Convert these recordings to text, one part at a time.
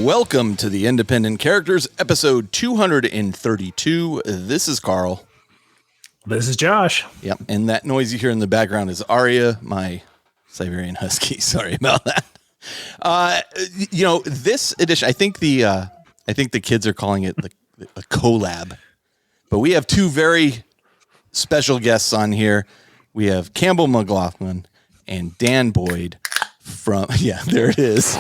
Welcome to the Independent Characters, episode 232. This is Carl. This is Josh. Yep, and that noise you hear in the background is Arya, my Siberian Husky. Sorry about that. This edition, I think the kids are calling it a collab, but we have two very special guests on here. We have Campbel McLaughlin and Dan Boyd from there it is.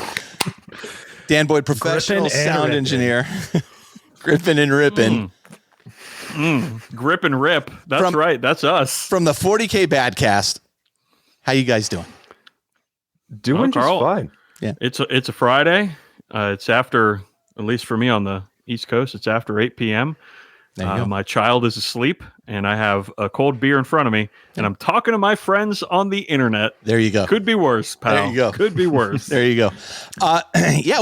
Dan Boyd, professional sound engineer. Grippin' and rippin'. Grip and rip. That's right. That's us. From the 40K Badcast. How you guys doing? Doing just fine. Yeah. It's a Friday. It's after, at least for me on the East Coast, it's after 8 p.m. My child is asleep, and I have a cold beer in front of me, and I'm talking to my friends on the internet. There you go. Could be worse, pal. There you go. Could be worse. There you go.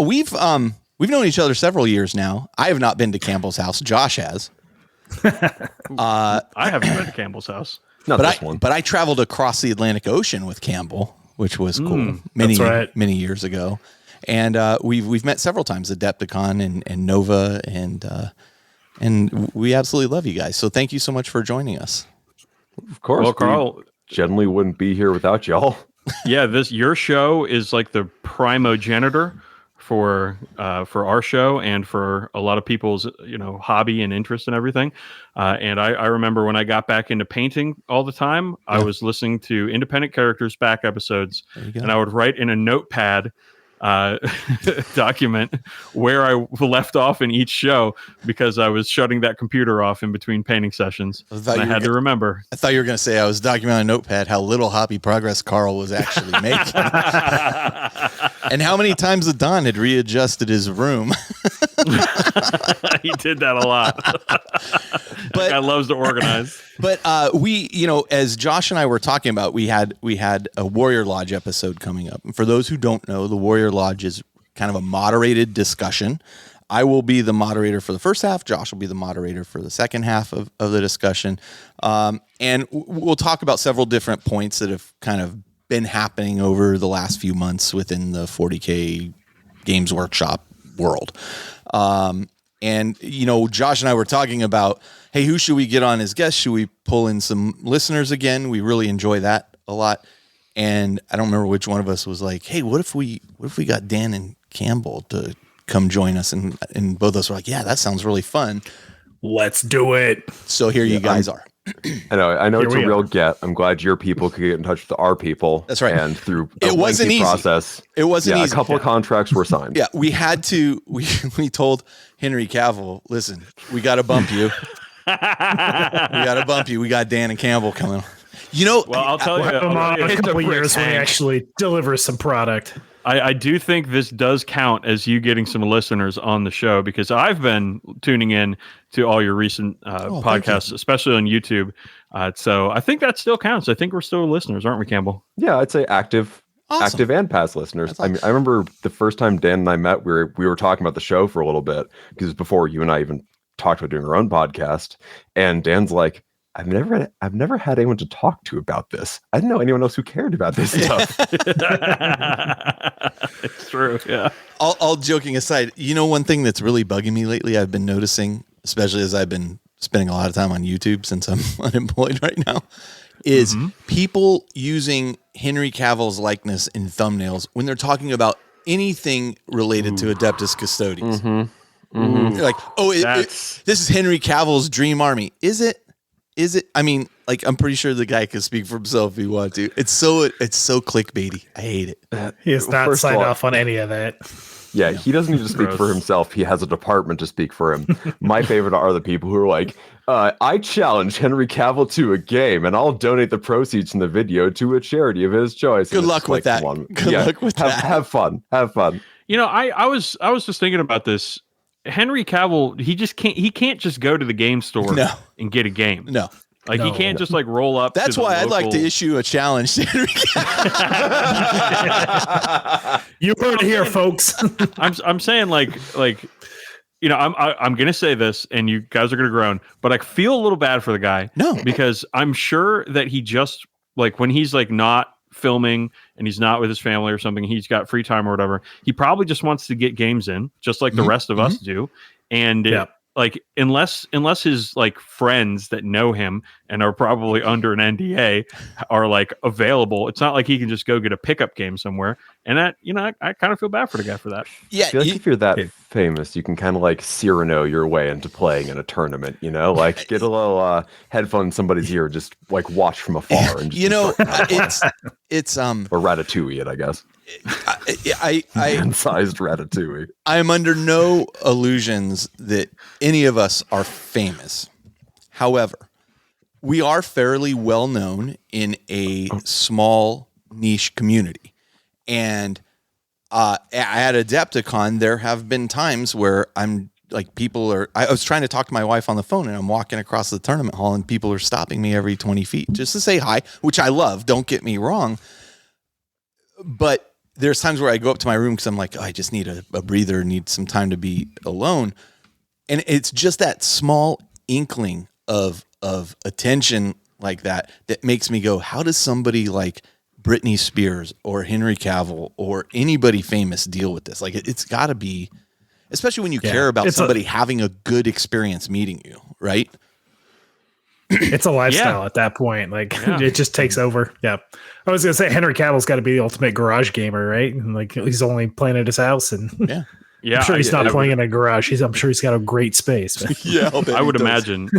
We've known each other several years now. I have not been to Campbell's house. Josh has. I haven't been to Campbell's house. But I traveled across the Atlantic Ocean with Campbell, which was cool many years ago. And we've met several times, Adepticon and Nova, and we absolutely love you guys. So thank you so much for joining us. Of course. Well, Carl, generally wouldn't be here without y'all. Yeah, your show is like the primogenitor for our show and for a lot of people's hobby and interest and everything. And I remember when I got back into painting all the time, I was listening to Independent Characters back episodes, and I would write in a notepad document where I left off in each show because I was shutting that computer off in between painting sessions. I had to remember. I thought you were going to say I was documenting on a notepad how little hobby progress Carl was actually making. And how many times the Don had readjusted his room. He did that a lot. But guy loves to organize. But we, as Josh and I were talking about, we had a Warrior Lodge episode coming up. And for those who don't know, the Warrior Lodge is kind of a moderated discussion. I will be the moderator for the first half. Josh will be the moderator for the second half of the discussion. And we'll talk about several different points that have kind of been happening over the last few months within the 40K Games Workshop world. And, Josh and I were talking about, hey, who should we get on as guests? Should we pull in some listeners again? We really enjoy that a lot. And I don't remember which one of us was like, hey, what if we got Dan and Campbell to come join us? And both of us were like, yeah, that sounds really fun. Let's do it. So here you guys are. I know it's a real get. I'm glad your people could get in touch with our people. That's right. And through a it wasn't easy. Process. It wasn't easy. A couple of contracts were signed. Yeah, we had to. We told Henry Cavill, listen, we got to bump you. We got to bump you. We got Dan and Campbell coming. Well, I'll tell you. A couple years when we actually deliver some product. I do think this does count as you getting some listeners on the show because I've been tuning in to all your recent podcasts, especially on YouTube. So I think that still counts. I think we're still listeners, aren't we, Campbell? Yeah, I'd say active and past listeners. I mean, I remember the first time Dan and I met, we were talking about the show for a little bit because before you and I even talked about doing our own podcast, and Dan's like, I've never had anyone to talk to about this. I didn't know anyone else who cared about this stuff. It's true. Yeah. All joking aside, one thing that's really bugging me lately, I've been noticing, especially as I've been spending a lot of time on YouTube since I'm unemployed right now, is people using Henry Cavill's likeness in thumbnails when they're talking about anything related to Adeptus Custodes. They're like, this is Henry Cavill's dream army. Is it? I mean, I'm pretty sure the guy could speak for himself if he wanted to. It's so clickbaity. I hate it. He has not signed off on any of that. Yeah, he doesn't need to speak for himself. He has a department to speak for him. My favorite are the people who are like, I challenge Henry Cavill to a game, and I'll donate the proceeds from the video to a charity of his choice. Good luck with that. Good luck with that. Have fun. Have fun. I was just thinking about this. Henry Cavill, he can't just go to the game store and get a game. No. He can't just roll up. That's why I'd like to issue a challenge to Henry Cavill. You heard it here, folks. I'm saying I'm gonna say this, and you guys are gonna groan, but I feel a little bad for the guy. No, because I'm sure that he just when he's not filming and he's not with his family or something, he's got free time or whatever, he probably just wants to get games in, just like the rest of us do. And like unless his like friends that know him and are probably under an NDA are like available, it's not like he can just go get a pickup game somewhere. And that, you know, I kind of feel bad for the guy for that. Yeah, I feel like if you're that famous, you can kind of like Cyrano your way into playing in a tournament, you know, like get a little headphone in somebody's ear, just like watch from afar, and just, you know, it's or Ratatouille it, I guess. I Man-sized Ratatouille. I am under no illusions that any of us are famous. However, we are fairly well known in a small niche community. And at Adepticon, there have been times where I'm like, I was trying to talk to my wife on the phone and I'm walking across the tournament hall and people are stopping me every 20 feet just to say hi, which I love. Don't get me wrong. But there's times where I go up to my room because I'm like, oh, I just need a breather, need some time to be alone. And it's just that small inkling of attention like that makes me go, how does somebody like Britney Spears or Henry Cavill or anybody famous deal with this? Like it's got to be, especially when you care about somebody having a good experience meeting you, right? It's a lifestyle at that point. Like it just takes over. Yeah. I was going to say Henry Cavill's got to be the ultimate garage gamer, right? And like he's only playing at his house and I'm sure he's not playing in a garage. I'm sure he's got a great space. I would imagine.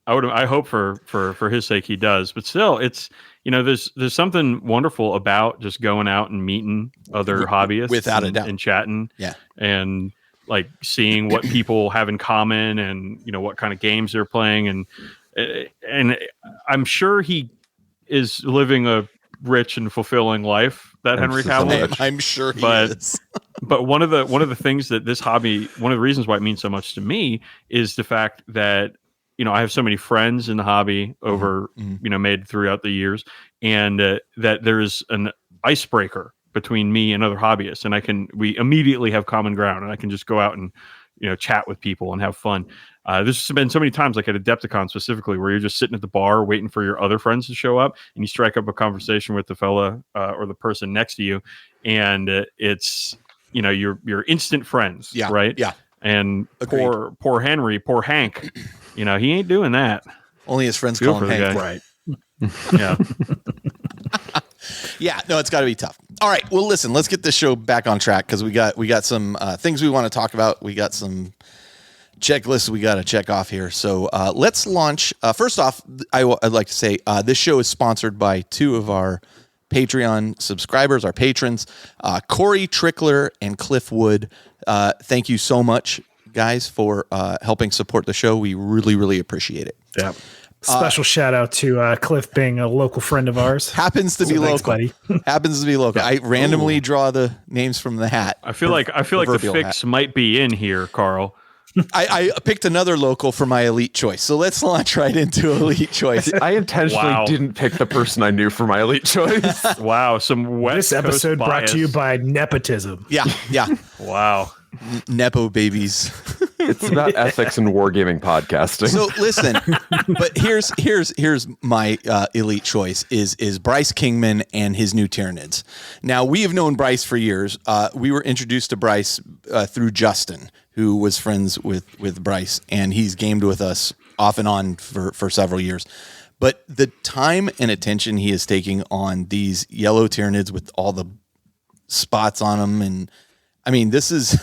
I hope for his sake he does. But still, it's, you know, there's something wonderful about just going out and meeting other hobbyists without a doubt, and chatting. Yeah. And like seeing what people have in common and, you know, what kind of games they're playing. And I'm sure he is living a rich and fulfilling life, that Henry Cavill. I'm sure he is. But one of the things that this hobby, one of the reasons why it means so much to me is the fact that, you know, I have so many friends in the hobby over, you know, made throughout the years, and that there's an icebreaker between me and other hobbyists, and we immediately have common ground, and I can just go out and, you know, chat with people and have fun. There's been so many times, like at Adepticon specifically, where you're just sitting at the bar waiting for your other friends to show up, and you strike up a conversation with the fella or the person next to you, and it's, you know, you're instant friends, right? Yeah. And agreed. poor Henry, poor Hank, you know, he ain't doing that. Only his friends call him Hank, right? Yeah. Yeah, no, it's got to be tough. All right, well, listen, let's get this show back on track because we got some things we want to talk about. We got some checklists we got to check off here. So let's launch. First off, I'd like to say this show is sponsored by two of our Patreon subscribers, our patrons, Corey Trickler and Cliff Wood. Thank you so much, guys, for helping support the show. We really, really appreciate it. Yeah. Special shout out to Cliff being a local friend of ours. Happens to be local. Buddy. Happens to be local. I randomly draw the names from the hat. I feel like the fix might be in here, Carl. I picked another local for my elite choice. So let's launch right into elite choice. I intentionally didn't pick the person I knew for my elite choice. Wow. Some West This episode Coast brought bias. to you by nepotism. Yeah. Wow. Nepo babies. It's about ethics and wargaming podcasting. So listen, but here's my elite choice is Bryce Kingman and his new Tyranids. Now, we have known Bryce for years. We were introduced to Bryce through Justin, who was friends with Bryce, and he's gamed with us off and on for several years. But the time and attention he is taking on these yellow Tyranids with all the spots on them, and I mean, this is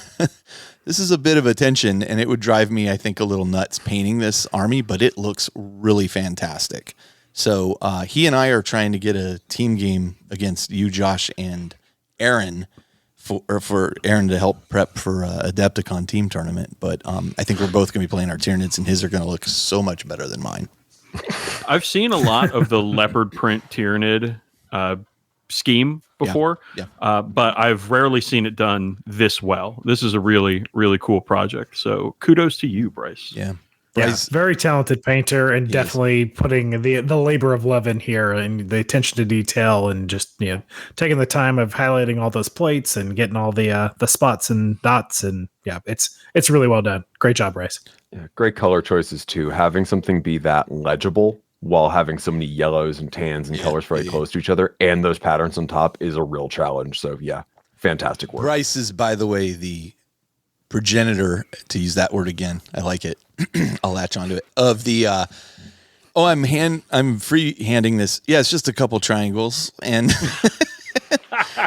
a bit of attention, and it would drive me, I think, a little nuts painting this army, but it looks really fantastic. So he and I are trying to get a team game against you, Josh, and Aaron for Aaron to help prep for Adepticon team tournament. But I think we're both going to be playing our Tyranids, and his are going to look so much better than mine. I've seen a lot of the leopard print Tyranid scheme before, but I've rarely seen it done this well. This is a really, really cool project. So kudos to you, Bryce. Yeah. Bryce, very talented painter, and definitely putting the labor of love in here and the attention to detail, and just, you know, taking the time of highlighting all those plates and getting all the spots and dots, and it's really well done. Great job, Bryce. Yeah, great color choices too. Having something be that legible while having so many yellows and tans and colors very close to each other, and those patterns on top is a real challenge. So yeah, fantastic work. Bryce is, by the way, the progenitor, to use that word again. I like it. I'll latch onto it. Of the I'm free handing this. Yeah, it's just a couple triangles, and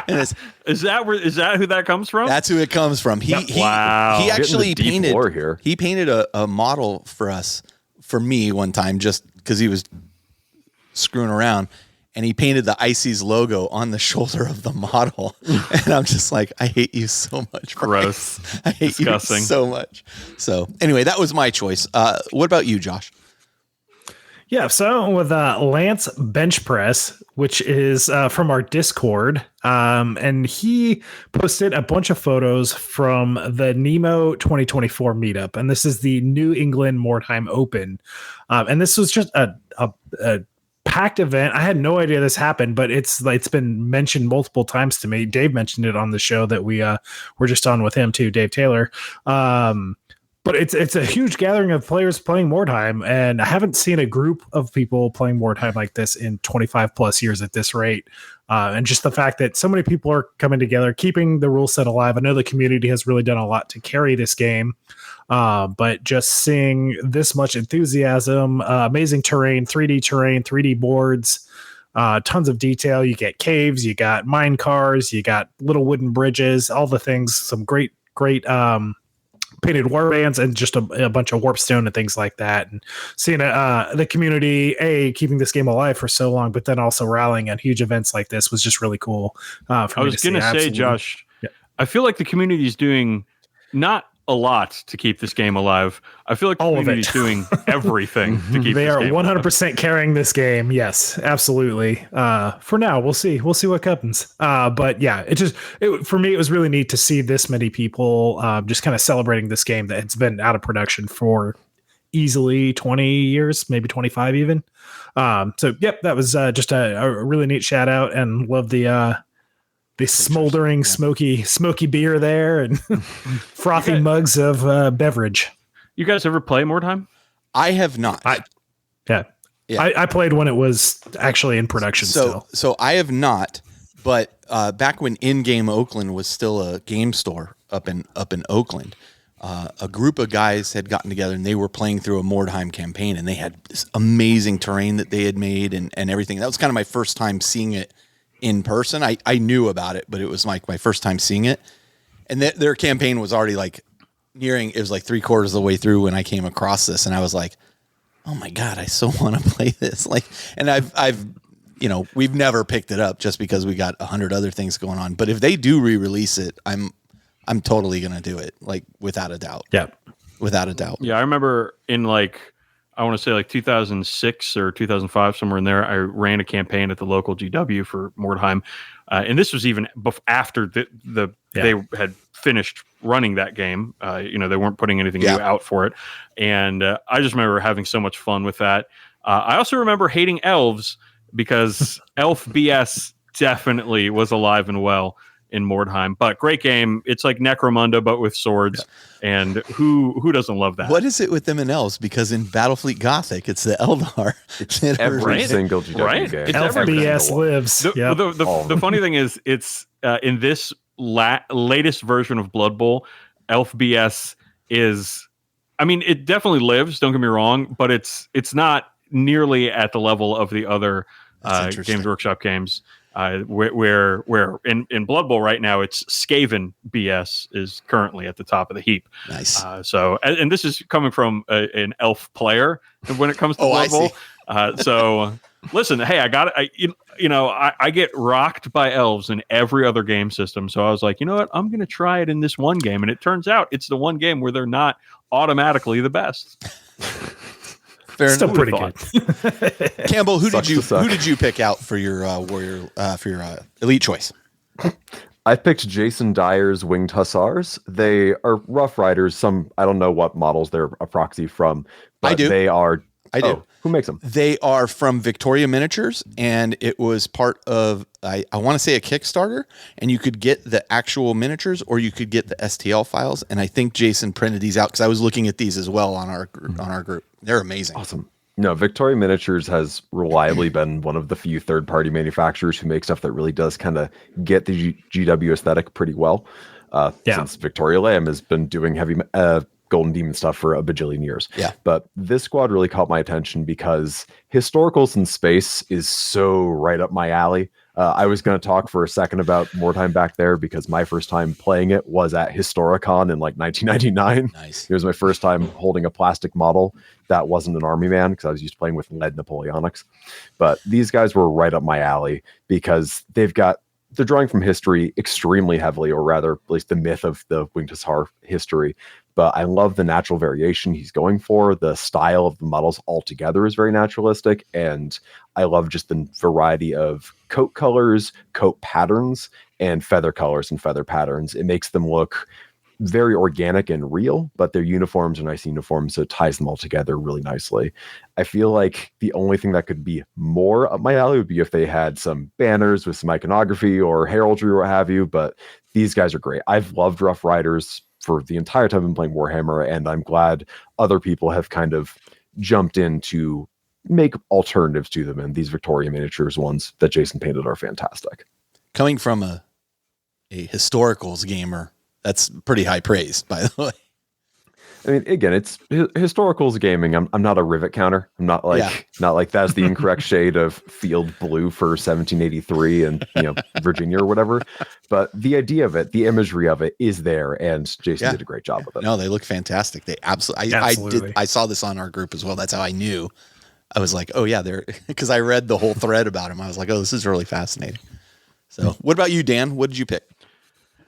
is that who that comes from? That's who it comes from. He actually painted. He painted a model for me one time, just because he was screwing around, and he painted the Ices logo on the shoulder of the model. And I'm just like, I hate you so much. Gross. I hate Disgusting. You so much. So anyway, that was my choice. What about you, Josh? Yeah, so with Lance Bench Press, which is from our Discord, and he posted a bunch of photos from the Nemo 2024 meetup, and this is the New England Mordheim Open, and this was just a packed event. I had no idea this happened, but it's been mentioned multiple times to me. Dave mentioned it on the show that we were just on with him too, Dave Taylor. But it's a huge gathering of players playing Mordheim, and I haven't seen a group of people playing Mordheim like this in 25 plus years at this rate. And just the fact that so many people are coming together, keeping the rule set alive. I know the community has really done a lot to carry this game, but just seeing this much enthusiasm, amazing terrain, 3D boards, tons of detail. You get caves, you got mine cars, you got little wooden bridges, all the things, some great painted warbands, and just a bunch of warpstone and things like that. And seeing the community keeping this game alive for so long, but then also rallying on huge events like this was just really cool. I was going to say, Josh, I feel like the community is doing not a lot to keep this game alive. I feel like the community is doing everything to keep they this are game 100% alive. Carrying this game. Yes, absolutely. For now, we'll see what happens. But yeah, for me, it was really neat to see this many people just kind of celebrating this game that it's been out of production for easily 20 years, maybe 25 even. So yep, that was just a really neat shout out, and love the smoldering, smoky beer there, and frothy mugs of beverage. You guys ever play Mordheim? I have not. I played when it was actually in production. So I have not, but back when In-Game Oakland was still a game store up in Oakland, a group of guys had gotten together and they were playing through a Mordheim campaign, and they had this amazing terrain that they had made and everything. That was kind of my first time seeing it in person. I knew about it, but it was like my first time seeing it. And their campaign was already like it was like 3/4 of the way through when I came across this, and I was like, oh my God, I so want to play this. And I've we've never picked it up just because we got 100 other things going on. But if they do re-release it, I'm totally going to do it, like without a doubt. Yeah. Without a doubt. Yeah. I remember in I want to say 2006 or 2005, somewhere in there, I ran a campaign at the local GW for Mordheim. And this was even after they had finished running that game. They weren't putting anything new out for it. And I just remember having so much fun with that. I also remember hating elves because elf BS definitely was alive and well in Mordheim, but great game. It's like Necromunda, but with swords. And who doesn't love that? What is it with them and elves? Because in Battlefleet Gothic, it's the Eldar. It's every single GW game. It's Elf BS lives. The funny thing is, it's in this latest version of Blood Bowl, Elf BS is, it definitely lives, don't get me wrong, but it's not nearly at the level of the other Games Workshop games. Where in Blood Bowl right now, it's Skaven BS is currently at the top of the heap. Nice. And this is coming from an elf player when it comes to Blood Bowl. So listen, hey, I get rocked by elves in every other game system. So I was like, you know what? I'm going to try it in this one game. And it turns out it's the one game where they're not automatically the best. Still pretty good. Campbell, who did you pick out for your warrior for your elite choice? I picked Jason Dyer's Winged Hussars. They are Rough Riders. I don't know what models they're a proxy from, but they are. I do. Who makes them? They are from Victoria Miniatures, and it was part of I want to say a Kickstarter, and you could get the actual miniatures or you could get the STL files. And I think Jason printed these out because I was looking at these as well on our group. They're amazing. Awesome. No, Victoria Miniatures has reliably been one of the few third-party manufacturers who make stuff that really does kind of get the GW aesthetic pretty well. Since Victoria Lamb has been doing heavy Golden Demon stuff for a bajillion years. Yeah. But this squad really caught my attention because historicals in space is so right up my alley. I was going to talk for a second about More Time Back There because my first time playing it was at Historicon in like 1999. Nice. It was my first time holding a plastic model that wasn't an army man because I was used to playing with lead Napoleonics. But these guys were right up my alley because they're drawing from history extremely heavily, or rather, at least the myth of the Winged Hussar history. But I love the natural variation he's going for. The style of the models altogether is very naturalistic. And I love just the variety of coat colors, coat patterns, and feather colors and feather patterns. It makes them look very organic and real, but their uniforms are nice uniforms, so it ties them all together really nicely. I feel like the only thing that could be more up my alley would be if they had some banners with some iconography or heraldry or what have you, but these guys are great. I've loved Rough Riders for the entire time I've been playing Warhammer, and I'm glad other people have kind of jumped in to make alternatives to them, and these Victoria Miniatures ones that Jason painted are fantastic. Coming from a historicals gamer, that's pretty high praise, by the way. I mean, again, it's historicals gaming. I'm not a rivet counter. I'm not like that's the incorrect shade of field blue for 1783 and Virginia or whatever. But the idea of it, the imagery of it is there, and Jason did a great job with it. No, they look fantastic. They absolutely. I saw this on our group as well. That's how I knew. I was like, oh yeah, they're because I read the whole thread about him. I was like, oh, this is really fascinating. So, what about you, Dan? What did you pick?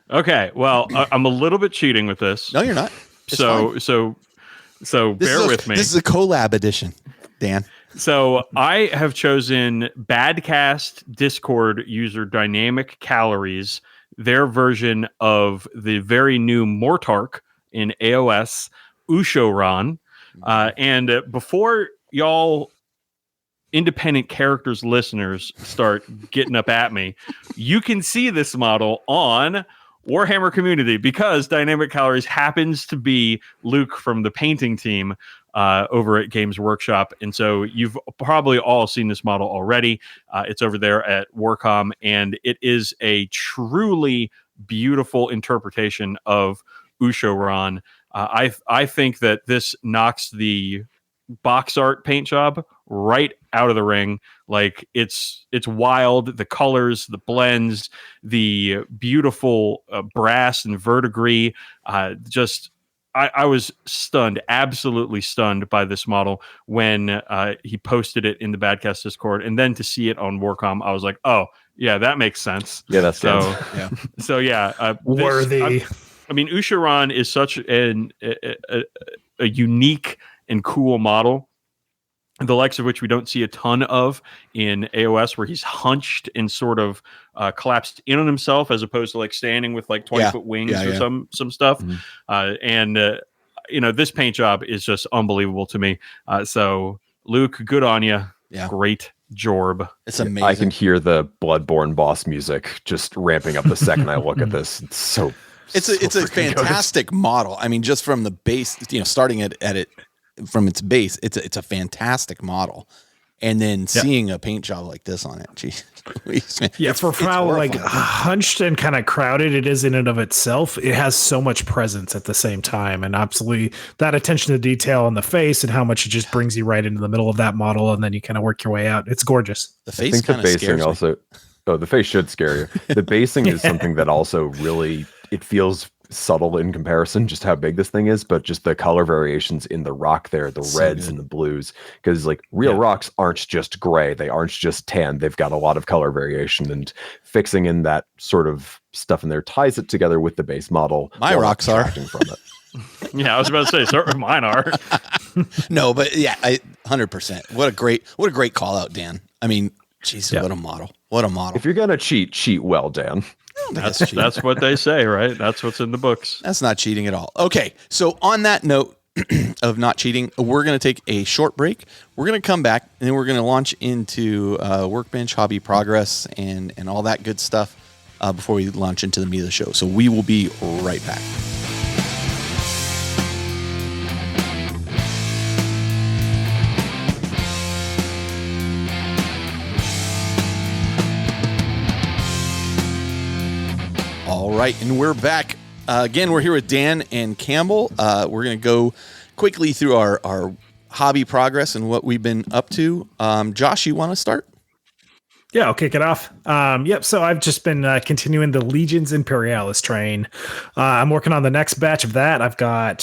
Okay, well, I'm a little bit cheating with this. No, you're not. So bear with me. This is a collab edition, Dan. So I have chosen Badcast Discord user Dynamic Calories, their version of the very new Mortark in AOS, Ushoran. And before y'all independent characters listeners start getting up at me, you can see this model on Warhammer Community because Dynamic Calories happens to be Luke from the painting team over at Games Workshop. And so you've probably all seen this model already. It's over there at Warcom, and it is a truly beautiful interpretation of Ushoran. I think that this knocks the box art paint job right out of the ring. Like it's wild, the colors, the blends, the beautiful brass and verdigris. I was stunned, absolutely stunned by this model when he posted it in the Badcast Discord, and then to see it on Warcom, I was like, oh yeah, that makes sense. Yeah, that's so. Yeah. So yeah, worthy. I mean, Ushoran is such a unique and cool model, the likes of which we don't see a ton of in AOS, where he's hunched and sort of collapsed in on himself, as opposed to like standing with like 20-foot wings or some stuff. Mm-hmm. This paint job is just unbelievable to me. So Luke, good on you. Yeah. Great jorb. It's amazing. I can hear the Bloodborne boss music just ramping up the second I look at this. It's so it's a fantastic model. I mean, just from the base, starting at it from its base, it's a fantastic model, and then seeing a paint job like this on it, geez, for how like hunched and kind of crowded it is in and of itself, it has so much presence at the same time, and absolutely that attention to detail on the face and how much it just brings you right into the middle of that model, and then you kind of work your way out. It's gorgeous. The face kind of scares me. Also, the face should scare you. The basing is something that also really it feels subtle in comparison, just how big this thing is, but just the color variations in the rock there, the reds and the blues, because like real rocks aren't just gray, they aren't just tan, they've got a lot of color variation, and fixing in that sort of stuff in there ties it together with the base model. My rocks are from it. Yeah, I was about to say, certainly mine are. No, but 100%. What a great call out, Dan. I mean, geez, what a model. What a model. If you're gonna cheat well, Dan. That's what they say, right? That's what's in the books. That's not cheating at all. Okay, so on that note of not cheating, we're going to take a short break. We're going to come back, and then we're going to launch into Workbench, hobby progress, and all that good stuff before we launch into the meat of the show. So we will be right back. All right, and we're back. Again, we're here with Dan and Campbell. We're going to go quickly through our hobby progress and what we've been up to. Josh, you want to start? Yeah, I'll kick it off. Yep. So I've just been continuing the Legions Imperialis train. I'm working on the next batch of that. I've got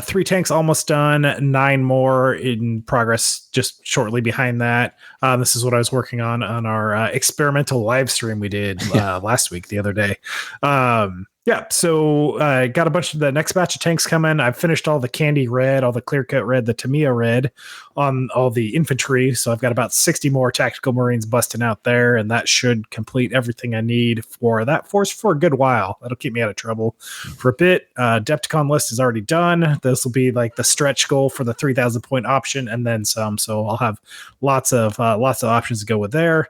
3 tanks almost done, 9 more in progress just shortly behind that. This is what I was working on our experimental live stream we did last week, the other day. Yeah, so I got a bunch of the next batch of tanks coming. I've finished all the candy red, all the clear cut red, the Tamiya red on all the infantry. So I've got about 60 more tactical Marines busting out there, and that should complete everything I need for that force for a good while. That'll keep me out of trouble for a bit. Depticon list is already done. This will be like the stretch goal for the 3,000 point option and then some. So I'll have lots of options to go with there.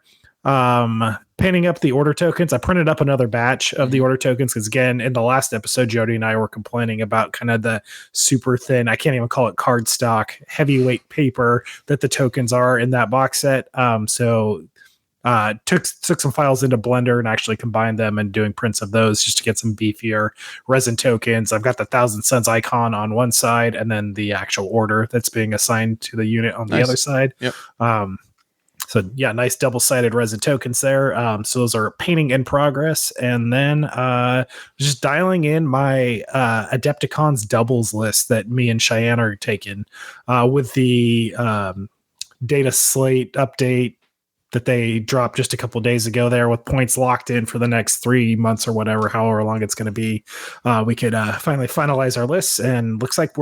Painting up the order tokens. I printed up another batch of the order tokens because, again, in the last episode, Jody and I were complaining about kind of the super thin, I can't even call it cardstock, heavyweight paper that the tokens are in that box set. So took some files into Blender and actually combined them and doing prints of those just to get some beefier resin tokens. I've got the 1,000 Suns icon on one side and then the actual order that's being assigned to the unit on the other side. Yep. So yeah, nice double-sided resin tokens there. So those are painting in progress. And then just dialing in my Adepticons doubles list that me and Cheyenne are taking with the data slate update that they dropped just a couple days ago there with points locked in for the next 3 months or whatever, however long it's going to be. We could finally finalize our lists, and looks like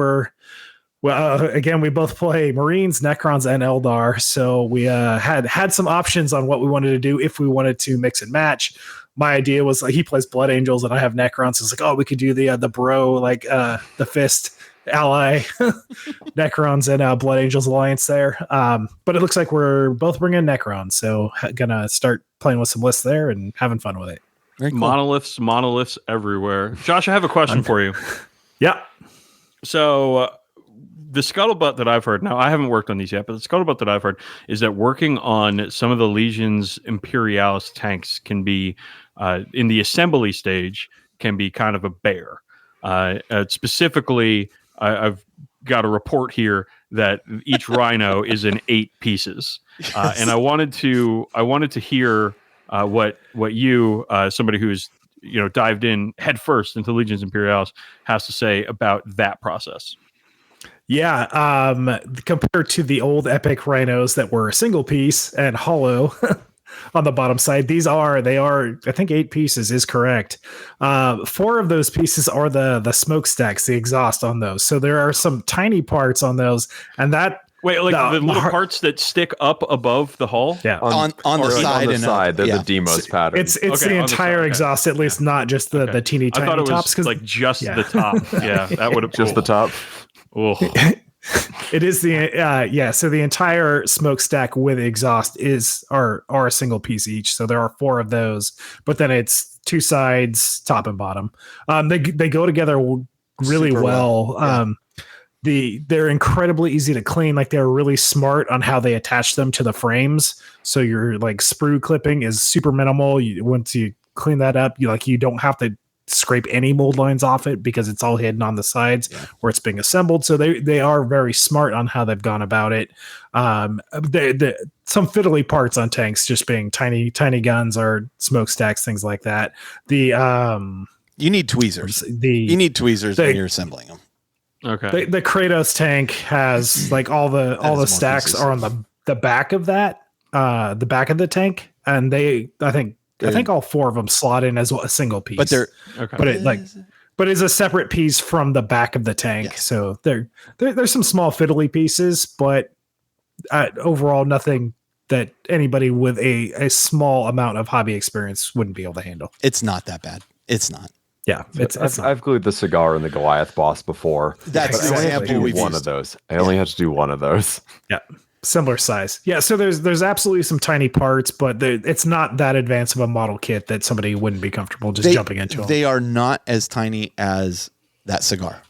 again, we both play Marines, Necrons, and Eldar, so we had some options on what we wanted to do if we wanted to mix and match. My idea was he plays Blood Angels and I have Necrons. So it's like, we could do the bro, the fist ally Necrons and Blood Angels alliance there. But it looks like we're both bringing Necrons, so gonna start playing with some lists there and having fun with it. Very cool. Monoliths everywhere. Josh, I have a question for you. Yeah. So the scuttlebutt that I've heard, now I haven't worked on these yet, but the scuttlebutt that I've heard is that working on some of the Legion's Imperialis tanks can be, in the assembly stage, can be kind of a bear. Specifically, I've got a report here that each Rhino is in 8 pieces, yes. And I wanted to hear what you, somebody who's dived in headfirst into Legion's Imperialis, has to say about that process. Yeah, compared to the old epic rhinos that were a single piece and hollow on the bottom side, they are I think 8 pieces is correct. 4 of those pieces are the smokestacks, the exhaust on those. So there are some tiny parts on those, and that the little parts that stick up above the hull. Yeah, on the side. On the side, they're the Demos pattern. It's the entire exhaust, at least not just the teeny tiny tops. I thought it was like just the top. Yeah, that would have just the top. Oh. It is so the entire smokestack with exhaust are a single piece each. So there are 4 of those, but then it's 2 sides, top and bottom. They go together really super well. Yeah. They're incredibly easy to clean. Like, they're really smart on how they attach them to the frames. So your sprue clipping is super minimal. Once you clean that up, you don't have to scrape any mold lines off it because it's all hidden on the sides where it's being assembled. So they are very smart on how they've gone about it. Some fiddly parts on tanks just being tiny guns or smokestacks, things like that. You need tweezers. You need tweezers when you're assembling them. Okay. The Kratos tank has all the stacks pieces are on the back of that, the back of the tank, and I think all 4 of them slot in as a single piece. But they're but it's a separate piece from the back of the tank. Yes. So there's some small fiddly pieces, but overall nothing that anybody with a small amount of hobby experience wouldn't be able to handle. It's not that bad. It's not. Yeah, I've glued the cigar and the Goliath boss before. That's the example we've one used. Of those. I only had to do one of those. Yeah. Similar size. Yeah, so there's absolutely some tiny parts, but it's not that advanced of a model kit that somebody wouldn't be comfortable just jumping into them. They are not as tiny as that cigar.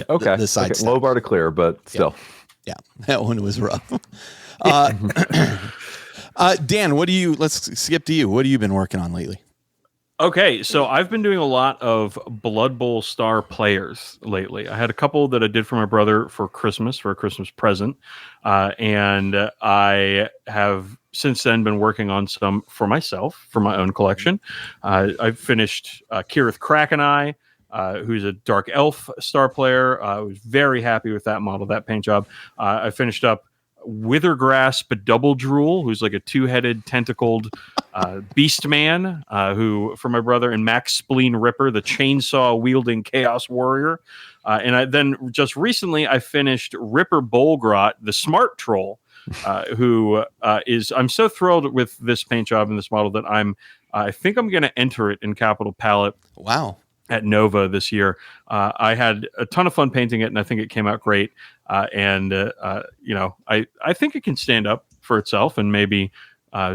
Okay. The side low bar to clear, but still. Yeah. That one was rough. Dan, let's skip to you. What have you been working on lately? Okay, so I've been doing a lot of Blood Bowl Star players lately. I had a couple that I did for my brother for Christmas, for a Christmas present. And I have since then been working on some for myself, for my own collection. I've finished Kirith Krakeneye, who's a Dark Elf star player. I was very happy with that model, that paint job. I finished up Withergrasp Double Drool, who's like a two-headed, tentacled beast man, who, for my brother, and Max Spleen Ripper, the chainsaw-wielding Chaos Warrior. And then just recently, I finished Ripper Bolgrot, the Smart Troll, who I'm so thrilled with this paint job and this model that I think I'm going to enter it in Capital Palette. Wow. At Nova this year. I had a ton of fun painting it, and I think it came out great. I think it can stand up for itself, and maybe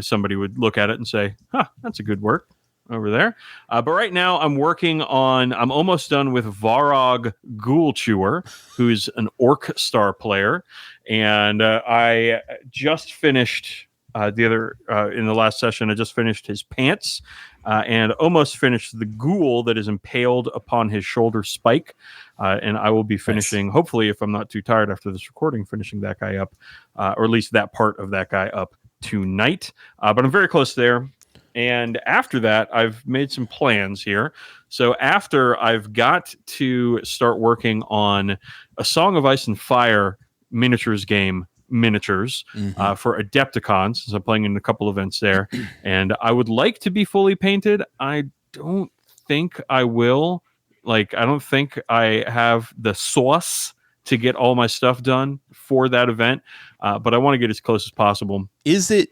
somebody would look at it and say, that's a good work over there. But right now I'm almost done with Varog Ghoul Chewer, who's an Orc star player. And I just finished in the last session, I just finished his pants and almost finished the ghoul that is impaled upon his shoulder spike. And I will be finishing, hopefully, if I'm not too tired after this recording, finishing that guy up, or at least that part of that guy up tonight. But I'm very close there. And after that, I've made some plans here. So after I've got to start working on a Song of Ice and Fire miniatures game, for Adepticon, since I'm playing in a couple events there. And I would like to be fully painted. I don't think I will. I don't think I have the sauce to get all my stuff done for that event. But I want to get as close as possible. Is it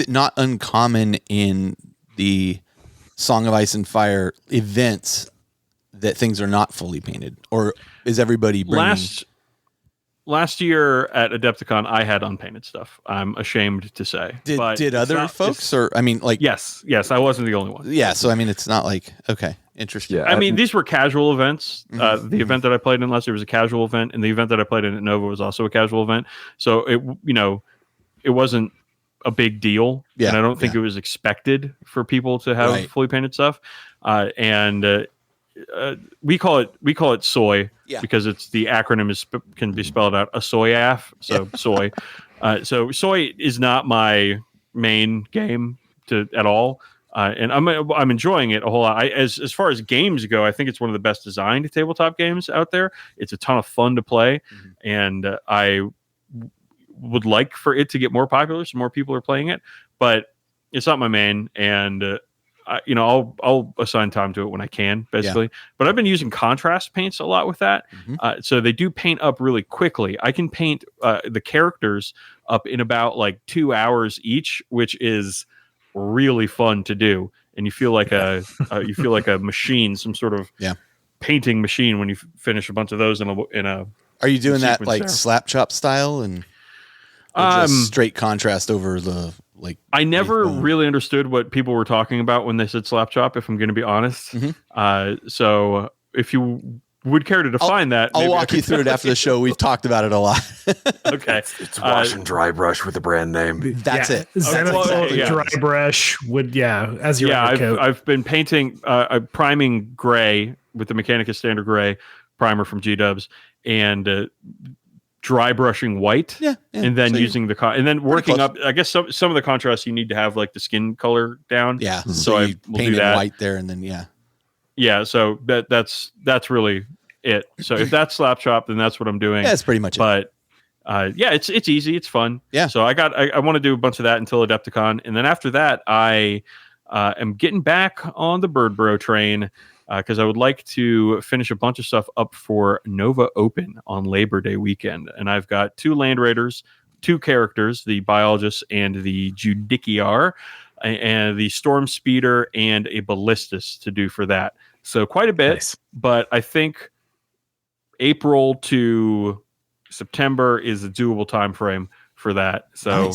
not uncommon in the Song of Ice and Fire events that things are not fully painted? Or is everybody bringing... Last year at Adepticon, I had unpainted stuff. I'm ashamed to say. Did other folks, or Yes, I wasn't the only one. Yeah, so it's not okay, interesting. Yeah, these were casual events. The event that I played in last year was a casual event, and the event that I played in at Nova was also a casual event. So it wasn't a big deal, and I don't think it was expected for people to have fully painted stuff. We call it soy because it's the acronym can be spelled out ASOIAF. So soy. So soy is not my main game at all, and I'm enjoying it a whole lot. As far as games go, I think it's one of the best designed tabletop games out there. It's a ton of fun to play, and I would like for it to get more popular, so more people are playing it. But it's not my main, and I'll assign time to it when I can, basically. But I've been using contrast paints a lot with that. So they do paint up really quickly. I can paint the characters up in about 2 hours each, which is really fun to do. And you feel like a machine, some sort of painting machine when you finish a bunch of those in a. Are you doing that slap chop style and just straight contrast over the? I never really understood what people were talking about when they said slap chop, if I'm going to be honest. So if you would care to define that, I'll walk you through it after the show. We've talked about it a lot. Okay. It's wash and dry brush with a brand name. That's it. Dry brush would, as your coat. I've been painting, priming gray with the Mechanicus Standard Gray primer from G-Dubs, and dry brushing white, and then using and then working up. I guess some of the contrasts you need to have the skin color down. Yeah, so I will do that white there, and then So that's really it. So if that's slap chop, then that's what I'm doing. Yeah, that's pretty much it. But it's easy, it's fun. Yeah. So I want to do a bunch of that until Adepticon, and then after that I am getting back on the Bird Bro train. Because I would like to finish a bunch of stuff up for Nova Open on Labor Day weekend. And I've got 2 Land Raiders, 2 characters, the Biologist and the Judiciar, and the Storm Speeder and a Ballistus to do for that. So quite a bit, but I think April to September is a doable time frame for that. So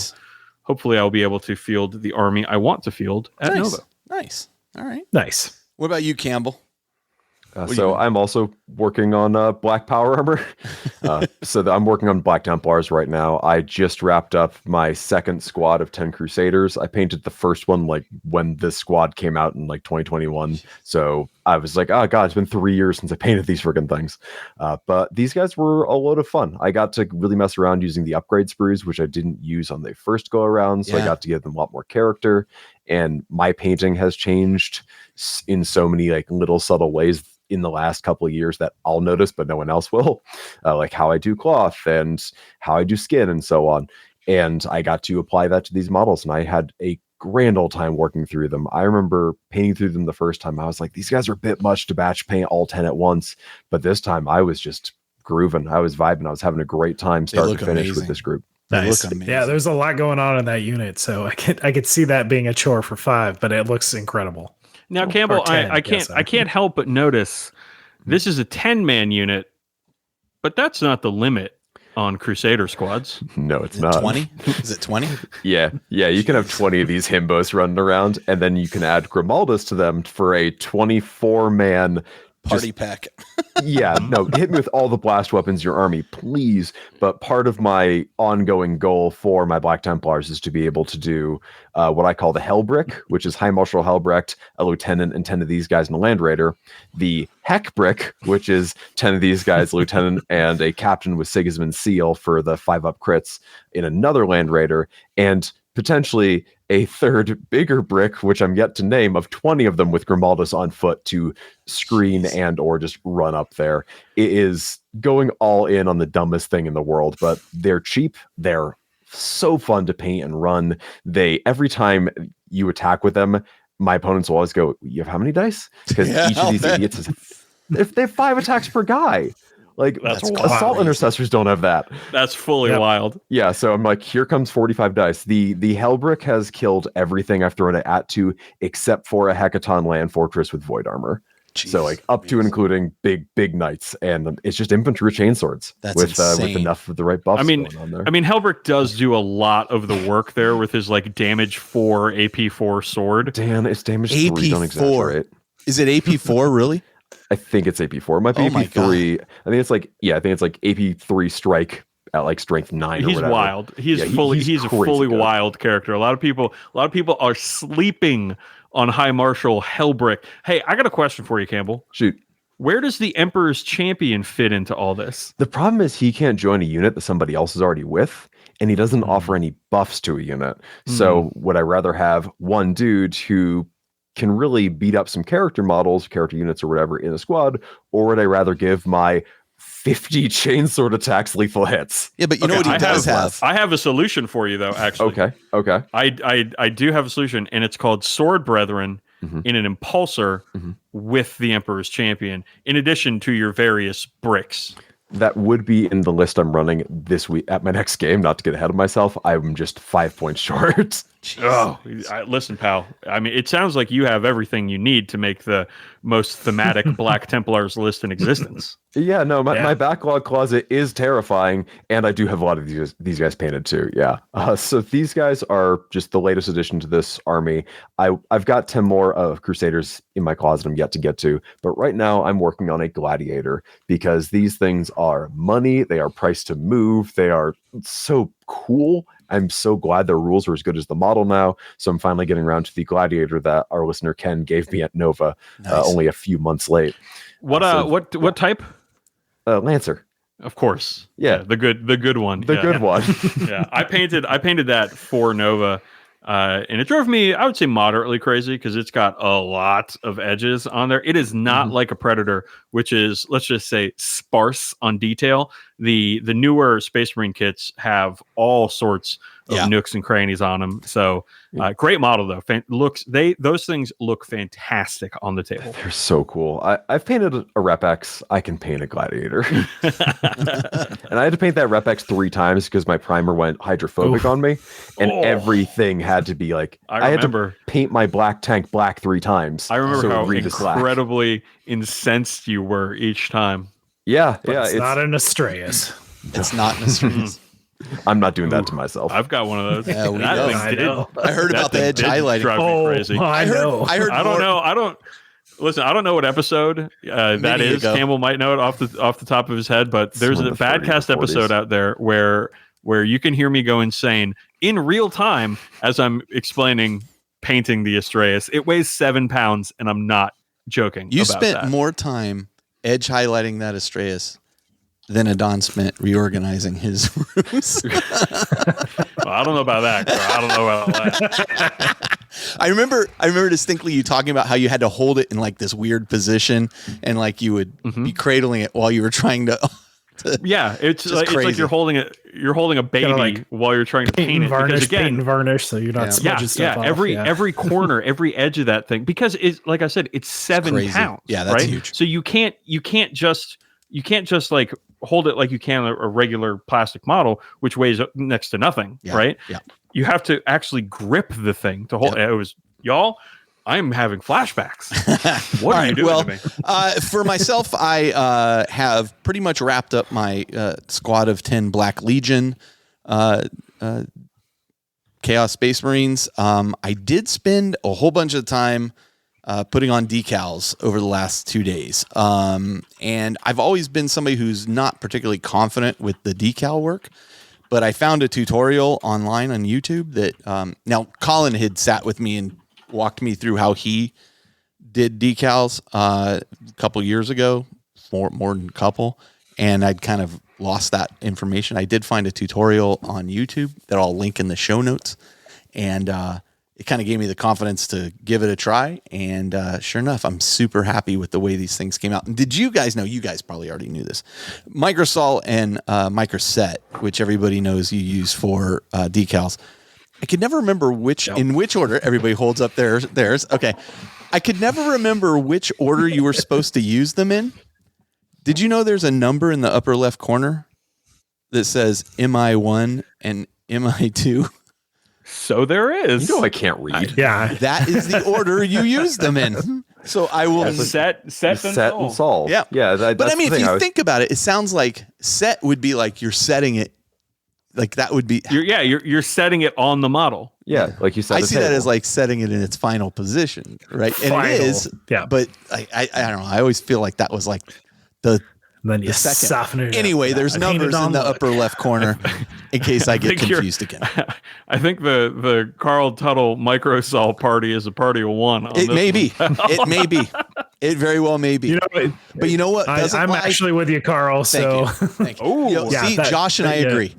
hopefully I'll be able to field the army I want to field at Nova. Nice. All right. Nice. What about you, Campbell? So I'm also working on Black Power Armor. I'm working on Black Templars right now. I just wrapped up my second squad of 10 Crusaders. I painted the first one like when this squad came out in like 2021. So I was like, oh god, it's been 3 years since I painted these friggin' things. But these guys were a load of fun. I got to really mess around using the upgrade sprues, which I didn't use on the first go around. So I got to give them a lot more character. And my painting has changed in so many like little subtle ways in the last couple of years that I'll notice, but no one else will, like how I do cloth and how I do skin and so on. And I got to apply that to these models, and I had a grand old time working through them. I remember painting through them the first time. I was like, these guys are a bit much to batch paint all 10 at once. But this time I was just grooving. I was vibing. I was having a great time start to finish with this group. Nice. Yeah, there's a lot going on in that unit, so I could see that being a chore for 5, but it looks incredible. Now, Campbell, 10, I can't help but notice this is a 10-man unit, but that's not the limit on Crusader squads. No, it's not. 20? Is it 20? Yeah. You can have 20 of these himbos running around, and then you can add Grimaldus to them for a 24-man party pack. Yeah, no, hit me with all the blast weapons in your army, please. But part of my ongoing goal for my Black Templars is to be able to do what I call the Hellbrick, which is High Marshal Helbrecht, a lieutenant, and 10 of these guys in a Land Raider. The Heckbrick, which is 10 of these guys, a lieutenant, and a captain with Sigismund Seal for the 5-up crits in another Land Raider. And potentially a third bigger brick, which I'm yet to name, of 20 of them with Grimaldus on foot to screen and or just run up there. It is going all in on the dumbest thing in the world, but they're cheap. They're so fun to paint and run. Every time you attack with them, my opponents will always go, you have how many dice? Because each of these idiots they have 5 attacks per guy. Like, assault intercessors don't have that. That's fully wild. Yeah, so I'm like, here comes 45 dice. The Hellbrick has killed everything I've thrown it at to, except for a Hecaton land fortress with void armor. Jeez, so like up to and including big knights, and it's just infantry with chainswords with enough of the right buffs going on there. I mean, Hellbrick does do a lot of the work there with his like damage 4 AP4 sword. Dan, it's damage 3. Don't exaggerate. Is it AP4 really? I think it's AP4. It might be AP3. I think it's like AP3 strike at like strength 9 or whatever. He's wild. He's a fully wild character. A lot of people are sleeping on High Marshal Hellbrick. Hey, I got a question for you, Campbell. Shoot. Where does the Emperor's Champion fit into all this? The problem is he can't join a unit that somebody else is already with, and he doesn't offer any buffs to a unit. So would I rather have one dude who can really beat up some character units or whatever in a squad, or would I rather give my 50 chainsword attacks lethal hits? Yeah, but you know what he does have? I have a solution for you though, actually. Okay. I do have a solution, and it's called Sword Brethren in an Impulsor with the Emperor's Champion, in addition to your various bricks. That would be in the list I'm running this week at my next game. Not to get ahead of myself, I'm just 5 points short. Listen, pal. I mean, it sounds like you have everything you need to make the most thematic Black Templars list in existence. Yeah, no, my backlog closet is terrifying, and I do have a lot of these guys painted too. Yeah, so these guys are just the latest addition to this army. I've got 10 more of Crusaders in my closet I'm yet to get to, but right now I'm working on a Gladiator because these things are money. They are priced to move. They are so cool. I'm so glad their rules are as good as the model now. So I'm finally getting around to the Gladiator that our listener Ken gave me at Nova, only a few months late. What type? Lancer. Of course. Yeah. The good one. The good one. Yeah. I painted that for Nova. And it drove me, I would say, moderately crazy because it's got a lot of edges on there. It is not like a Predator, which is, let's just say, sparse on detail. The newer Space Marine kits have all sorts of nooks and crannies on them. So great model though. Those things look fantastic on the table. They're so cool. I've painted a Rep X. I can paint a Gladiator, and I had to paint that Rep X 3 times because my primer went hydrophobic on me, and everything had to be like I had to paint my black tank black 3 times. I remember how incredibly incensed you were each time. Yeah, it's not an Astraeus. It's not an Astraeus. I'm not doing that to myself. I've got one of those. Yeah, I heard about the edge highlighting. Drive me crazy. I know. I don't know. Listen, I don't know what episode that is. Campbell might know it off the top of his head, but there's a Badcast episode out there where you can hear me go insane in real time as I'm explaining painting the Astraeus. It weighs 7 pounds, and I'm not joking. You spent more time edge highlighting that Astraeus than Adon spent reorganizing his rooms. Well, I don't know about that, Carl. I don't know about that. I remember distinctly you talking about how you had to hold it in like this weird position, and like you would be cradling it while you were trying to. It's like you're holding a baby while you're trying to paint it. Varnish, because again, paint and varnish, so you're not smudging stuff off. Every corner, every edge of that thing, because it's like I said, it's 7 pounds. Yeah, that's right? huge. So you can't just like hold it like you can a regular plastic model, which weighs next to nothing, right? Yeah. You have to actually grip the thing to hold. It was I'm having flashbacks. What are you doing to me? For myself, I have pretty much wrapped up my squad of 10 Black Legion Chaos Space Marines. I did spend a whole bunch of time putting on decals over the last 2 days. And I've always been somebody who's not particularly confident with the decal work. But I found a tutorial online on YouTube that now Colin had sat with me and walked me through how he did decals a couple years ago, more than a couple, and I'd kind of lost that information. I did find a tutorial on YouTube that I'll link in the show notes, and it kind of gave me the confidence to give it a try. And sure enough, I'm super happy with the way these things came out. And did you guys know? You guys probably already knew this. Microsol and Microset, which everybody knows you use for decals. I could never remember in which order everybody holds up theirs. Okay. I could never remember which order you were supposed to use them in. Did you know there's a number in the upper left corner that says MI1 and MI2? So there is. I can't read. That is the order you use them in. So I will set and solve. Yeah. That's but I mean, if you think about it, it sounds like set would be like you're setting it. Like that would be you're setting it on the model. Yeah, like you said. I see that as like setting it in its final position, right? And it is. Yeah. But I don't know. I always feel like that was like the second. Soften it anyway, there's numbers in the upper left corner in case I get confused again. I think the Carl Tuttle Microsol party is a party of one. It may be. It may be. It very well may be. But you know what? I'm actually with you, Carl. Thank you. Oh, Josh and I agree.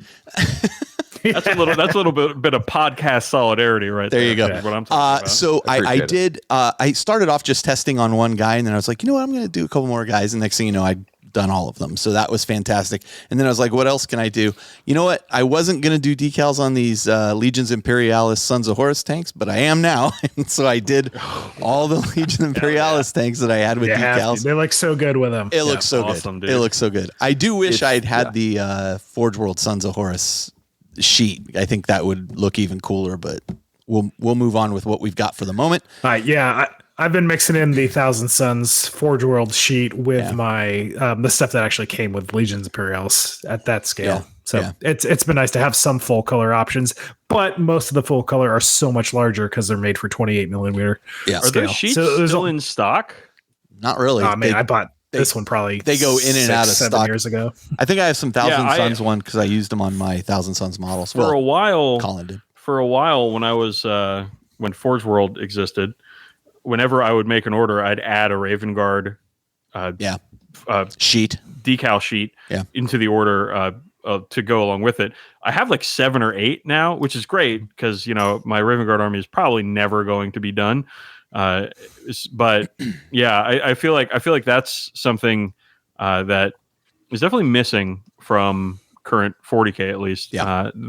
That's a little bit of podcast solidarity right there. There you go. What I'm talking about. So I did. I started off just testing on one guy, and then I was like, you know what? I'm going to do a couple more guys. And next thing you know, I'd done all of them. So that was fantastic. And then I was like, what else can I do? You know what? I wasn't going to do decals on these Legions Imperialis Sons of Horus tanks, but I am now. And so I did all the Legion Imperialis tanks that I had with decals. They look so good with them. It looks so awesome, good. Dude. It looks so good. I do wish I'd had the Forge World Sons of Horus sheet. I think that would look even cooler, but we'll move on with what we've got for the moment. I've been mixing in the Thousand Suns Forge World sheet with my the stuff that actually came with Legions Imperialis at that scale. It's been nice to have some full color options, but most of the full color are so much larger because they're made for 28 millimeter. Yeah. Are those sheets still in stock? Not really. I bought this one probably. They go in and out of 7 stock. years ago. I think I have some Thousand Suns one because I used them on my Thousand Suns models for a while. Colin did. For a while when I was when Forge World existed. Whenever I would make an order, I'd add a Raven Guard sheet, decal sheet into the order to go along with it. I have like 7 or 8 now, which is great because my Raven Guard army is probably never going to be done. But I feel like that's something that is definitely missing from current 40K at least.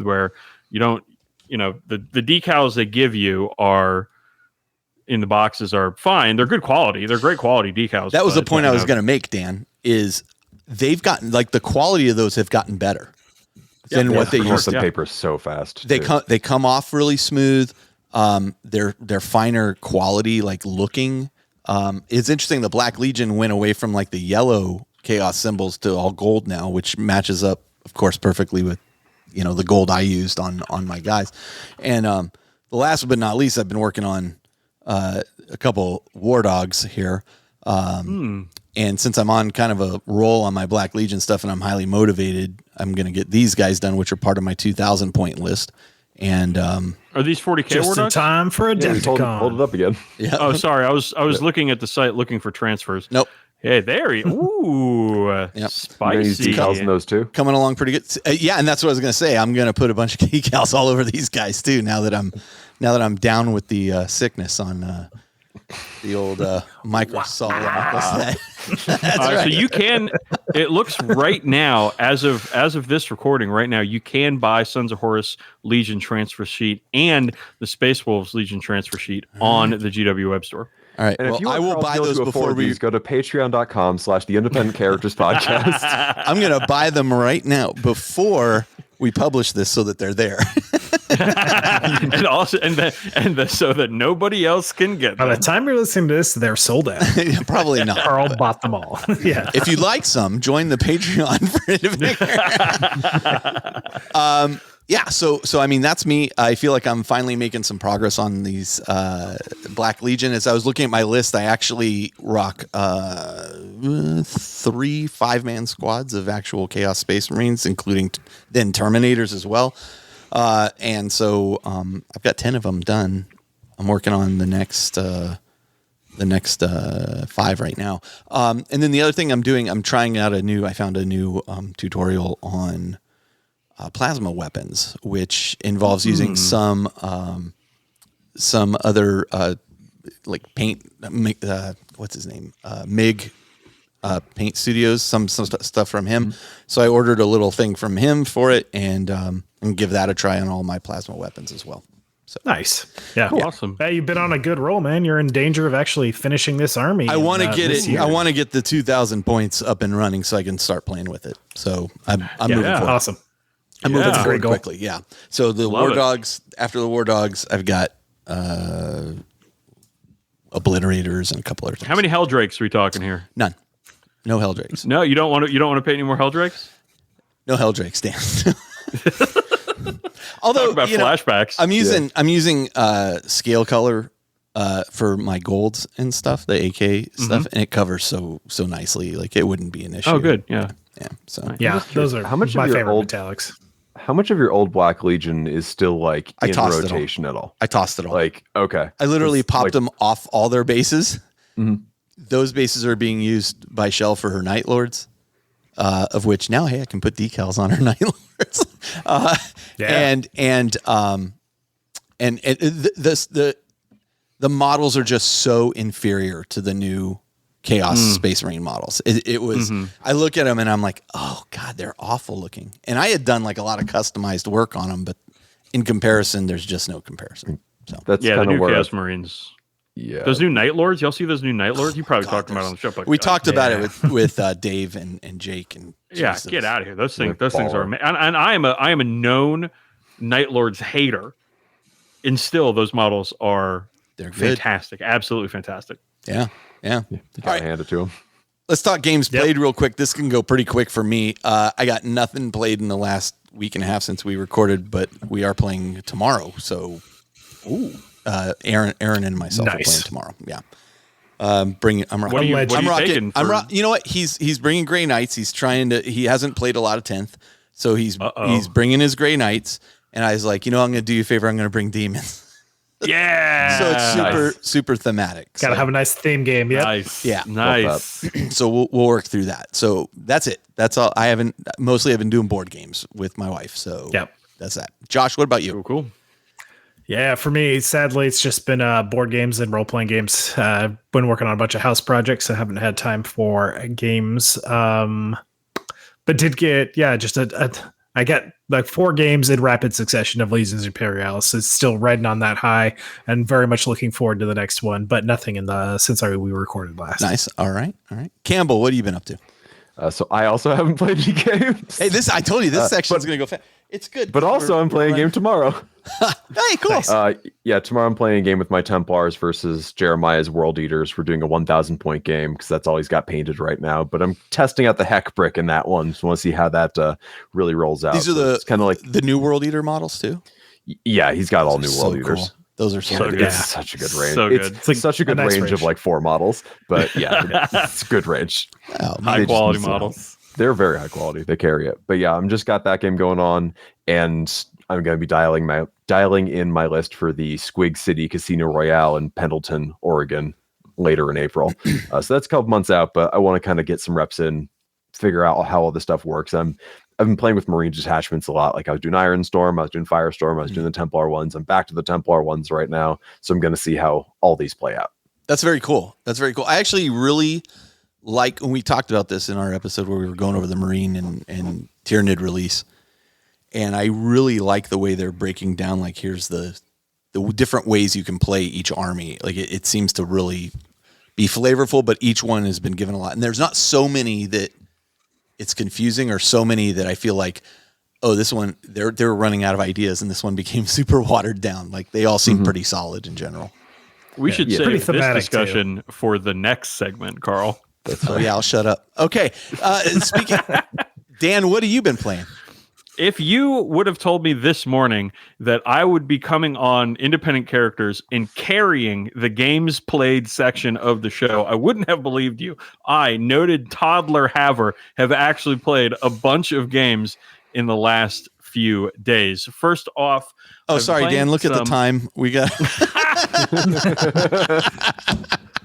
Where you don't, the decals they give you are. In the boxes are fine. They're good quality. They're great quality decals. That was the point I was going to make, Dan, is they've gotten like the quality of those have gotten better than what they used to. The paper so fast. They come off really smooth. They're finer quality, like looking. It's interesting. The Black Legion went away from like the yellow chaos symbols to all gold now, which matches up, of course, perfectly with the gold I used on my guys. And the last but not least, I've been working on a couple war dogs here. And since I'm on kind of a roll on my Black Legion stuff and I'm highly motivated, I'm going to get these guys done, which are part of my 2,000 point list. And are these 40K just war dogs? in time for a Denticon. Hold it up again. Yeah. Oh, sorry. I was looking at the site looking for transfers. Nope. Hey, there he. Ooh, spicy. Decals in those too. Coming along pretty good. Yeah, and that's what I was going to say. I'm going to put a bunch of decals all over these guys too. Now that I'm down with the sickness on the old Microsoft. That's right. So you can. It looks right now, as of this recording, right now you can buy Sons of Horus Legion transfer sheet and the Space Wolves Legion transfer sheet on the GW web store. All right. And well, if you I will buy those before we go to patreon.com/the Independent Characters Podcast. I'm going to buy them right now before we publish this so that they're there. And also, so that nobody else can get them. By the time you're listening to this, they're sold out. Probably not. Carl bought them all. Yeah. If you'd like some, join the Patreon for Independent. Yeah, so I mean that's me. I feel like I'm finally making some progress on these Black Legion. As I was looking at my list, I actually rock 3 5-man squads of actual Chaos Space Marines, including then Terminators as well. And so I've got 10 of them done. I'm working on the next 5 right now. And then the other thing I'm doing, I'm trying out I found a new tutorial on plasma weapons, which involves using some other like paint. What's his name? MIG Paint Studios. Some stuff from him. So I ordered a little thing from him for it, and give that a try on all my plasma weapons as well. So nice. Yeah. Cool. Awesome. Hey, you've been on a good roll, man. You're in danger of actually finishing this army. I want to get it. Year. I want to get the 2,000 points up and running so I can start playing with it. So I'm moving forward. Awesome. I'm moving That's a forward great goal. quickly. Yeah. So the Love War it. Dogs, after the War Dogs, I've got Obliterators and a couple other things. How many Helldrakes are we talking here? None. No Helldrakes. No, you don't want to pay any more Helldrakes? No Helldrakes, Dan. Although Talk about flashbacks. I'm using scale color for my golds and stuff, the AK stuff, and it covers so nicely. Like it wouldn't be an issue. Oh, good. Yeah. Yeah. So Yeah, those are How much my of your favorite old metallics. How much of your old Black Legion is still like I in tossed it all. rotation at all? I tossed it all. Like, okay. I literally It's popped like- them off all their bases. Those bases are being used by Shell for her Night Lords, of which now, hey, I can put decals on her Night Lords. The models are just so inferior to the new Chaos Space Marine models. It was. I look at them and I'm like, oh god, they're awful looking. And I had done like a lot of customized work on them, but in comparison, there's just no comparison. So That's Yeah, the kind of new where Chaos Marines. yeah. Those new Night Lords, y'all see those new Night Lords? You probably talked about it on the show. But we talked about it with Dave and Jake and Yeah, Jesus. get out of here. Those things They're are baller. and I am a known Night Lords hater. And still those models are They're good. fantastic. Absolutely fantastic. Yeah. You All gotta right. hand it to him. Let's talk games played real quick. This can go pretty quick for me. I got nothing played in the last week and a half since we recorded, but we are playing tomorrow. So, Aaron and myself are playing tomorrow. Yeah. I'm rocking. What are you taking for- You know what? He's bringing Grey Knights. He hasn't played a lot of 10th. So he's bringing his Grey Knights. And I was like, I'm going to do you a favor. I'm going to bring demons. Yeah. So it's super thematic. Gotta have a nice theme game. Yeah. Nice. Yeah. Nice. So we'll work through that. So that's it. That's all. I've been doing board games with my wife. So that's that. Josh, what about you? Cool. Yeah, for me, sadly, it's just been board games and role-playing games. I've been working on a bunch of house projects. I haven't had time for games. But did get, I get like 4 games in rapid succession of Legions Imperialis. It's still riding on that high and very much looking forward to the next one, but nothing since we recorded last. Nice. All right. Campbell, what have you been up to? So I also haven't played any games. Hey, I told you this section's going to go fast. It's good. But also I'm playing a game tomorrow. Hey, cool. Nice. Tomorrow I'm playing a game with my Templars versus Jeremiah's World Eaters. We're doing a 1,000 point game because that's all he's got painted right now. But I'm testing out the heck brick in that one. So I want to see how that really rolls out. These are it's kind of like the new World Eater models too. Yeah, he's got all new So World Eaters. cool. Those are so good. It's such a good range. So good. It's like such a good nice range of like 4 models, but yeah, it's good range. High quality models. They're very high quality. They carry it. But yeah, I'm just got that game going on, and I'm going to be dialing in my list for the Squig City Casino Royale in Pendleton, Oregon, later in April. So that's a couple months out, but I want to kind of get some reps in, figure out how all this stuff works. I've been playing with Marine detachments a lot. Like I was doing Iron Storm, I was doing Firestorm, I was doing the Templar ones. I'm back to the Templar ones right now, so I'm going to see how all these play out. That's very cool. I actually really like when we talked about this in our episode where we were going over the Marine and Tyranid release. And I really like the way they're breaking down, like, here's the different ways you can play each army. Like, it seems to really be flavorful, but each one has been given a lot. And there's not so many that it's confusing, or so many that I feel like, oh, this one, they're running out of ideas, and this one became super watered down. Like, they all seem pretty solid in general. We should save this discussion for the next segment, Carl. Oh, yeah, I'll shut up. Okay. Speaking, Dan, what have you been playing? If you would have told me this morning that I would be coming on Independent Characters and carrying the games played section of the show, I wouldn't have believed you. I, noted toddler haver, have actually played a bunch of games in the last few days. First off, sorry, Dan, look at the time. We got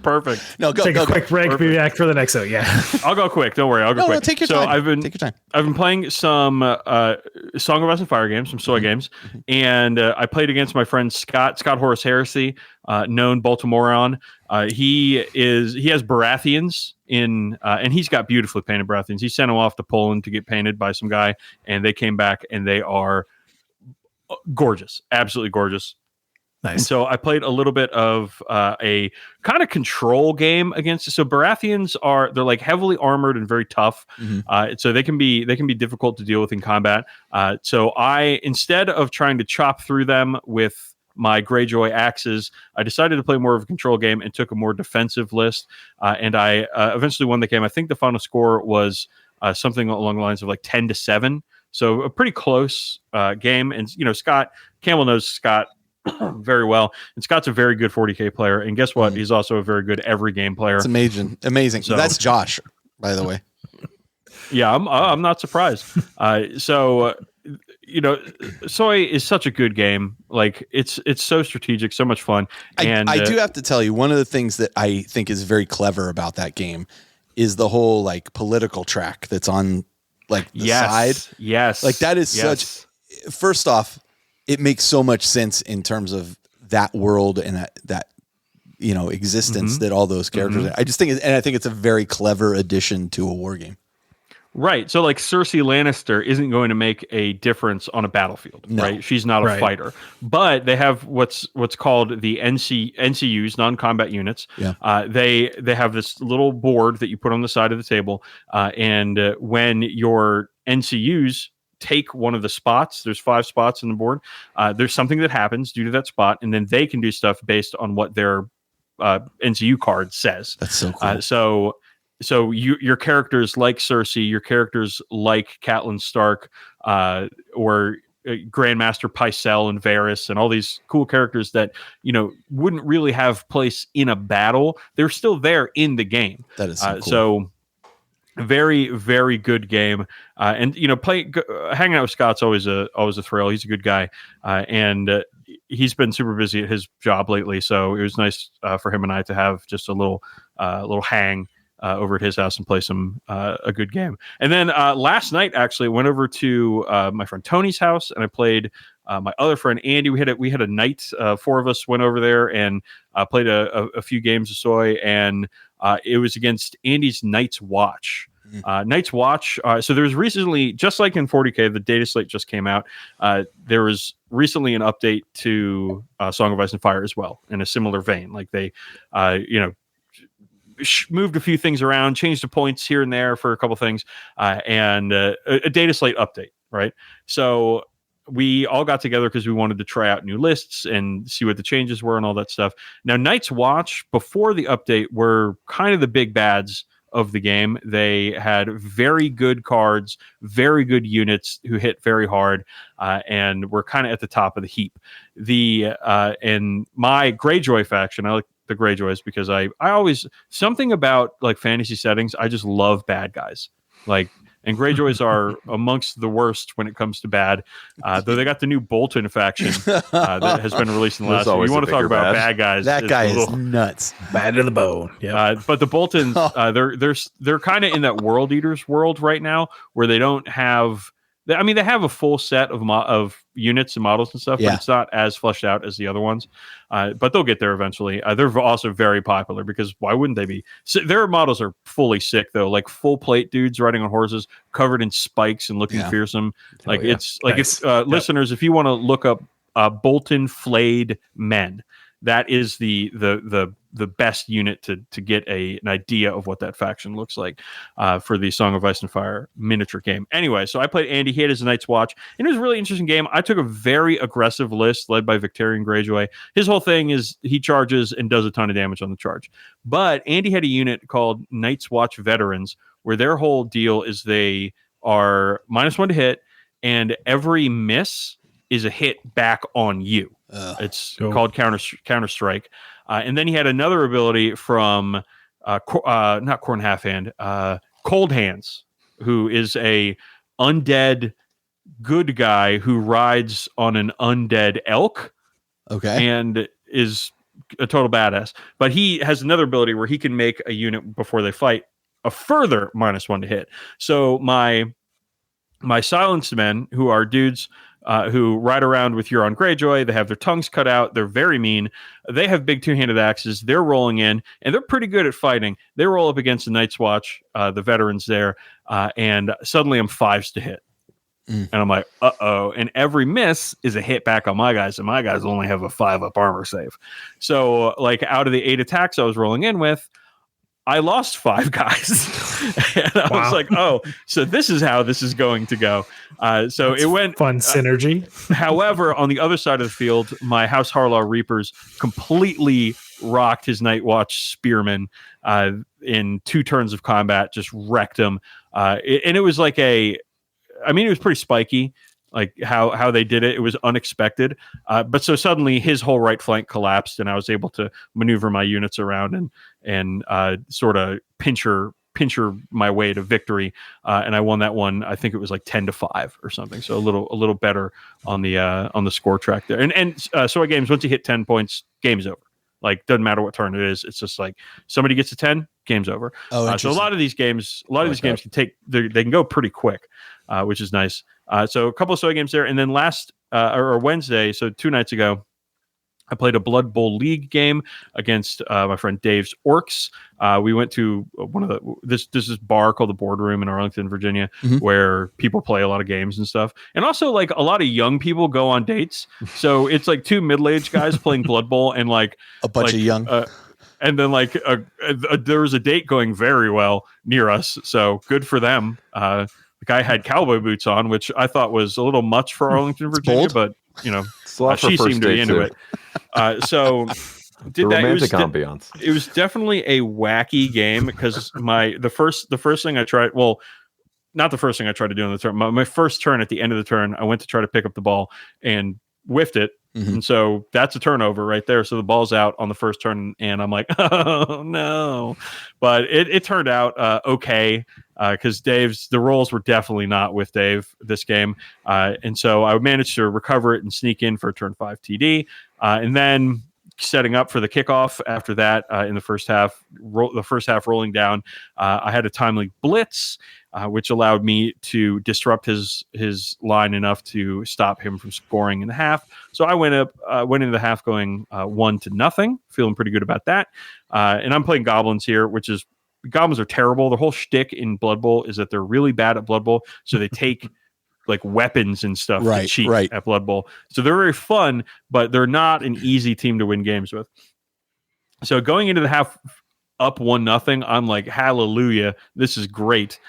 perfect. No, take a quick break. Be back for the next one. Yeah, I'll go quick. Don't worry, I'll go quick. No, take your time. Take your time. I've been playing some Song of Ice and Fire games, some soy games, and I played against my friend Scott Horace Heresy, known Baltimorean. He has Baratheons in, and he's got beautifully painted Baratheons. He sent them off to Poland to get painted by some guy, and they came back, and they are gorgeous, absolutely gorgeous. Nice. And so I played a little bit of a kind of control game against. So Baratheons they're like heavily armored and very tough. So they can be difficult to deal with in combat. So I, instead of trying to chop through them with my Greyjoy axes, I decided to play more of a control game and took a more defensive list. And I eventually won the game. I think the final score was something along the lines of like 10-7. So a pretty close game. And Campbel knows Scott very well, and Scott's a very good 40K player, and guess what, he's also a very good every game player. It's amazing. So that's Josh, by the way. Yeah, I'm not surprised. Soy is such a good game. Like, it's so strategic, so much fun. And I do have to tell you, one of the things that I think is very clever about that game is the whole like political track that's on like the side. Yes, like that is such. First off, it makes so much sense in terms of that world and that existence that all those characters. I just think, I think it's a very clever addition to a war game. Right. So like Cersei Lannister isn't going to make a difference on a battlefield, right? She's not a fighter. But they have what's called the NCUs, non-combat units. Yeah. They have this little board that you put on the side of the table, and when your NCUs take one of the spots, there's 5 spots in the board, there's something that happens due to that spot, and then they can do stuff based on what their NCU card says. That's so cool. So your characters like Cersei, your characters like Catelyn Stark, or Grandmaster Pycelle and Varys, and all these cool characters that wouldn't really have place in a battle, they're still there in the game. That is so cool. So very, very good game. And hanging out with Scott's always a thrill. He's a good guy, and he's been super busy at his job lately. So it was nice for him and I to have just a little hang over at his house and play a good game. And then last night, actually, went over to my friend Tony's house, and I played my other friend Andy. We had a night. 4 of us went over there and played a few games of Soy, and it was against Andy's Night's Watch. Night's Watch. So there was recently, just like in 40K, the data slate just came out. There was recently an update to Song of Ice and Fire as well, in a similar vein. Like they, moved a few things around, changed the points here and there for a couple things, and a data slate update, right? So we all got together because we wanted to try out new lists and see what the changes were and all that stuff. Now, Night's Watch, before the update, were kind of the big bads of the game. They had very good cards, very good units who hit very hard, and were kind of at the top of the heap. And my Greyjoy faction, I like the Greyjoys because I always, something about like fantasy settings, I just love bad guys. And Greyjoys are amongst the worst when it comes to bad. Though they got the new Bolton faction that has been released in the last year. You want to talk about bad guys? That guy is nuts, bad to the bone. Yeah. But the Boltons, they're kind of in that World Eaters world right now, where they don't have. I mean, they have a full set of units and models and stuff, but it's not as fleshed out as the other ones. But they'll get there eventually. They're also very popular because why wouldn't they be? So their models are fully sick though, like full plate dudes riding on horses, covered in spikes and looking fearsome. It's like nice. If listeners, if you want to look up Bolton Flayed Men, that is the best unit to get an idea of what that faction looks like for the Song of Ice and Fire miniature game. Anyway, so I played Andy. He had his Night's Watch, and it was a really interesting game. I took a very aggressive list led by Victorian Greyjoy. His whole thing is he charges and does a ton of damage on the charge. But Andy had a unit called Night's Watch Veterans, where their whole deal is they are -1 to hit, and every miss is a hit back on you. It's called Counter Strike. And then he had another ability from not Corn Halfhand, Cold Hands, who is a undead good guy who rides on an undead elk. Okay. And is a total badass. But he has another ability where he can make a unit before they fight a further -1 to hit. So my silenced men, who are dudes who ride around with Euron Greyjoy. They have their tongues cut out. They're very mean. They have big two-handed axes. They're rolling in, and they're pretty good at fighting. They roll up against the Night's Watch, the veterans there, and suddenly I'm 5s to hit. And I'm like, uh-oh. And every miss is a hit back on my guys, and my guys only have a 5-up armor save. So, out of the 8 attacks I was rolling in with, I lost 5 guys. And I was like, oh, so this is how this is going to go. So that's it went fun synergy. However, on the other side of the field, my House Harlaw Reapers completely rocked his Night Watch Spearmen in 2 turns of combat, just wrecked him. And it was it was pretty spiky. Like how they did it. It was unexpected. But so suddenly his whole right flank collapsed, and I was able to maneuver my units around and sort of pincher my way to victory. And I won that one. I think it was 10-5 or something. So a little better on the score track there. And Sword Games, once you hit 10 points, game's over. Doesn't matter what turn it is. It's just somebody gets to 10, game's over. So a lot of these games they can go pretty quick, which is nice. So a couple of Soy games there, and then last or Wednesday, so 2 nights ago, I played a Blood Bowl League game against my friend Dave's Orcs. We went to one of this bar called the Boardroom in Arlington, Virginia, where people play a lot of games and stuff, and also a lot of young people go on dates. So it's 2 middle-aged guys playing Blood Bowl and a bunch of young. And then there was a date going very well near us, so good for them. The guy had cowboy boots on, which I thought was a little much for Arlington, Virginia, but she seemed to be into it. So did that. Romantic ambiance. It was definitely a wacky game because the first thing I tried. Well, not the first thing I tried to do on the turn. My first turn at the end of the turn, I went to try to pick up the ball and whiffed it. And so that's a turnover right there. So the ball's out on the first turn, and I'm like, oh no. But it turned out okay because the rolls were definitely not with Dave this game. And so I managed to recover it and sneak in for turn 5 TD. And then setting up for the kickoff after that in the first half, rolling down, I had a timely blitz, which allowed me to disrupt his line enough to stop him from scoring in the half. So I went into the half going 1-0, feeling pretty good about that. And I'm playing goblins here, goblins are terrible. The whole shtick in Blood Bowl is that they're really bad at Blood Bowl, so they take weapons and stuff to cheat at Blood Bowl. So they're very fun, but they're not an easy team to win games with. So going into the half up 1-0, I'm like, hallelujah, this is great.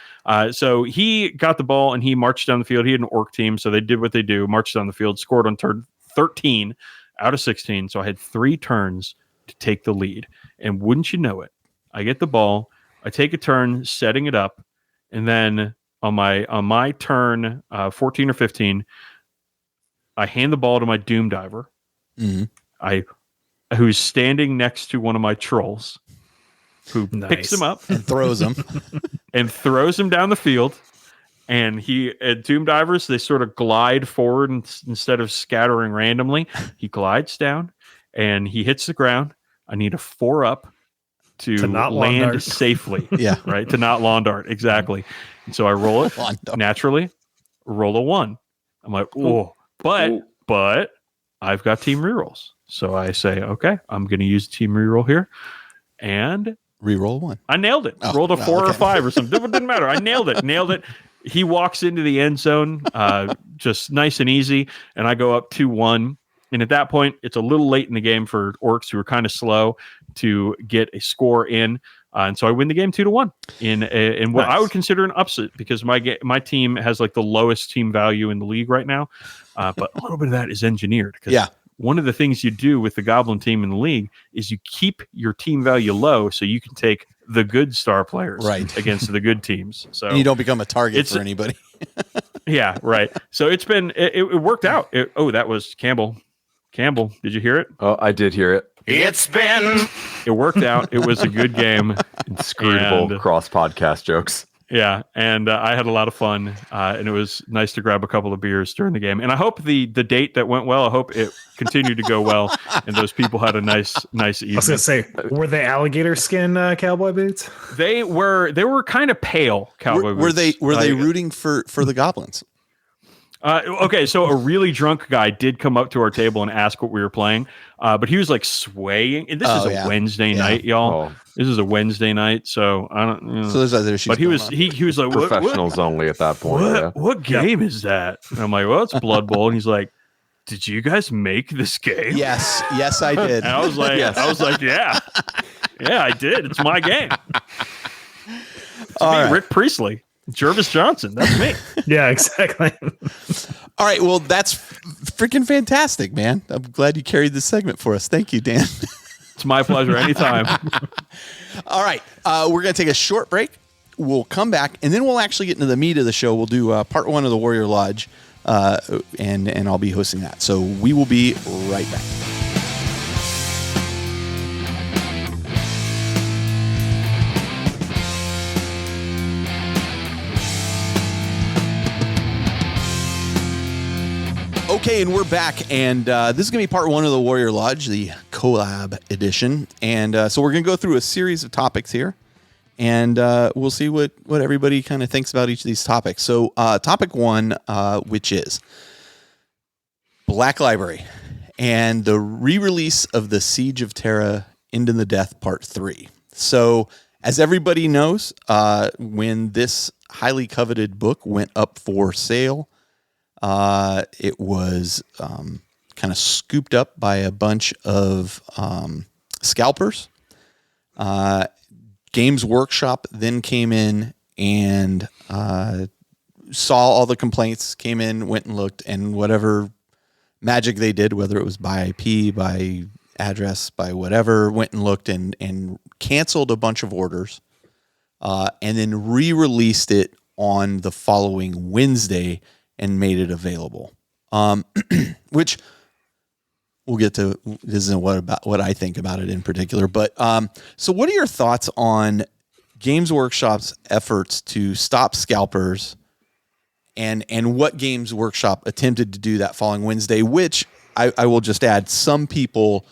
So he got the ball and he marched down the field. He had an orc team, so they did what they do, marched down the field, scored on turn 13 out of 16. So I had 3 turns to take the lead. And wouldn't you know it, I get the ball. I take a turn setting it up, and then on my turn 14 or 15, I hand the ball to my Doom Diver. Who's standing next to one of my trolls, who picks him up and throws him down the field. And Doom Divers, they sort of glide forward instead of scattering randomly. He glides down and he hits the ground. I need a 4-up to not land safely. Yeah. Right. To not lawn dart. Exactly. And so I roll it naturally, roll a 1. I'm like, whoa, but I've got team rerolls. So I say, okay, I'm going to use team reroll here. And reroll 1. I nailed it. Rolled a 4 or 5 or something. It didn't matter. I nailed it. He walks into the end zone, just nice and easy. And I go up 2-1. And at that point, it's a little late in the game for orcs who are kind of slow to get a score in. And so I win the game 2-1 in what I would consider an upset, because my team has like the lowest team value in the league right now. But a little bit of that is engineered. Because one of the things you do with the Goblin team in the league is you keep your team value low so you can take the good star players against the good teams. So and you don't become a target for anybody. Yeah, right. So it worked out. That was Campbell. Campbell, did you hear it? Oh, I did hear it. It worked out. It was a good game. Inscrutable cross podcast jokes. Yeah, and I had a lot of fun, and it was nice to grab a couple of beers during the game. And I hope the date that went well, I hope it continued to go well, and those people had a nice evening. I was going to say, were they alligator skin cowboy boots? They were kind of pale cowboy boots. Were they rooting for the goblins? Okay, so a really drunk guy did come up to our table and ask what we were playing, but he was like swaying. And this is a Wednesday night, y'all. This is a Wednesday night, so I don't. So there's other issues. But he was like professionals only at that point. What game is that? And I'm like, well, it's Blood Bowl. And he's like, did you guys make this game? Yes, I did. And I was like, yeah, I did. It's my game. It's me, right. Rick Priestley. Jervis Johnson. That's me. Yeah, exactly. All right. Well, that's freaking fantastic, man. I'm glad you carried this segment for us. Thank you, Dan. It's my pleasure. Anytime. All right. We're going to take a short break. We'll come back, and then we'll actually get into the meat of the show. We'll do part 1 of the Warrior Lodge, and I'll be hosting that. So we will be right back. Okay, and we're back, and this is going to be part 1 of the Warrior Lodge, the Collab Edition. And so we're going to go through a series of topics here, and we'll see what everybody kind of thinks about each of these topics. So topic 1, which is Black Library and the re-release of the Siege of Terra Into the Death Part 3. So as everybody knows, when this highly coveted book went up for sale, it was kind of scooped up by a bunch of scalpers. Games Workshop then came in and saw all the complaints, came in, went and looked, and whatever magic they did, whether it was by IP, by address, by whatever, went and looked and canceled a bunch of orders, and then re-released it on the following Wednesday and made it available, which we'll get to. This isn't what I think about it in particular, but so what are your thoughts on Games Workshop's efforts to stop scalpers, and what Games Workshop attempted to do that following Wednesday, which I will just add, some people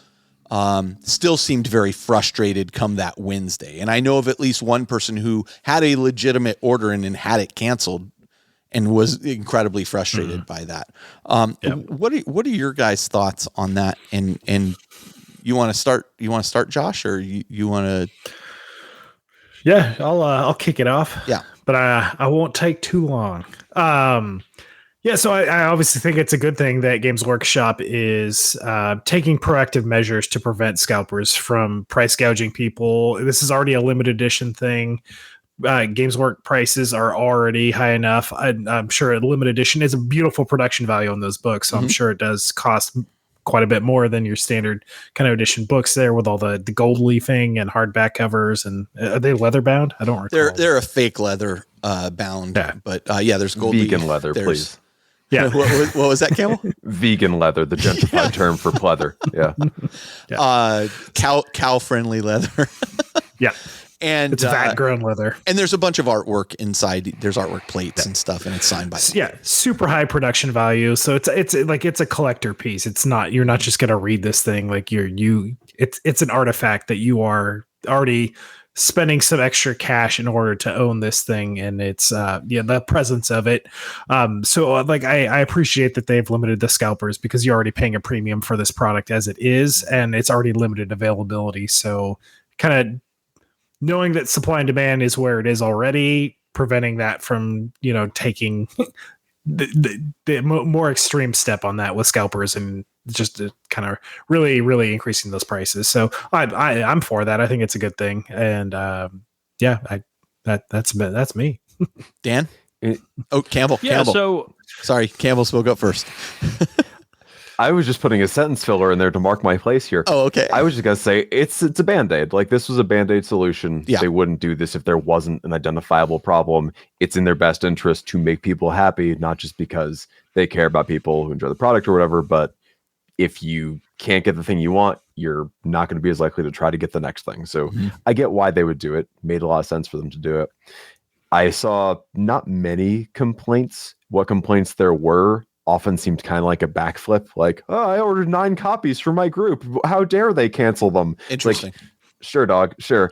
still seemed very frustrated come that Wednesday, and I know of at least one person who had a legitimate order and had it canceled and was incredibly frustrated by that. What are your guys' thoughts on that? And you want to start? You want to start, Josh, or you want to? Yeah, I'll kick it off. Yeah, but I won't take too long. So I obviously think it's a good thing that Games Workshop is taking proactive measures to prevent scalpers from price gouging people. This is already a limited edition thing. Games Work prices are already high enough. I'm sure a limited edition is a beautiful production value on those books, so I'm sure it does cost quite a bit more than your standard kind of edition books there with all the gold leafing and hardback covers. And are they leather bound? I don't recall. They're a fake leather bound, but there's gold vegan leather, please. Yeah. what was that, Campbell? Vegan leather, the gentrified term for pleather. Yeah. Cow friendly leather. Yeah. And it's vat grown leather. And there's a bunch of artwork inside. There's artwork plates and stuff, and it's signed by. Yeah, super high production value. So it's a collector piece. It's not, you're not just gonna read this thing like it's an artifact that you are already spending some extra cash in order to own this thing, and it's the presence of it. So like I appreciate that they've limited the scalpers, because you're already paying a premium for this product as it is, and it's already limited availability. So kind of knowing that supply and demand is where it is already, preventing that from, taking the more extreme step on that with scalpers, and just kind of really, really increasing those prices. So I'm for that. I think it's a good thing. And that's me. Dan? Campbell. Yeah, Campbell. So sorry, Campbell spoke up first. I was just putting a sentence filler in there to mark my place here. Oh, okay. I was just going to say it's a Band-Aid. Like, this was a Band-Aid solution. Yeah. They wouldn't do this if there wasn't an identifiable problem. It's in their best interest to make people happy, not just because they care about people who enjoy the product or whatever, but if you can't get the thing you want, you're not going to be as likely to try to get the next thing. So I get why they would do it. Made a lot of sense for them to do it. I saw not many complaints. What complaints there were often seemed kind of like a backflip, like, oh, I ordered 9 copies for my group. How dare they cancel them? Interesting. Like, sure, dog. Sure.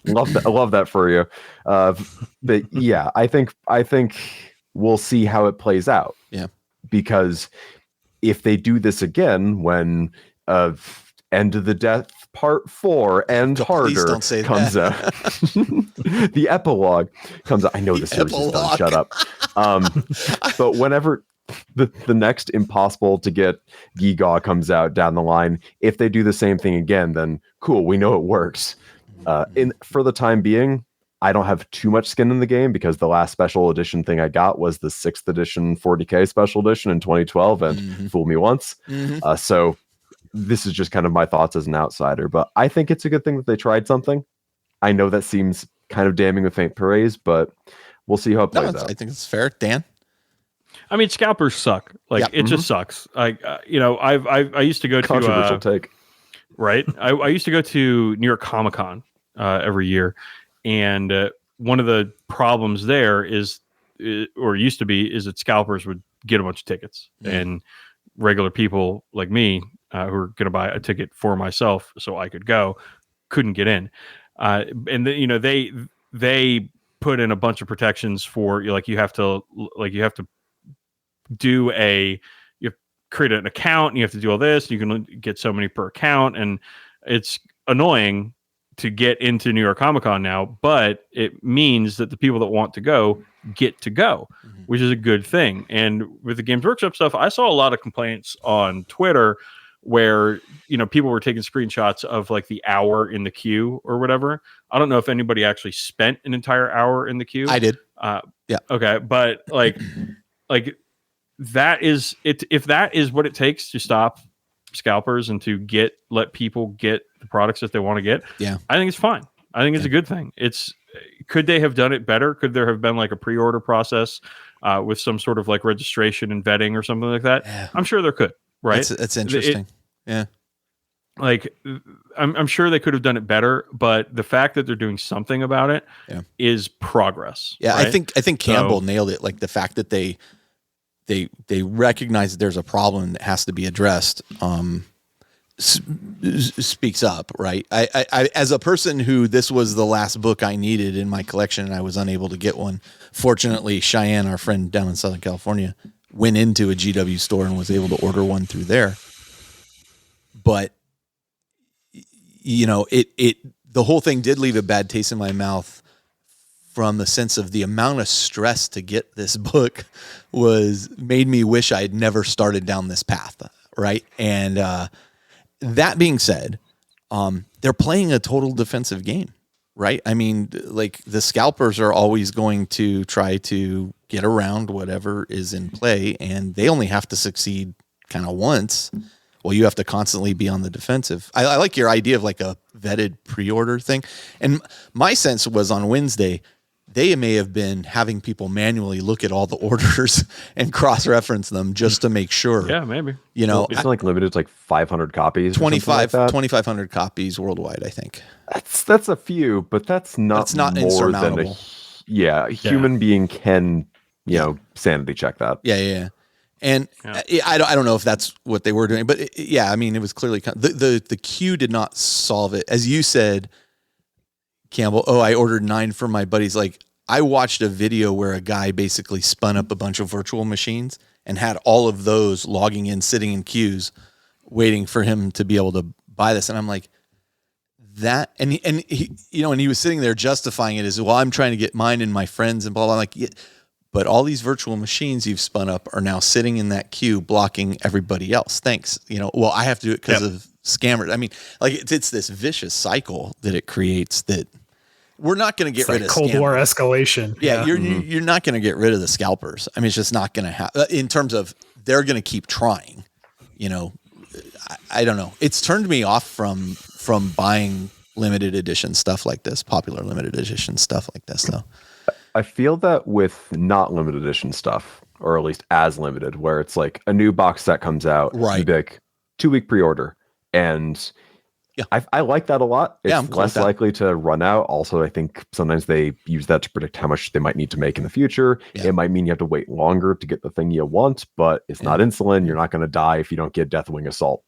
Love that for you. But yeah, I think we'll see how it plays out. Yeah. Because if they do this again, when End of the Death Part 4 and Harder comes out, the epilogue comes out. I know the series is done. Shut up. But whenever the next Impossible to Get Gigaw comes out down the line, if they do the same thing again, then cool, we know it works. For the time being, I don't have too much skin in the game, because the last special edition thing I got was the 6th edition 40K special edition in 2012, and fool me once. So this is just kind of my thoughts as an outsider, but I think it's a good thing that they tried something. I know that seems kind of damning with faint praise, but we'll see how it plays out. I think it's fair. Dan? I mean, scalpers suck. Like, it just sucks. Like, I used to go to controversial take, right? I used to go to New York Comic-Con every year, and one of the problems there is that scalpers would get a bunch of tickets, and regular people like me who are going to buy a ticket for myself so I could go couldn't get in. And then, they put in a bunch of protections for you. Like, you have to create an account, and you have to do all this. You can get so many per account, and it's annoying to get into New York Comic-Con now, but it means that the people that want to go get to go, which is a good thing. And with the Games Workshop stuff, I saw a lot of complaints on Twitter where, people were taking screenshots of like the hour in the queue or whatever. I don't know if anybody actually spent an entire hour in the queue. I did. Yeah. Okay. But like that is it. If that is what it takes to stop scalpers and to let people get the products that they want to get, I think it's fine. I think it's a good thing. Could they have done it better? Could there have been like a pre-order process with some sort of like registration and vetting or something like that? Yeah. I'm sure there could. Right. That's interesting. Yeah. Like, I'm sure they could have done it better, but the fact that they're doing something about it is progress. Yeah. Right? I think Campbell nailed it. Like, the fact that they recognize that there's a problem that has to be addressed, speaks up, right? I as a person who this was the last book I needed in my collection and I was unable to get one, fortunately, Cheyenne, our friend down in Southern California, went into a GW store and was able to order one through there. But, the whole thing did leave a bad taste in my mouth, from the sense of the amount of stress to get this book made me wish I had never started down this path. Right. And, that being said, they're playing a total defensive game, right? I mean, like, the scalpers are always going to try to get around whatever is in play, and they only have to succeed kind of once, well, you have to constantly be on the defensive. I like your idea of like a vetted pre-order thing. And my sense was on Wednesday, they may have been having people manually look at all the orders and cross-reference them just to make sure. Yeah, maybe. You know, it's like limited to like 500 copies. 2,500 copies worldwide, I think. That's a few, but that's not more insurmountable. A human being can, sanity check that. Yeah. And I don't know if that's what they were doing, but I mean, it was clearly the queue did not solve it. As you said, Campbell, I ordered 9 for my buddies. Like, I watched a video where a guy basically spun up a bunch of virtual machines and had all of those logging in, sitting in queues, waiting for him to be able to buy this. And I'm like, that, and he was sitting there justifying it as, well, I'm trying to get mine and my friends and blah, blah. I'm like, yeah, but all these virtual machines you've spun up are now sitting in that queue blocking everybody else. Thanks. Well, I have to do it because of scammers. I mean, like it's this vicious cycle that it creates that we're not going to get rid of Cold War escalation. Yeah. You're not going to get rid of the scalpers. I mean, it's just not going to happen in terms of they're going to keep trying, I don't know. It's turned me off from buying limited edition stuff like this, popular limited edition stuff like this though. I feel that with not limited edition stuff, or at least as limited, where it's like a new box set comes out, right? Big 2-week pre-order, and I like that a lot. It's less likely to run out. Also, I think sometimes they use that to predict how much they might need to make in the future. Yeah. It might mean you have to wait longer to get the thing you want, but it's not insulin. You're not going to die if you don't get Deathwing Assault,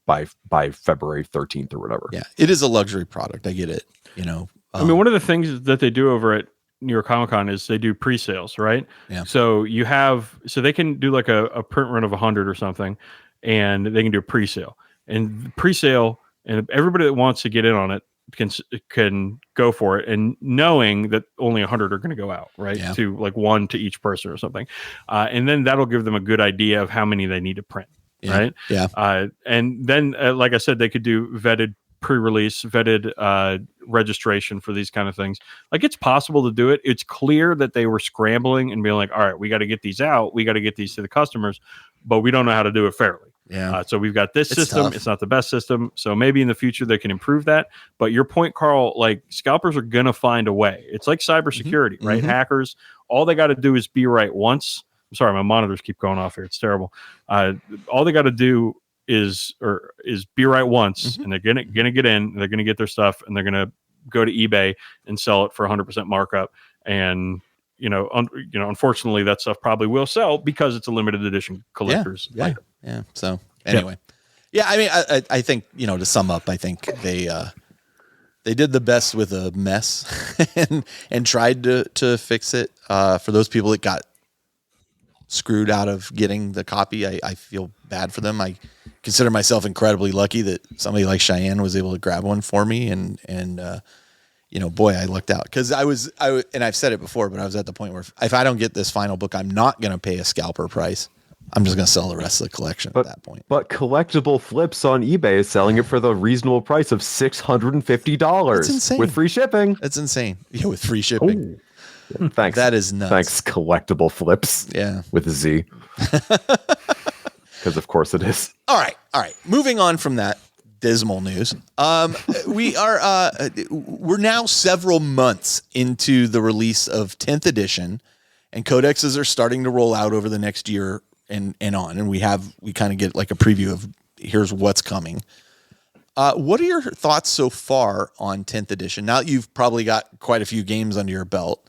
by February 13th or whatever. Yeah, it is a luxury product. I get it. I mean, one of the things that they do over at New York Comic Con is they do pre-sales, right? Yeah. So they can do like a print run of 100 or something, and they can do a pre-sale. And pre-sale, and everybody that wants to get in on it can go for it, and knowing that only 100 are going to go out, right? Yeah. To like 1 to each person or something, and then that'll give them a good idea of how many they need to print, right? Yeah. And then, like I said, they could do vetted pre-release, vetted registration for these kind of things. Like, it's possible to do it. It's clear that they were scrambling and being like, all right, we got to get these out. We got to get these to the customers, but we don't know how to do it fairly. Yeah. So we've got this system. Tough. It's not the best system. So maybe in the future they can improve that. But your point, Carl, like, scalpers are going to find a way. It's like cybersecurity, right? Hackers, all they got to do is be right once. I'm sorry, my monitors keep going off here. It's terrible. All they got to do is be right once, and they're gonna get in. They're gonna get their stuff, and they're gonna go to eBay and sell it for 100% markup. And unfortunately, that stuff probably will sell because it's a limited edition collector's item. Yeah. So anyway, I mean, I think to sum up, I think they did the best with a mess and tried to fix it. For those people that got screwed out of getting the copy, I feel bad for them. I consider myself incredibly lucky that somebody like Cheyenne was able to grab one for me, and boy, I lucked out, because and I've said it before, but I was at the point where if I don't get this final book, I'm not going to pay a scalper price. I'm just going to sell the rest of the collection at that point. But Collectible Flips on eBay is selling it for the reasonable price of $650. That's insane. With free shipping. That's insane. Yeah, with free shipping. Yeah, thanks. That is nuts. Thanks, Collectible Flips. Yeah. With a Z. Because of course it is. All right. Moving on from that dismal news. We're now several months into the release of 10th edition, and codexes are starting to roll out over the next year and on. And we kind of get like a preview of here's what's coming. What are your thoughts so far on 10th edition? Now that you've probably got quite a few games under your belt,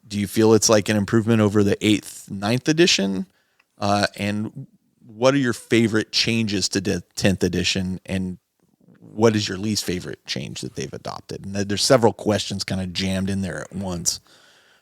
do you feel it's like an improvement over the 8th, 9th edition? And what are your favorite changes to the 10th edition, and what is your least favorite change that they've adopted? And there's several questions kind of jammed in there at once.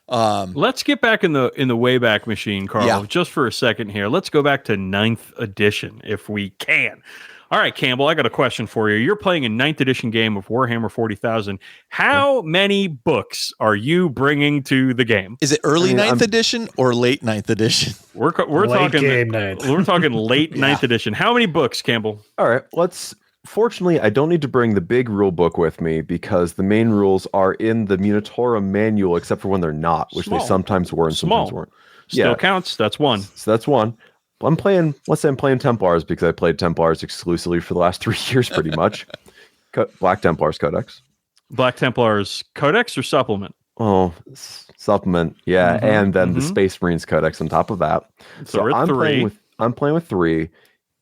Let's get back in the Wayback Machine, Carl, just for a second here. Let's go back to 9th edition if we can. All right, Campbell, I got a question for you. You're playing a 9th edition game of Warhammer 40,000. How many books are you bringing to the game? Is it early 9th edition or late 9th edition? We're talking game night. We're talking late 9th edition. How many books, Campbell? All right, fortunately, I don't need to bring the big rule book with me, because the main rules are in the Minotaur manual, except for when they're not, which they sometimes were and sometimes weren't. Still counts. That's one. So that's one. let's say I'm playing Templars because I played Templars exclusively for the last 3 years, pretty much. Black Templars Codex. Black Templars Codex or supplement? Oh, supplement, yeah, and then the Space Marines Codex on top of that. So I'm playing with 3,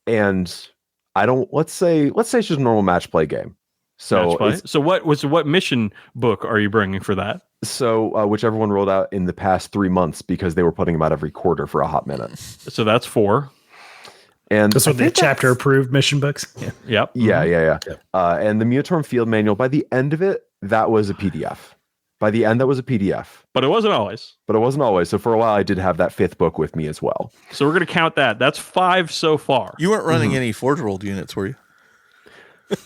and I don't. Let's say it's just a normal match play game. So what mission book are you bringing for that? So whichever one rolled out in the past 3 months, because they were putting them out every quarter for a hot minute. So that's 4. And those are the chapter approved mission books. Yeah. Yep. Yeah. Yep. And the Mutorm Field Manual, by the end of it, that was a PDF. By the end, that was a PDF. But it wasn't always. So for a while, I did have that 5th book with me as well. So we're going to count that. That's 5 so far. You weren't running any Forge World units, were you?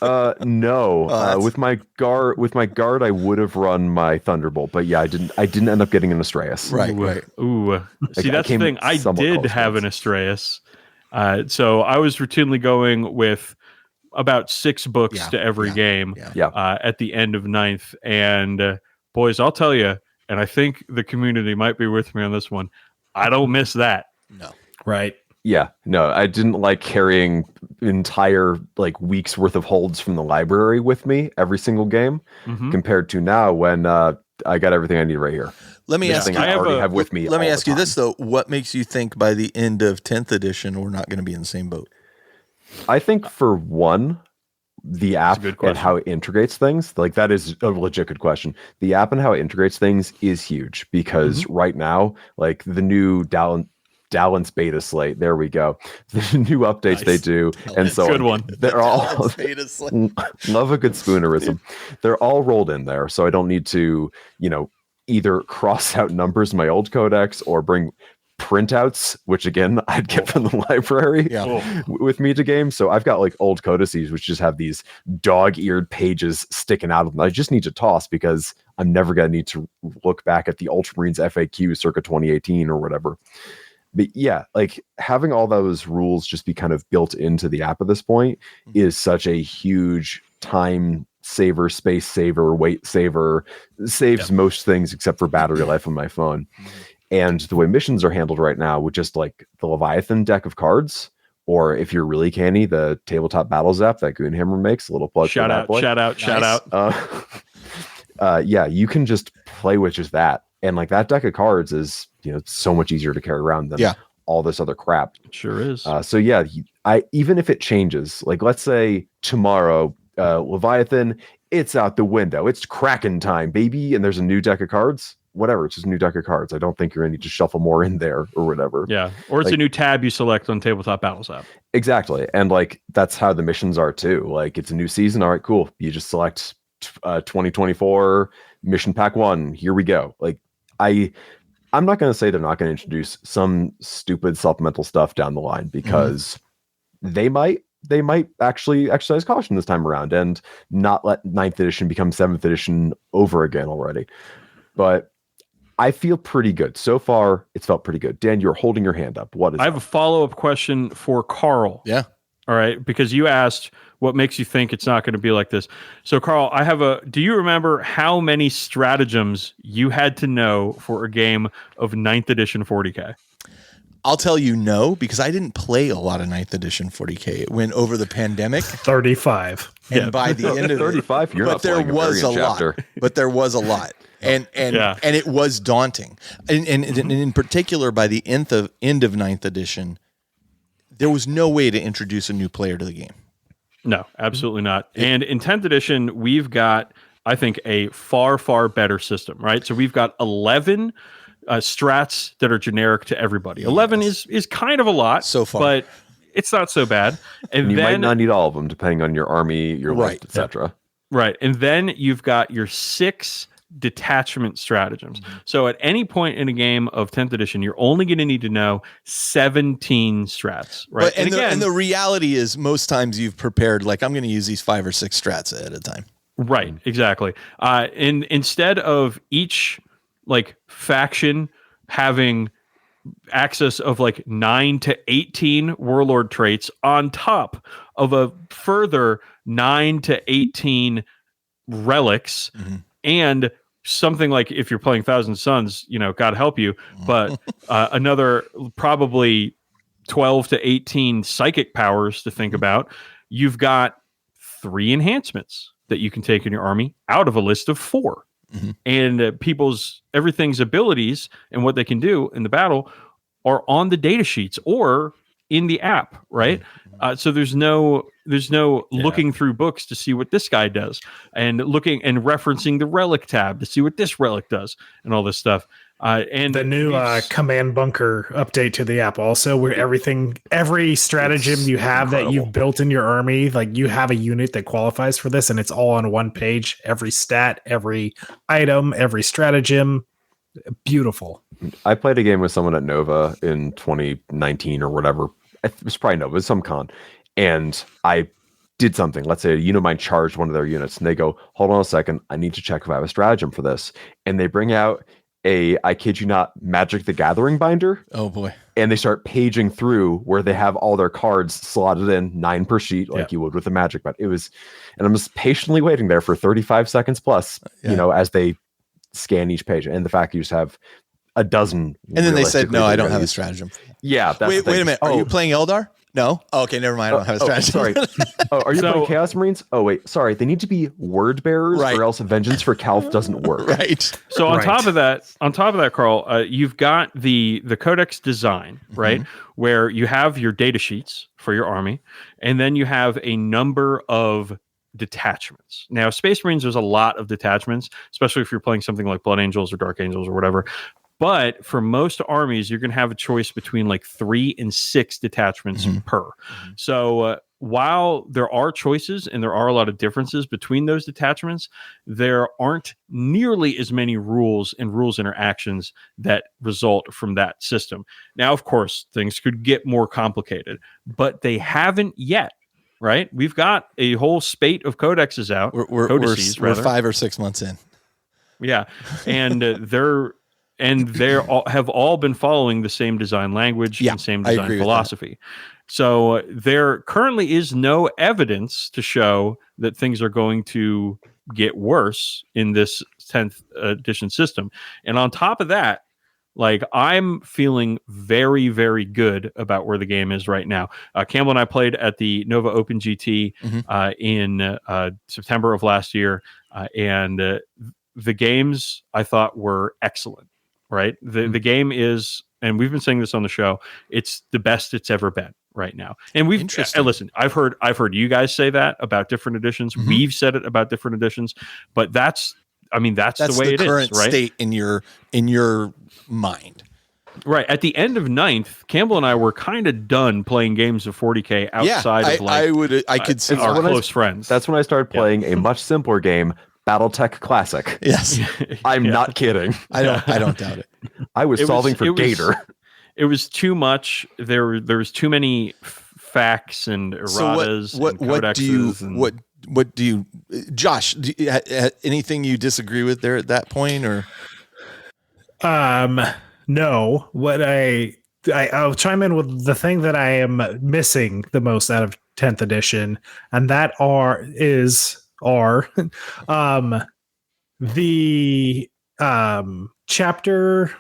No. With my guard, I would have run my Thunderbolt, but yeah, I didn't end up getting an Astraeus. Right. Ooh. See, that's the thing. I did have an Astraeus. So I was routinely going with about 6 books to every game at the end of 9th. And boys, I'll tell you, and I think the community might be with me on this one, I don't miss that. No. Right. Yeah, no, I didn't like carrying entire weeks worth of holds from the library with me every single game, compared to now when I got everything I need right here. Let me ask you. Have with me. Let me ask you this though: what makes you think by the end of 10th edition we're not going to be in the same boat? I think for one, the app and how it integrates things, that is a legit good question. The app and how it integrates things is huge because right now, the new Dallin's beta slate. There we go. The new updates they do, and so good one. They're all beta slate. Love a good spoonerism. They're all rolled in there, so I don't need to, either cross out numbers in my old codex or bring printouts, which again I'd get from the library with me to game. So I've got old codices which just have these dog-eared pages sticking out of them. I just need to toss because I'm never going to need to look back at the Ultramarines FAQ circa 2018 or whatever. But yeah, having all those rules just be kind of built into the app at this point is such a huge time saver, space saver, weight saver, saves most things except for battery life on my phone. And the way missions are handled right now with just the Leviathan deck of cards, or if you're really canny, the Tabletop Battles app that Goonhammer makes, a little plug. Shout out. Yeah, you can just play with just that. And that deck of cards is, so much easier to carry around than all this other crap. It sure is. So yeah, even if it changes, let's say tomorrow, Leviathan, it's out the window. It's Kraken time, baby. And there's a new deck of cards. Whatever, it's just a new deck of cards. I don't think you're going to need to shuffle more in there or whatever. Yeah, or it's a new tab you select on Tabletop Battles app. Exactly, and that's how the missions are too. It's a new season. All right, cool. You just select 2024 mission pack 1. Here we go. I'm not going to say they're not going to introduce some stupid supplemental stuff down the line because they might actually exercise caution this time around and not let 9th edition become 7th edition over again already. But I feel pretty good. So far, it's felt pretty good. Dan, you're holding your hand up. What is I have a follow-up question for Carl. Yeah. All right. Because you asked what makes you think it's not going to be like this. So, Carl, do you remember how many stratagems you had to know for a game of 9th edition 40K? I'll tell you no, because I didn't play a lot of 9th edition 40K. It went over the pandemic. 35. And by the end of 35, you're not playing a variant chapter. But there was a lot. And it was daunting. And in particular, by the end of 9th edition, there was no way to introduce a new player to the game. No, absolutely not. And in 10th edition, we've got, I think, a far, far better system, right? So we've got 11 strats that are generic to everybody. 11 is kind of a lot so far, but it's not so bad. And you then, might not need all of them, depending on your army, your list, etc. Right. And then you've got your 6 detachment stratagems. So at any point in a game of 10th edition, you're only going to need to know 17 strats, right? But, and the reality is most times you've prepared, I'm going to use these 5 or 6 strats ahead of time. Right, exactly. And instead of each faction having access of 9 to 18 warlord traits on top of a further 9 to 18 relics, and something if you're playing Thousand Suns, God help you, but another probably 12 to 18 psychic powers to think about, you've got 3 enhancements that you can take in your army out of a list of 4. And everything's abilities and what they can do in the battle are on the data sheets or in the app, right? So there's no looking through books to see what this guy does, and looking and referencing the relic tab to see what this relic does, and all this stuff. And the new command bunker update to the app also, where every stratagem you have incredible. That you've built in your army, like you have a unit that qualifies for this, and it's all on one page. Every stat, every item, every stratagem, beautiful. I played a game with someone at Nova in 2019 or whatever. It was probably Nova, it was some con, and I did something. Let's say a unit of mine charged one of their units, and they go, "Hold on a second, I need to check if I have a stratagem for this." And they bring out I kid you not, Magic the Gathering binder. Oh boy. And they start paging through where they have all their cards slotted in 9 per sheet, like you would with a Magic. But and I'm just patiently waiting there for 35 seconds plus, as they scan each page. And the fact you just have a dozen. And then they said, no, I don't have a stratagem. Yeah. Wait a minute. Are you playing Eldar? No. Oh, okay, never mind. I don't have a strategy. Sorry. Are you playing Chaos Marines? Oh wait, sorry. They need to be word bearers, or else Vengeance for Calth doesn't work. Right. So on top of that, Carl, you've got the Codex design, right, where you have your data sheets for your army, and then you have a number of detachments. Now, Space Marines, there's a lot of detachments, especially if you're playing something like Blood Angels or Dark Angels or whatever. But for most armies, you're going to have a choice between like 3 and 6 detachments per. So while there are choices and there are a lot of differences between those detachments, there aren't nearly as many rules and rules interactions that result from that system. Now, of course, things could get more complicated, but they haven't yet. Right? We've got a whole spate of codexes out. We're 5 or 6 months in. Yeah, and they have all been following the same design language and same design philosophy. So there currently is no evidence to show that things are going to get worse in this 10th edition system. And on top of that, like, I'm feeling very, very good about where the game is right now. Campbell and I played at the Nova Open GT in September of last year, and the games I thought were excellent. Right. The game is, and we've been saying this on the show, it's the best it's ever been right now. And listen, I've heard you guys say that about different editions. We've said it about different editions, but that's the way it is, right? Current state in your mind. Right. At the end of 9th, Campbell and I were kind of done playing games of 40K outside of I could see our close friends. That's when I started playing a much simpler game, BattleTech Classic. Yes. I'm not kidding. I don't doubt it. I was solving for Gator. It was too much. There was too many facts and erratas and codexes. What do you, Josh, anything you disagree with there at that point, or? No, what I'll chime in with the thing that I am missing the most out of 10th edition, and that is the chapter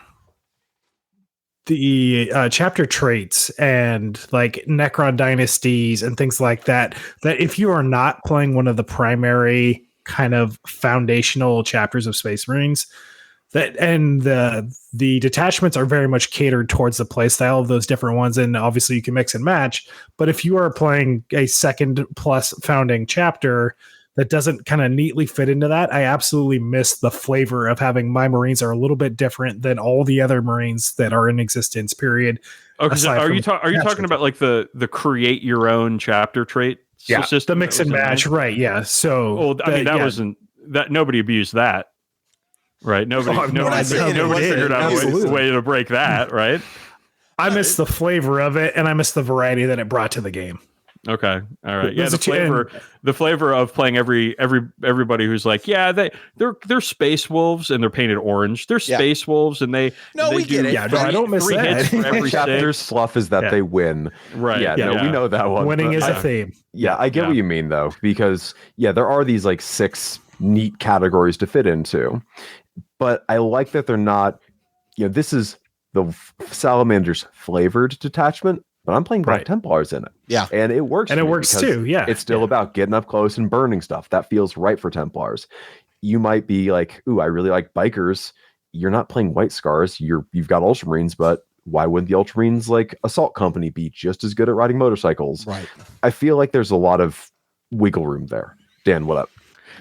traits and like Necron dynasties and things like that if you are not playing one of the primary kind of foundational chapters of Space Marines, the detachments are very much catered towards the play style of those different ones, and obviously you can mix and match. But if you are playing a second plus founding chapter that doesn't kind of neatly fit into that, I absolutely miss the flavor of having my Marines are a little bit different than all the other Marines that are in existence, period. Okay, so are you talking about like the create your own chapter trait system? The mix and match, right? Yeah. So wasn't that nobody abused that, right? Nobody figured out a way to break that, right? I miss the flavor of it, and I miss the variety that it brought to the game. Okay. All right. Yeah. The flavor of playing everybody who's like, they're space wolves and they're painted orange. They're space wolves and they get it. Yeah, no, I don't miss that. Chapter slough is that they win. Right. Yeah. No, we know that one. Winning is a theme. Yeah. I get what you mean though, because there are these like 6 neat categories to fit into, but I like that they're not, this is the Salamander's flavored detachment, but I'm playing Black Templars in it. Yeah. And it works. And it works too. Yeah. It's still about getting up close and burning stuff. That feels right for Templars. You might be like, ooh, I really like bikers. You're not playing White Scars. You've got Ultramarines, but why wouldn't the Ultramarines like Assault Company be just as good at riding motorcycles? Right. I feel like there's a lot of wiggle room there. Dan, what up?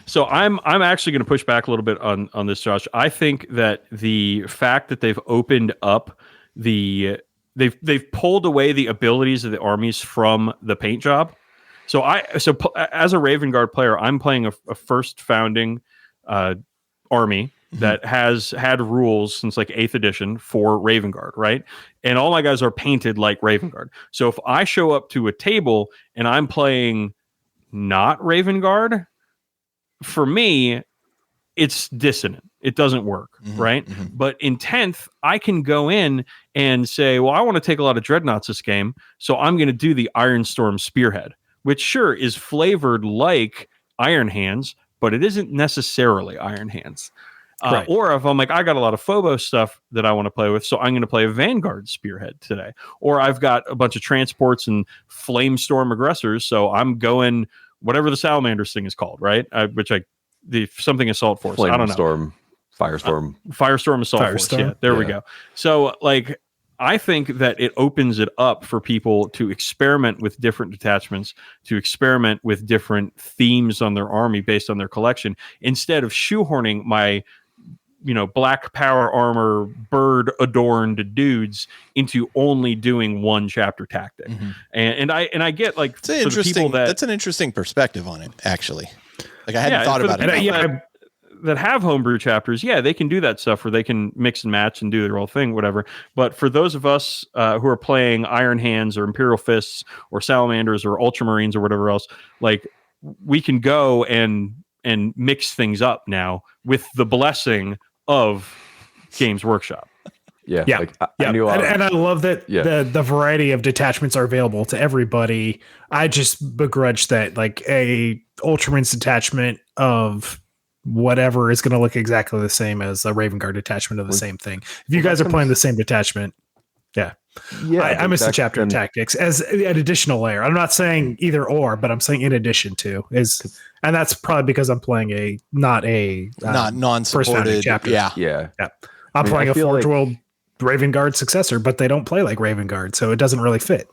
So I'm actually going to push back a little bit on this, Josh. I think that the fact that they've opened up they've pulled away the abilities of the armies from the paint job. So as a Raven Guard player, I'm playing a first founding army that has had rules since like 8th edition for Raven Guard, right? And all my guys are painted like Raven Guard. So if I show up to a table and I'm playing not Raven Guard, for me, it's dissonant. It doesn't work, right? But in 10th, I can go in and say, well, I want to take a lot of Dreadnoughts this game, so I'm going to do the Ironstorm Spearhead, which sure is flavored like Iron Hands, but it isn't necessarily Iron Hands. Or if I'm like, I got a lot of Phobos stuff that I want to play with, so I'm going to play a Vanguard Spearhead today. Or I've got a bunch of transports and Flamestorm Aggressors, so I'm going whatever the Salamanders thing is called, right? Something Assault Force. I don't know. Firestorm Assault Force. Yeah, there we go. So like, I think that it opens it up for people to experiment with different detachments, to experiment with different themes on their army based on their collection, instead of shoehorning my, black power armor, bird adorned dudes into only doing one chapter tactic. And I get like, that's an interesting perspective on it, actually. Like I hadn't thought about it. That have homebrew chapters, they can do that stuff where they can mix and match and do their whole thing, whatever. But for those of us who are playing Iron Hands or Imperial Fists or Salamanders or Ultramarines or whatever else, like we can go and mix things up now with the blessing of Games Workshop. I knew and I love that the variety of detachments are available to everybody. I just begrudge that like a Ultramarines detachment of whatever is going to look exactly the same as a Raven Guard detachment of the same thing. If you guys are playing the same detachment, I miss the chapter tactics as an additional layer. I'm not saying either or, but I'm saying in addition to and that's probably because I'm playing not non-supported chapter. I'm playing a Forge World Raven Guard successor, but they don't play like Raven Guard, so it doesn't really fit.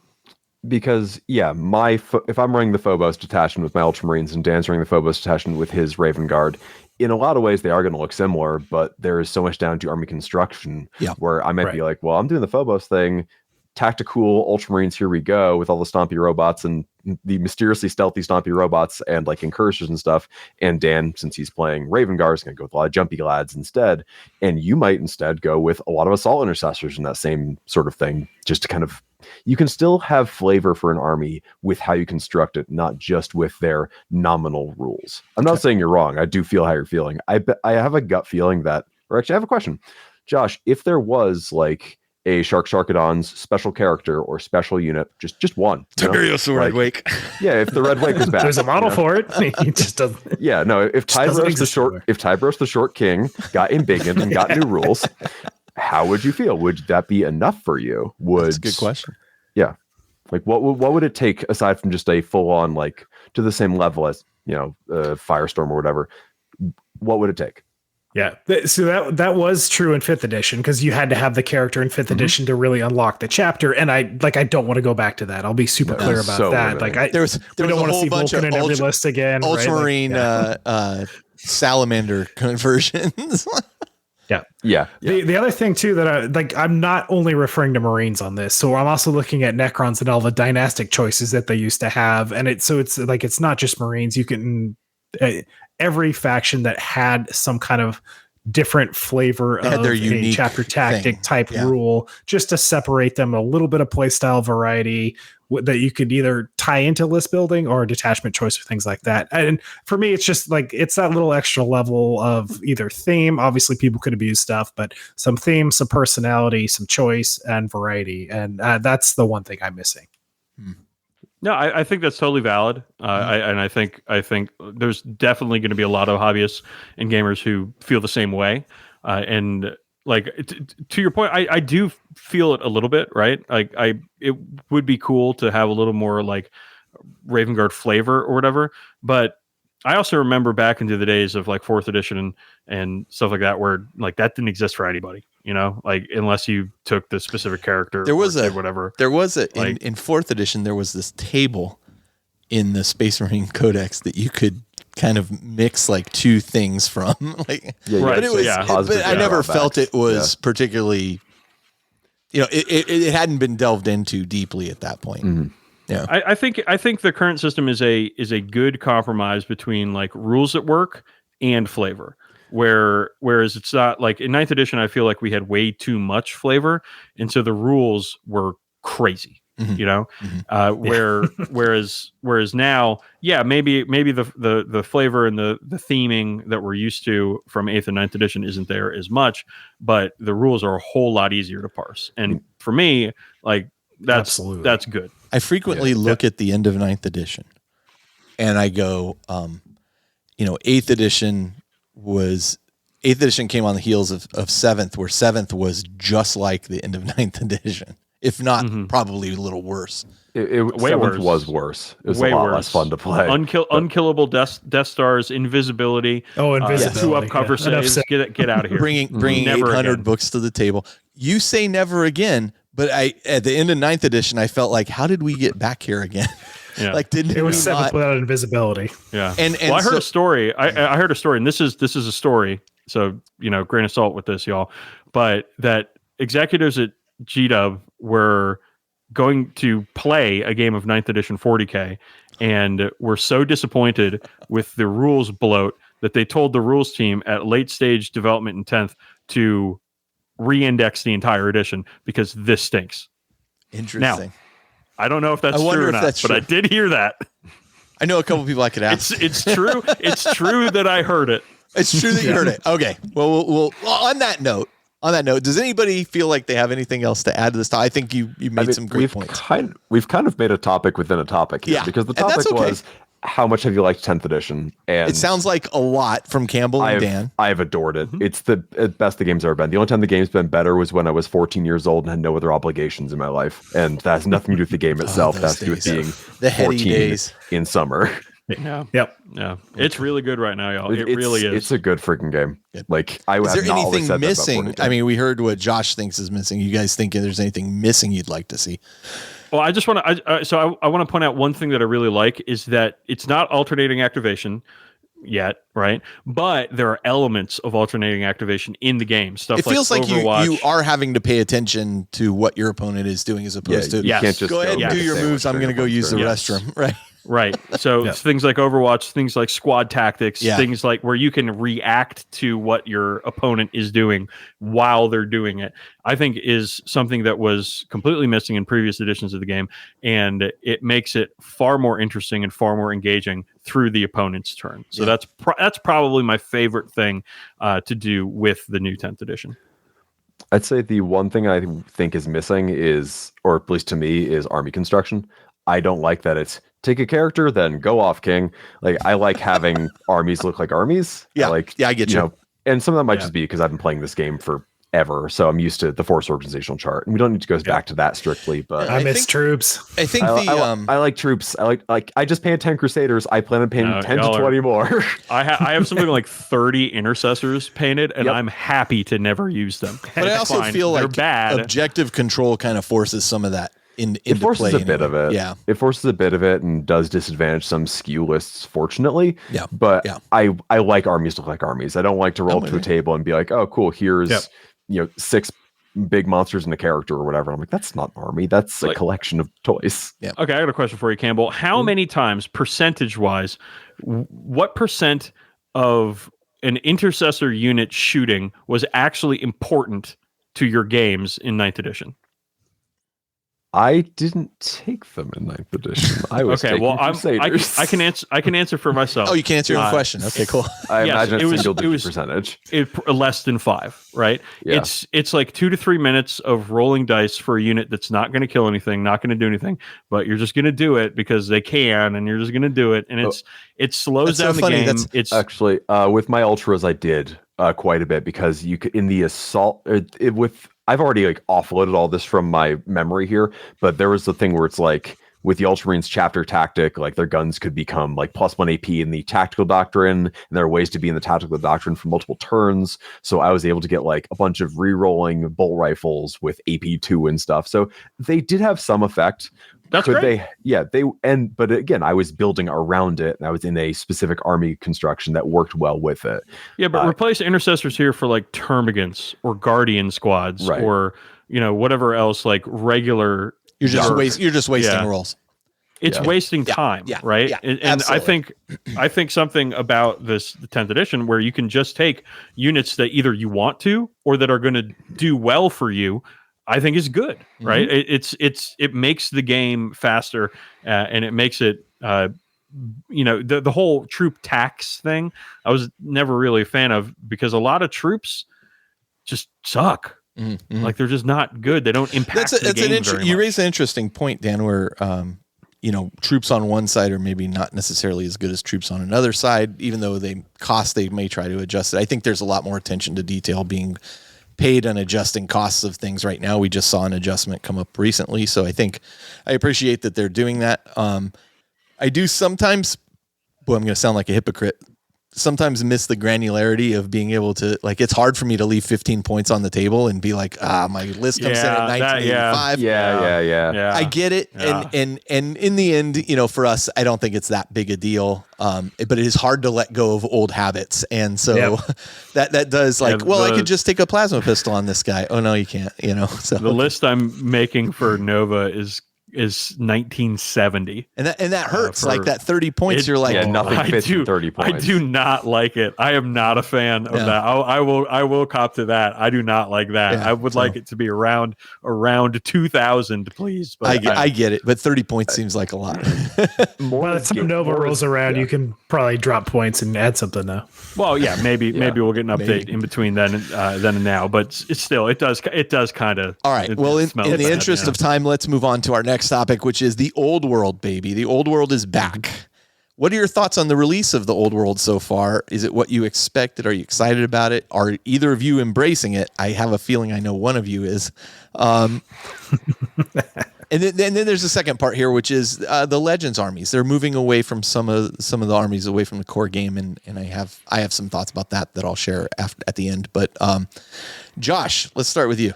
Because if I'm running the Phobos detachment with my Ultramarines and Dan's running the Phobos detachment with his Raven Guard, in a lot of ways they are going to look similar, but there is so much down to army construction where I might be like, well, I'm doing the Phobos thing, tactical Ultramarines, here we go, with all the stompy robots and the mysteriously stealthy stompy robots and like incursors and stuff. And Dan, since he's playing Raven Guard, is going to go with a lot of jumpy lads instead. And you might instead go with a lot of assault intercessors in that same sort of thing, just to kind of, you can still have flavor for an army with how you construct it, not just with their nominal rules. I'm not saying you're wrong. I do feel how you're feeling. I have a gut feeling that, or actually I have a question. Josh, if there was like a Sharkadon's special character or special unit, just one. Tiberius Red Wake. Yeah, if the Red Wake was back. There's a model for it. He just doesn't. Yeah, no, if Tybros the short king got embiggened and got new rules, how would you feel? Would that be enough for you? That's a good question. Yeah. Like what would it take aside from just a full on, like to the same level as, Firestorm or whatever? What would it take? Yeah. So that was true in 5th edition because you had to have the character in 5th edition to really unlock the chapter. And I don't want to go back to that. I'll be super clear about that. Limiting. Like we don't want to see Vulcan in every list again. Ultramarine salamander conversions. Yeah. The other thing too that I'm not only referring to Marines on this, so I'm also looking at Necrons and all the dynastic choices that they used to have, and it's not just Marines. You can every faction that had some kind of different flavor of their unique a chapter tactic type rule, just to separate them, a little bit of playstyle variety that you could either tie into list building or detachment choice or things like that. And for me, it's just like, it's that little extra level of either theme. Obviously people could abuse stuff, but some theme, some personality, some choice and variety. And that's the one thing I'm missing. No, I think that's totally valid. I think there's definitely going to be a lot of hobbyists and gamers who feel the same way. And to your point, I do feel it a little bit, right? Like it would be cool to have a little more like Raven Guard flavor or whatever, but I also remember back into the days of like 4th edition and stuff like that, where like that didn't exist for anybody, like unless you took the specific character. There was whatever. There was in 4th edition, there was this table in the Space Marine Codex that you could kind of mix like two things from, like, right. But it was, but I never felt it was particularly, it hadn't been delved into deeply at that point. Mm-hmm. Yeah, I think the current system is a good compromise between like rules that work and flavor. Whereas it's not like in 9th edition, I feel like we had way too much flavor, and so the rules were crazy. Whereas now, maybe the flavor and the theming that we're used to from 8th and 9th edition isn't there as much, but the rules are a whole lot easier to parse. And for me, like that's good. I frequently look at the end of 9th edition and I go, 8th edition came on the heels of 7th, where 7th was just like the end of 9th edition. If not, probably a little worse. Seventh was worse. It was a lot less fun to play. Unkillable Death Stars, invisibility. Oh, invisibility. 2-up cover saves. Get out of here. Bringing 800 books to the table. You say never again, but at the end of 9th edition, I felt like, how did we get back here again? Yeah. Like, didn't it was 7th without invisibility? Yeah. And I heard a story. I heard a story, and this is a story. So grain of salt with this, y'all. But that executives at GW were going to play a game of 9th edition 40K and were so disappointed with the rules bloat that they told the rules team at late stage development in 10th to re-index the entire edition because this stinks. Interesting. Now, I don't know if that's true or not, but I did hear that. I know a couple people I could ask. It's true. It's true that I heard it. It's true that you heard it. Okay. Well, we'll on that note, does anybody feel like they have anything else to add to this? I think you made some great points. We've kind of made a topic within a topic here, because the topic was, how much have you liked 10th edition? And it sounds like a lot from Campbell and Dan. I've adored it. It's the best the game's ever been. The only time the game's been better was when I was 14 years old and had no other obligations in my life. And that has nothing to do with the game itself. That has to do with being the 14 days in summer. Yeah. Yep. Yeah. It's really good right now, y'all. It really is. It's a good freaking game. Like, is there anything missing? I mean, we heard what Josh thinks is missing. You guys think there's anything missing you'd like to see? Well, I just want to. I want to point out one thing that I really like is that it's not alternating activation yet, right? But there are elements of alternating activation in the game. Stuff it feels like Overwatch. you are having to pay attention to what your opponent is doing as opposed to you can't just go ahead and do your moves. I'm going to go use the restroom, right? Right. So things like Overwatch, things like squad tactics, things like where you can react to what your opponent is doing while they're doing it, I think is something that was completely missing in previous editions of the game. And it makes it far more interesting and far more engaging through the opponent's turn. So that's probably my favorite thing to do with the new 10th edition. I'd say the one thing I think is missing is, or at least to me, is army construction. I don't like that it's take a character, then go off, king. Like, I like having armies look like armies. Yeah, I get you. And some of that might just be because I've been playing this game forever, so I'm used to the force organizational chart, and we don't need to go back to that strictly. But I miss troops. I think I like troops. I like. I just painted 10 Crusaders. I plan on painting 10 to 20 more. I have something like 30 intercessors painted, and I'm happy to never use them. But I also feel like bad. Objective control kind of forces some of that. It forces a bit of it. Yeah. It forces a bit of it and does disadvantage some skew lists, fortunately. Yeah. But I like armies to look like armies. I don't like to roll up to a table and be like, oh, cool, here's 6 big monsters and a character or whatever. I'm like, that's not an army. That's a collection of toys. Yeah. Okay, I got a question for you, Campbell. How many times, percentage-wise, what percent of an intercessor unit shooting was actually important to your games in 9th edition? I didn't take them in 9th edition. I was taking Crusaders. I can answer for myself. Oh, you can answer your own question. Okay, cool. I imagine it's single-digit percentage. Less than 5, right? Yeah. It's like 2 to 3 minutes of rolling dice for a unit that's not going to kill anything, not going to do anything, but you're just going to do it because they can, and you're just going to do it, and it slows down the game. It's actually with my ultras, I did quite a bit, because you could, in the assault I've already like offloaded all this from my memory here, but there was the thing where it's like with the Ultramarines chapter tactic, like their guns could become like +1 AP in the tactical doctrine, and there are ways to be in the tactical doctrine for multiple turns. So I was able to get like a bunch of re-rolling bolt rifles with AP2 and stuff. So they did have some effect. That's great. But again, I was building around it, and I was in a specific army construction that worked well with it. Yeah, but replace intercessors here for like termagants or guardian squads, right, or whatever else, like regular. You're just wasting rolls. It's wasting time, right? Yeah, and I think something about the 10th edition where you can just take units that either you want to or that are going to do well for you, I think is good, right? It makes the game faster, and it makes it the whole troop tax thing I was never really a fan of, because a lot of troops just suck. Mm-hmm. Like they're just not good. They don't impact the game very much. You raised an interesting point, Dan, where troops on one side are maybe not necessarily as good as troops on another side, even though they may try to adjust it. I think there's a lot more attention to detail being paid on adjusting costs of things right now. We just saw an adjustment come up recently, so I appreciate that they're doing that. I do sometimes, I'm going to sound like a hypocrite, sometimes miss the granularity of being able to, like, it's hard for me to leave 15 points on the table and be like, my list comes in at 1985. Yeah. I get it. Yeah. And in the end, for us, I don't think it's that big a deal. But it is hard to let go of old habits. And so that does I could just take a plasma pistol on this guy. Oh no, you can't, so the list I'm making for Nova is 1970, and that hurts. Like that 30 points, you're like, nothing fits in 30 points. I do not like it. I am not a fan of that. I will cop to that. I do not like that. I would like it to be around 2000, please. But I get it, but 30 points seems like a lot. By the time Nova rolls around, you can probably drop points and add something though. Well, maybe we'll get an update in between then and now, but it's still, it does kind of. All right. Well, in the interest of time, let's move on to our next topic, which is the Old World, baby. The Old World is back. What are your thoughts on the release of the Old World so far? Is it what you expected? Are you excited about it? Are either of you embracing it? I have a feeling I know one of you is. And then there's the second part here, which is the Legends armies. They're moving away from some of the armies away from the core game, and I have some thoughts about that I'll share at the end. But Josh, let's start with you.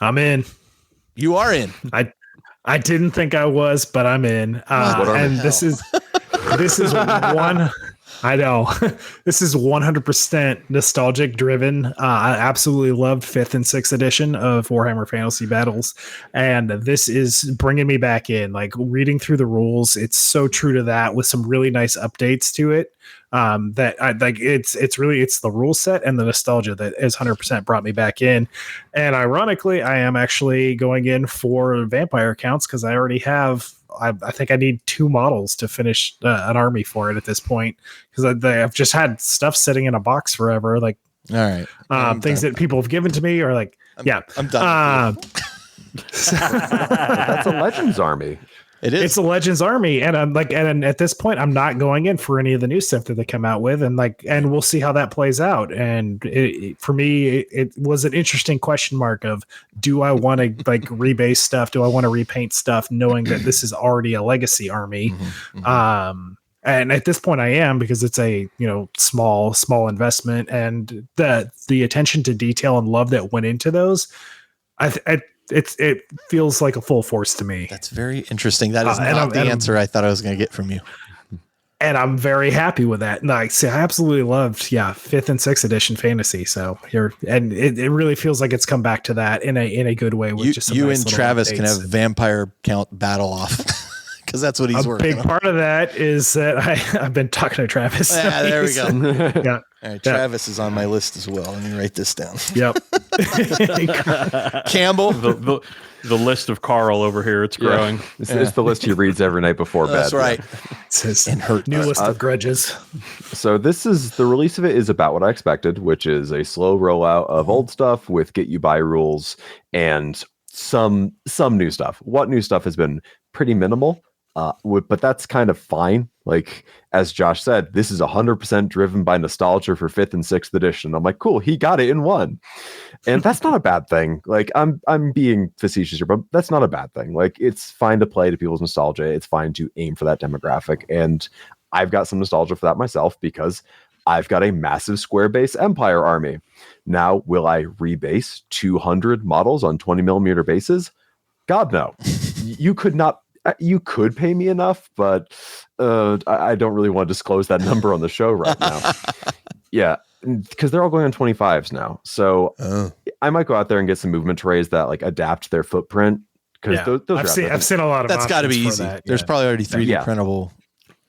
I'm in. You are in. I didn't think I was, but I'm in. And this is one. I know this is 100% nostalgic driven. I absolutely loved 5th and 6th edition of Warhammer Fantasy Battles, and this is bringing me back in. Like reading through the rules, it's so true to that with some really nice updates to it. That I like. It's the rule set and the nostalgia that has 100% brought me back in. And ironically, I am actually going in for vampire accounts because I already have. I think I need 2 models to finish an army for it at this point, because I've just had stuff sitting in a box forever. Like, all right, things that people have given to me are like, I'm done. That's a Legends army. It is. It's a Legends army, and I'm like, and at this point, I'm not going in for any of the new stuff that they come out with, and we'll see how that plays out. And for me, it was an interesting question mark of, do I want to rebase stuff? Do I want to repaint stuff, knowing that this is already a legacy army? Mm-hmm. And at this point, I am, because it's a small investment, and the attention to detail and love that went into those, it feels like a full force to me. That's very interesting. That is not the answer I thought I was going to get from you. And I'm very happy with that. And I absolutely loved, 5th and 6th edition fantasy. So here, and it really feels like it's come back to that in a good way. With just you and Travis updates. Can have vampire count battle off. Because that's what he's working on. A big part of that is that I've been talking to Travis. Yeah, there we go. Yeah. All right, Travis is on my list as well. Let me write this down. Yep. Campbell. The list of Carl over here, it's growing. It's the list he reads every night before bed. That's right. It's his new list of grudges. So the release of it is about what I expected, which is a slow rollout of old stuff with get you by rules and some new stuff. What new stuff has been pretty minimal. But that's kind of fine. Like, as Josh said, this is 100% driven by nostalgia for 5th and 6th edition. I'm like, cool, he got it in one. And that's not a bad thing. Like, I'm being facetious here, but that's not a bad thing. Like, it's fine to play to people's nostalgia. It's fine to aim for that demographic. And I've got some nostalgia for that myself because I've got a massive square base Empire army. Now, will I rebase 200 models on 20 millimeter bases? God, no. You could pay me enough, but I don't really want to disclose that number on the show right now. Yeah, because they're all going on 25s now. So I might go out there and get some movement trays that like adapt their footprint. Because I've seen a lot of that's got to be easy. There's probably already 3D printable.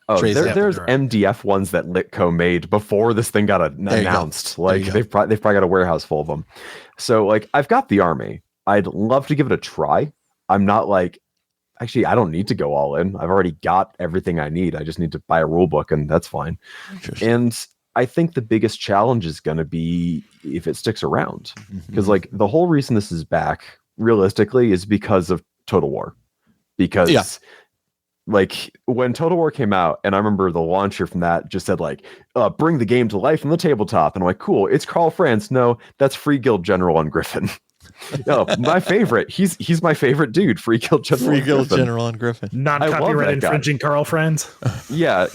Oh, there's MDF ones that Litco made before this thing got announced. Like they've probably got a warehouse full of them. So like I've got the army. I'd love to give it a try. I'm not like, actually, I don't need to go all in. I've already got everything I need. I just need to buy a rule book and that's fine. And I think the biggest challenge is going to be if it sticks around. Because like the whole reason this is back realistically is because of Total War. Because like when Total War came out, and I remember the launcher from that just said like, bring the game to life on the tabletop. And I'm like, cool, it's Karl Franz. No, that's Free Guild General on Griffin. No, my favorite. He's my favorite dude. Free Guild General on Griffin. Non-copyright infringing Karl Franz. Yeah.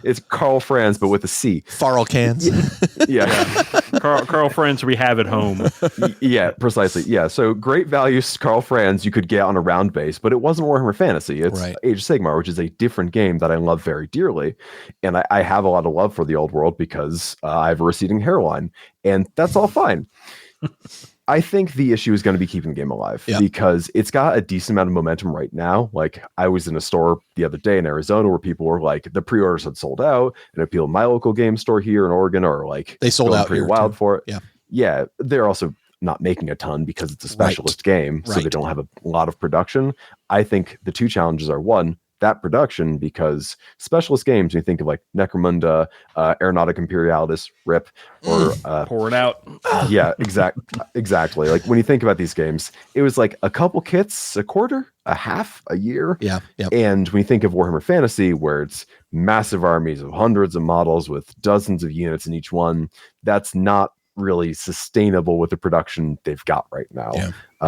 It's Karl Franz, but with a C. Farrell cans. Yeah. Karl Franz we have at home. Yeah, precisely. Yeah. So great value Karl Franz you could get on a round base, but it wasn't Warhammer Fantasy. It's Age of Sigmar, which is a different game that I love very dearly. And I have a lot of love for the old world because I have a receding hairline, and that's all fine. I think the issue is going to be keeping the game alive because it's got a decent amount of momentum right now. Like I was in a store the other day in Arizona where people were like, the pre-orders had sold out, and people in my local game store here in Oregon are like, they sold out pretty wild for it. Yeah. They're also not making a ton because it's a specialist game. So they don't have a lot of production. I think the two challenges are one, that production, because specialist games, when you think of like Necromunda, Aeronautic Imperialis, RIP, or pour it out. Yeah, exactly. Like when you think about these games, it was like a couple kits, a quarter, a half, a year. Yeah. Yep. And when you think of Warhammer Fantasy, where it's massive armies of hundreds of models with dozens of units in each one, that's not really sustainable with the production they've got right now.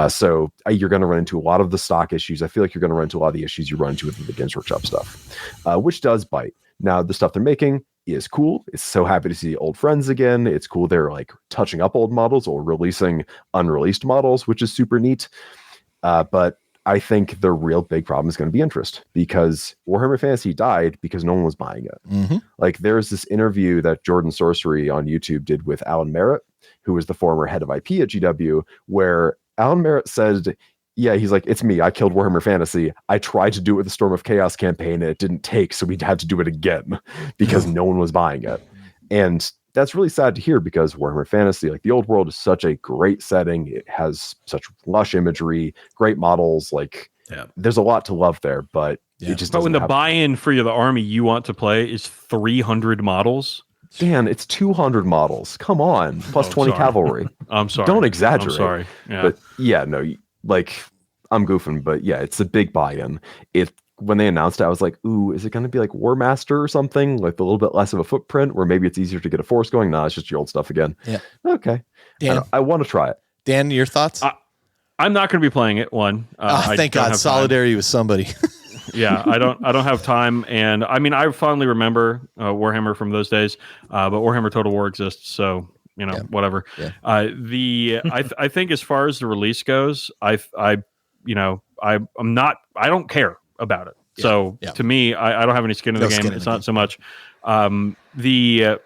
So you're going to run into a lot of the stock issues. I feel like you're going to run into a lot of the issues you run into with the Games Workshop stuff, which does bite. Now, the stuff they're making is cool. It's so happy to see old friends again. It's cool they're like touching up old models or releasing unreleased models, which is super neat. But I think the real big problem is going to be interest, because Warhammer Fantasy died because no one was buying it. Like there's this interview that Jordan Sorcery on YouTube did with Alan Merritt, who was the former head of IP at GW, where Alan Merritt said, yeah, he's like, it's me. I killed Warhammer Fantasy. I tried to do it with the Storm of Chaos campaign and it didn't take, so we had to do it again because no one was buying it. And that's really sad to hear, because Warhammer Fantasy, like the old world, is such a great setting. It has such lush imagery, great models. Like there's a lot to love there, but it just. But when the buy-in for the army you want to play is 300 models, Dan, it's 200 models. Come on, plus 20 cavalry. I'm sorry. Don't exaggerate. I'm sorry. Yeah. But yeah, no, like I'm goofing, but yeah, it's a big buy-in. When they announced it, I was like, ooh, is it going to be like War Master or something? Like a little bit less of a footprint, where maybe it's easier to get a force going? No, it's just your old stuff again. Yeah. Okay. Dan, I want to try it. Dan, your thoughts? I'm not going to be playing it. Thank God. Solidarity with somebody. Yeah, I don't have time. And I mean, I fondly remember Warhammer from those days, but Warhammer Total War exists. So, whatever. Yeah. I think as far as the release goes, I'm not, I don't care about it. Yeah, so to me, I don't have any skin in the game. It's not so much the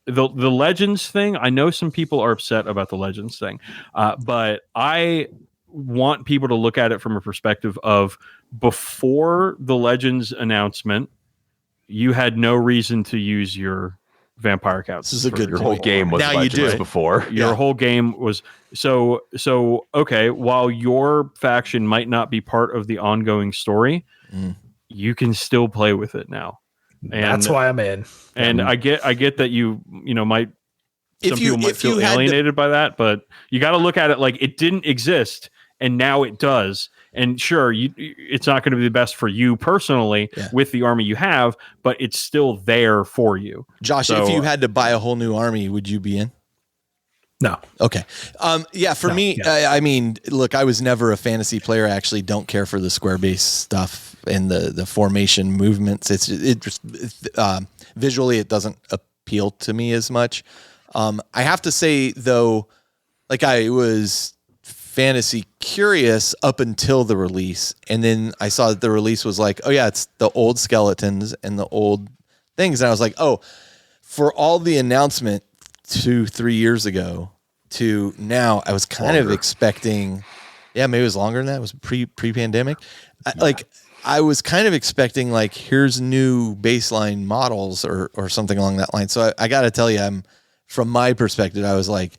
Legends thing. I know some people are upset about the Legends thing, but I want people to look at it from a perspective of, before the Legends announcement, you had no reason to use your vampire counts. This is a good your whole game was now you do before. Your whole game was so okay, while your faction might not be part of the ongoing story, you can still play with it now. And that's why I'm in. And I get that you might, some people might feel alienated by that, but you got to look at it like it didn't exist and now it does. And sure, it's not going to be the best for you personally with the army you have, but it's still there for you. Josh, if you had to buy a whole new army, would you be in? No. Okay. For me, I mean, look, I was never a fantasy player. I actually don't care for the square base stuff and the formation movements. It just visually, it doesn't appeal to me as much. I have to say though, like I was fantasy curious up until the release, and then I saw that the release was like, oh yeah, it's the old skeletons and the old things, and I was like, oh, for all the announcement 2-3 years ago to now, I was kind of expecting, maybe it was longer than that. It was pre-pandemic. I was kind of expecting like, here's new baseline models or something along that line. So I got to tell you, from my perspective, I was like,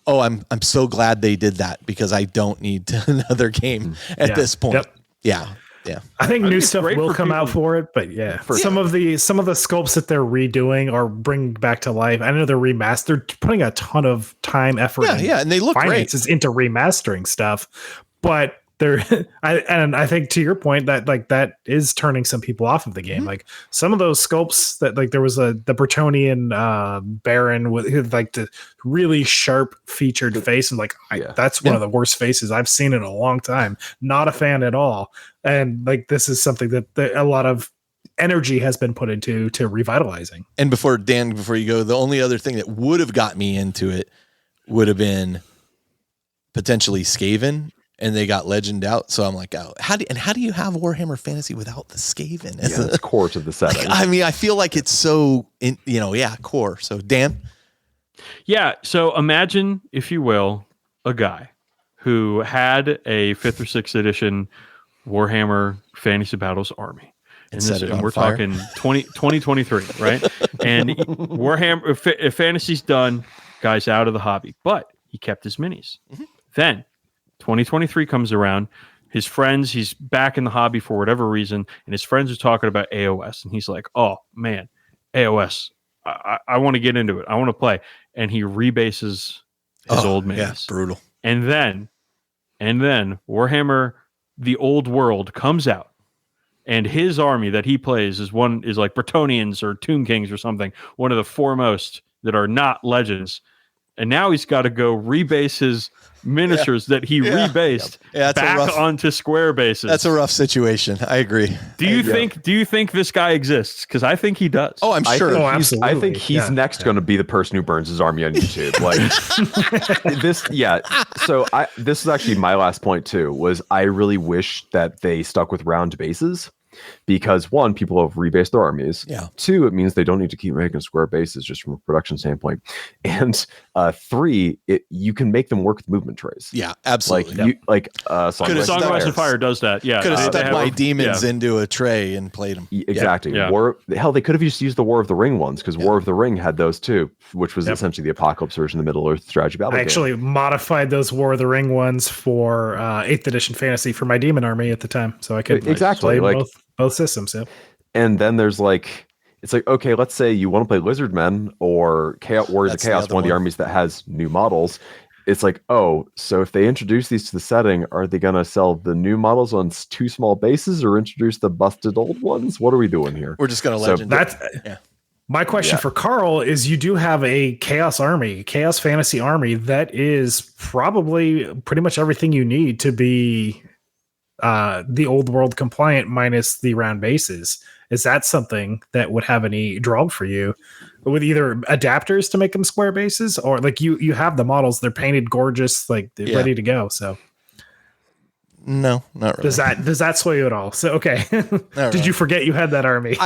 oh, I'm so glad they did that, because I don't need another game at this point. Yep. Yeah. I think new stuff will come out for it, but some of the sculpts that they're redoing or bringing back to life, I know they're remastered, putting a ton of time, effort, and they look finances great into remastering stuff, but I think to your point that is turning some people off of the game. Like some of those sculpts that there was the Bretonnian Baron with like the really sharp featured face, and that's one of the worst faces I've seen in a long time. Not a fan at all. And like this is something that a lot of energy has been put into revitalizing. And before you go, the only other thing that would have got me into it would have been potentially Skaven. And they got Legend out, so I'm like, oh, how do you have Warhammer Fantasy without the Skaven? It's core to the setting. I mean, I feel like it's so core. So Dan, so imagine, if you will, a guy who had a 5th or 6th edition Warhammer Fantasy Battles army, and we're talking 2023, right? And Warhammer Fantasy's done, guy's out of the hobby, but he kept his minis. Then 2023 comes around, his friends, he's back in the hobby for whatever reason, and his friends are talking about AOS, and he's like, oh man, AOS, I want to get into it, I want to play, and he rebases his old minis. Yeah, brutal. And then Warhammer the Old World comes out, and his army that he plays is like Bretonians or Tomb Kings or something, one of the foremost that are not legends. And now he's got to go rebase his miniatures that he rebased back onto square bases. That's a rough situation. I agree. Do you think this guy exists? Because I think he does. Oh, I'm sure. Absolutely. I think he's next going to be the person who burns his army on YouTube. Like this. Yeah. So this is actually my last point too, was I really wish that they stuck with round bases. Because 1, people have rebased their armies. Yeah. 2, it means they don't need to keep making square bases just from a production standpoint. And 3, you can make them work with movement trays. Yeah, absolutely. Song of Ice and Fire does that. Yeah, could have stuck my demons into a tray and played them. Exactly. Yeah. They could have just used the War of the Ring ones, because War of the Ring had those too, which was essentially the Apocalypse version of the Middle Earth strategy battle. I actually modified those War of the Ring ones for 8th edition fantasy for my demon army at the time, so I could play both systems. Yeah. And then there's it's like, okay, let's say you want to play Lizard Men or Warriors of Chaos, one of the armies that has new models. It's like, oh, so if they introduce these to the setting, are they going to sell the new models on 2 small bases or introduce the busted old ones? What are we doing here? We're just going to legend. My question for Carl is, you do have a Chaos Fantasy army that is probably pretty much everything you need to be the Old World compliant minus the round bases. Is that something that would have any draw for you, with either adapters to make them square bases, or like you have the models, they're painted gorgeous, like they're ready to go? So no, not really. Does that sway you at all? So okay. Did you forget you had that army?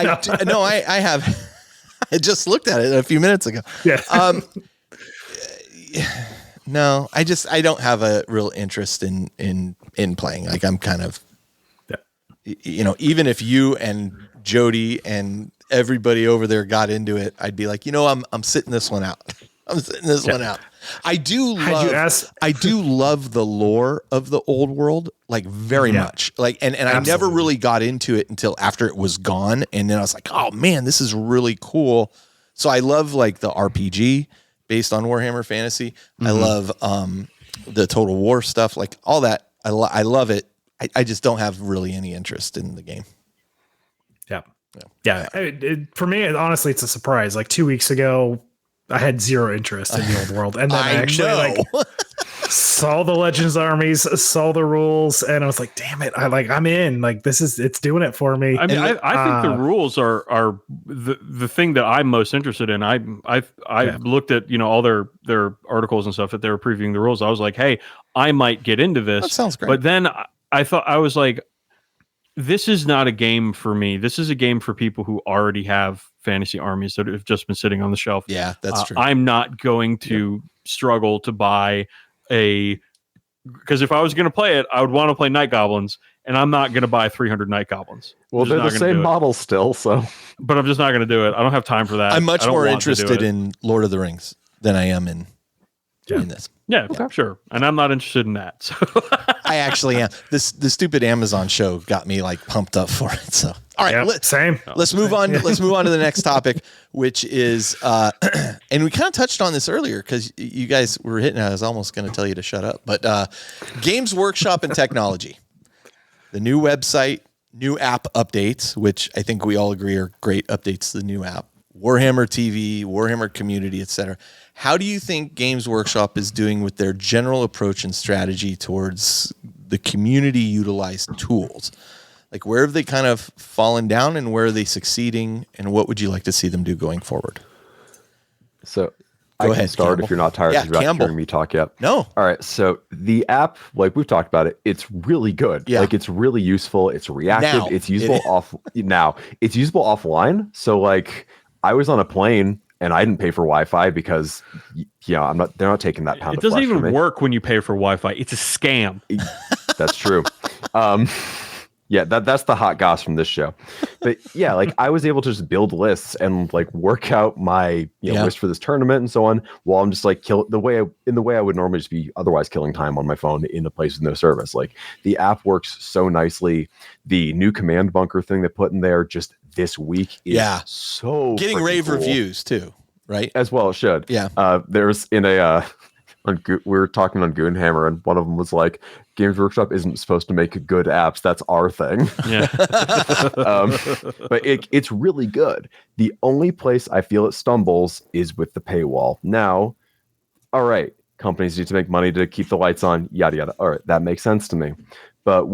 No, I have. I just looked at it a few minutes ago. Yeah. No, I don't have a real interest in playing. Like, I'm kind of, even if you and Jody and everybody over there got into it, I'd be like, I'm sitting this one out. One out. I do love the lore of the Old World, like very much. Like, and I never really got into it until after it was gone. And then I was like, oh man, this is really cool. So I love like the RPG based on Warhammer Fantasy. I love the Total War stuff, like all that. I love it. I just don't have really any interest in the game. Yeah. For me, honestly, it's a surprise. Like 2 weeks ago, I had zero interest in the old world, and then I actually saw the Legends armies, saw the rules, and I was like, "Damn it! I'm in. Like it's doing it for me." I mean, I think the rules are the thing that I'm most interested in. I looked at all their articles and stuff that they were previewing the rules. I was like, "Hey, I might get into this." That sounds great. But then I thought, I was like, this is not a game for me. This is a game for people who already have fantasy armies that have just been sitting on the shelf. Yeah, that's true. I'm not going to struggle to buy because if I was going to play it, I would want to play Night Goblins, and I'm not going to buy 300 Night Goblins. Well, they're the same model still, so. But I'm just not going to do it. I don't have time for that. I'm much more interested in Lord of the Rings than I am in this. Yeah, sure. And I'm not interested in that. So I actually am. The stupid Amazon show got me like pumped up for it. So all right, same. Let's move on. Let's move on to the next topic, which is and we kind of touched on this earlier because you guys were hitting. I was almost going to tell you to shut up, but Games Workshop and technology, the new website, new app updates, which I think we all agree are great updates to the new app. Warhammer TV, Warhammer community, etc. How do you think Games Workshop is doing with their general approach and strategy towards the community utilized tools? Like, where have they kind of fallen down and where are they succeeding? And what would you like to see them do going forward? So I can start, Campbell, if you're not tired of hearing me talk yet. No. All right. So the app, like we've talked about it, it's really good. Yeah. Like it's really useful. It's reactive. It's usable It's usable offline. So like I was on a plane and I didn't pay for Wi-Fi because they're not taking that pound of flesh from me. It doesn't even work when you pay for Wi-Fi. It's a scam. That's true. Yeah, that's the hot goss from this show. But yeah, like I was able to just build lists and like work out my list for this tournament and so on while I'm just like in the way I would normally just be otherwise killing time on my phone in a place with no service. Like the app works so nicely. The new command bunker thing they put in there just this week is so getting rave cool. Reviews too, right? As well it should. Yeah. There's in a we were talking on Goonhammer, and one of them was like, Games Workshop isn't supposed to make good apps. That's our thing. Yeah. But it's really good. The only place I feel it stumbles is with the paywall. Now, all right, companies need to make money to keep the lights on, yada, yada. All right, that makes sense to me. But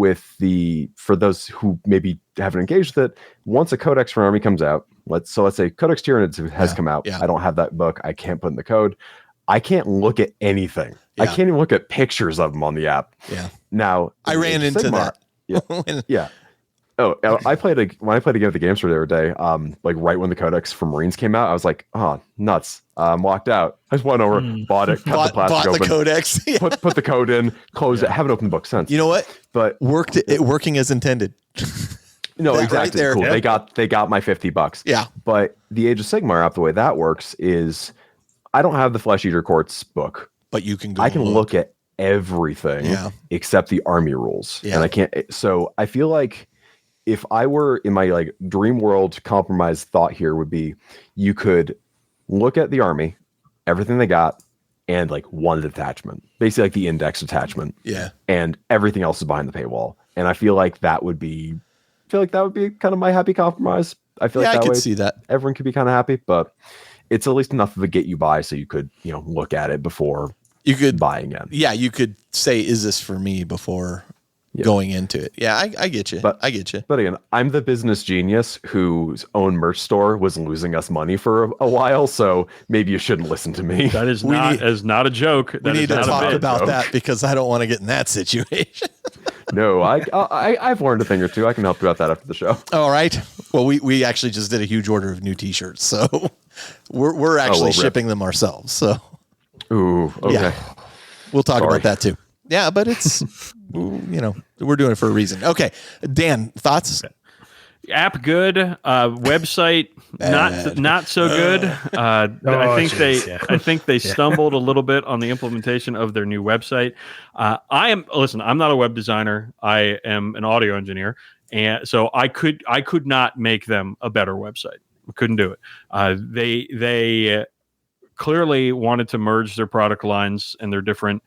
for those who maybe haven't engaged with it, once a Codex for Army comes out, let's say Codex Tyranids has come out. I don't have that book. I can't put in the code. I can't look at anything. I can't even look at pictures of them on the app. Yeah. Now I ran into that. Yeah. Oh, when I played a game at the game store the other day, like right when the Codex for Marines came out, I was like, oh, nuts. I'm locked out. I just went over, bought it, cut the plastic open, the Codex, put the code in, closed it. Haven't opened the book since. You know what? But working as intended. No, exactly. Right there. Cool. Yep. They got my $50. Yeah. But the Age of Sigmar app, the way that works is I don't have the Flesh Eater Courts book, but you can go. I can look at everything except the army rules, and I can't. So I feel like if I were in my like dream world, compromise thought here would be you could look at the army, everything they got, and like one detachment, basically like the index attachment. Yeah. And everything else is behind the paywall. And I feel like that would be kind of my happy compromise. I feel like I could see that. Everyone could be kind of happy, but it's at least enough of a get you by so you could, look at it before you could buy again. Yeah. You could say, is this for me before going into it? Yeah. I get you. I get you. But again, I'm the business genius whose own merch store was losing us money for a while. So maybe you shouldn't listen to me. That is not a joke. We need to talk about that because I don't want to get in that situation. No, I've learned a thing or two. I can help you out that after the show. All right. Well, we actually just did a huge order of new T-shirts, so we're actually shipping them ourselves. So, ooh, okay. Yeah. We'll talk about that too. Yeah, but it's we're doing it for a reason. Okay, Dan, thoughts? App good, website not so good. I think they stumbled a little bit on the implementation of their new website. I'm not a web designer. I am an audio engineer, and so I could not make them a better website. I couldn't do it. They clearly wanted to merge their product lines and their different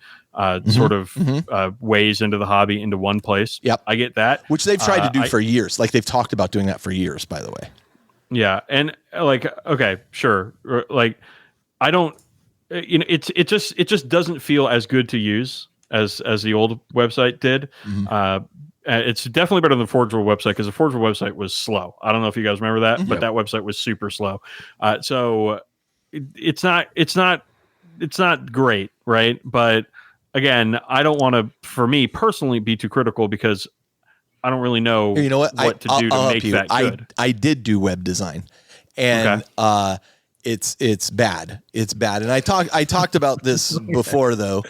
sort of ways into the hobby into one place. Yep. I get that. Which they've tried to do for years. Like they've talked about doing that for years, by the way. Yeah. And like, okay, sure. Like I don't, it just doesn't feel as good to use as the old website did. It's definitely better than the Forge World website because the Forge World website was slow. I don't know if you guys remember that, but that website was super slow. So it's not great, right? But again, I don't want to, for me personally, be too critical because I don't really know what to do to make that good. I did do web design, and it's bad. It's bad. And I talked about this before, though.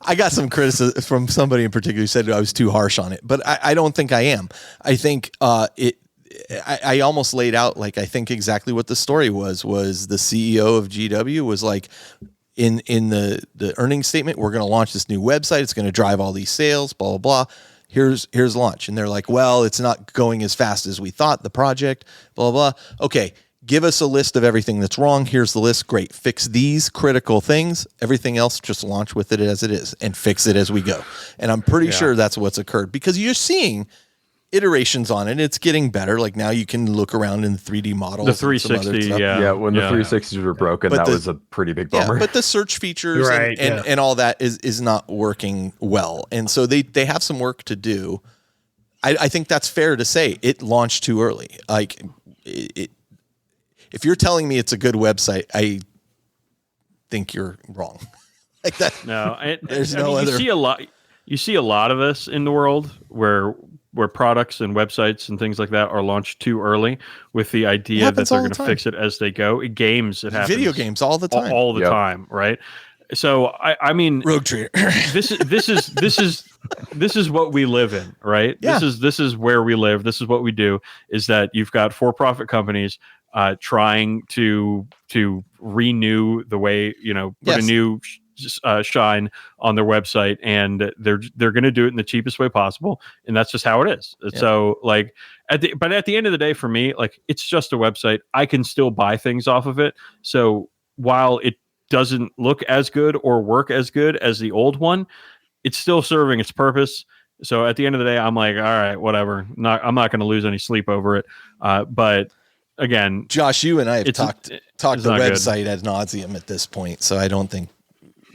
I got some criticism from somebody in particular who said I was too harsh on it, but I don't think I am. I think I almost laid out, like, I think exactly what the story was the CEO of GW was like, in the earnings statement, we're going to launch this new website. It's going to drive all these sales, blah, blah, blah. Here's launch. And they're like, well, it's not going as fast as we thought, the project, blah, blah, blah. Okay. Give us a list of everything that's wrong. Here's the list. Great. Fix these critical things. Everything else, just launch with it as it is and fix it as we go. And I'm pretty sure that's what's occurred because you're seeing iterations on it. It's getting better. Like now you can look around in 3D models. The 360, yeah. When the 360s were broken, that was a pretty big bummer. But the search features and all that is not working well. And so they have some work to do. I think that's fair to say. It launched too early. Like if you're telling me it's a good website, I think you're wrong. Like that. No, there's no other. You see a lot of this in the world where products and websites and things like that are launched too early with the idea that they're going to fix it as they go. Games, it happens. Video games all the time. All the time, right? So I mean, Rogue Trader. This is what we live in, right? Yeah. This is where we live. This is what we do. Is that you've got for-profit companies trying to renew the way, put a new shine on their website, and they're going to do it in the cheapest way possible, and that's just how it is. Yeah. So like at the end of the day, for me, like it's just a website. I can still buy things off of it. So while it doesn't look as good or work as good as the old one, it's still serving its purpose. So at the end of the day, I'm like, all right, whatever. I'm not going to lose any sleep over it. But again, Josh, you and I have talked the website ad nauseum at this point, so I don't think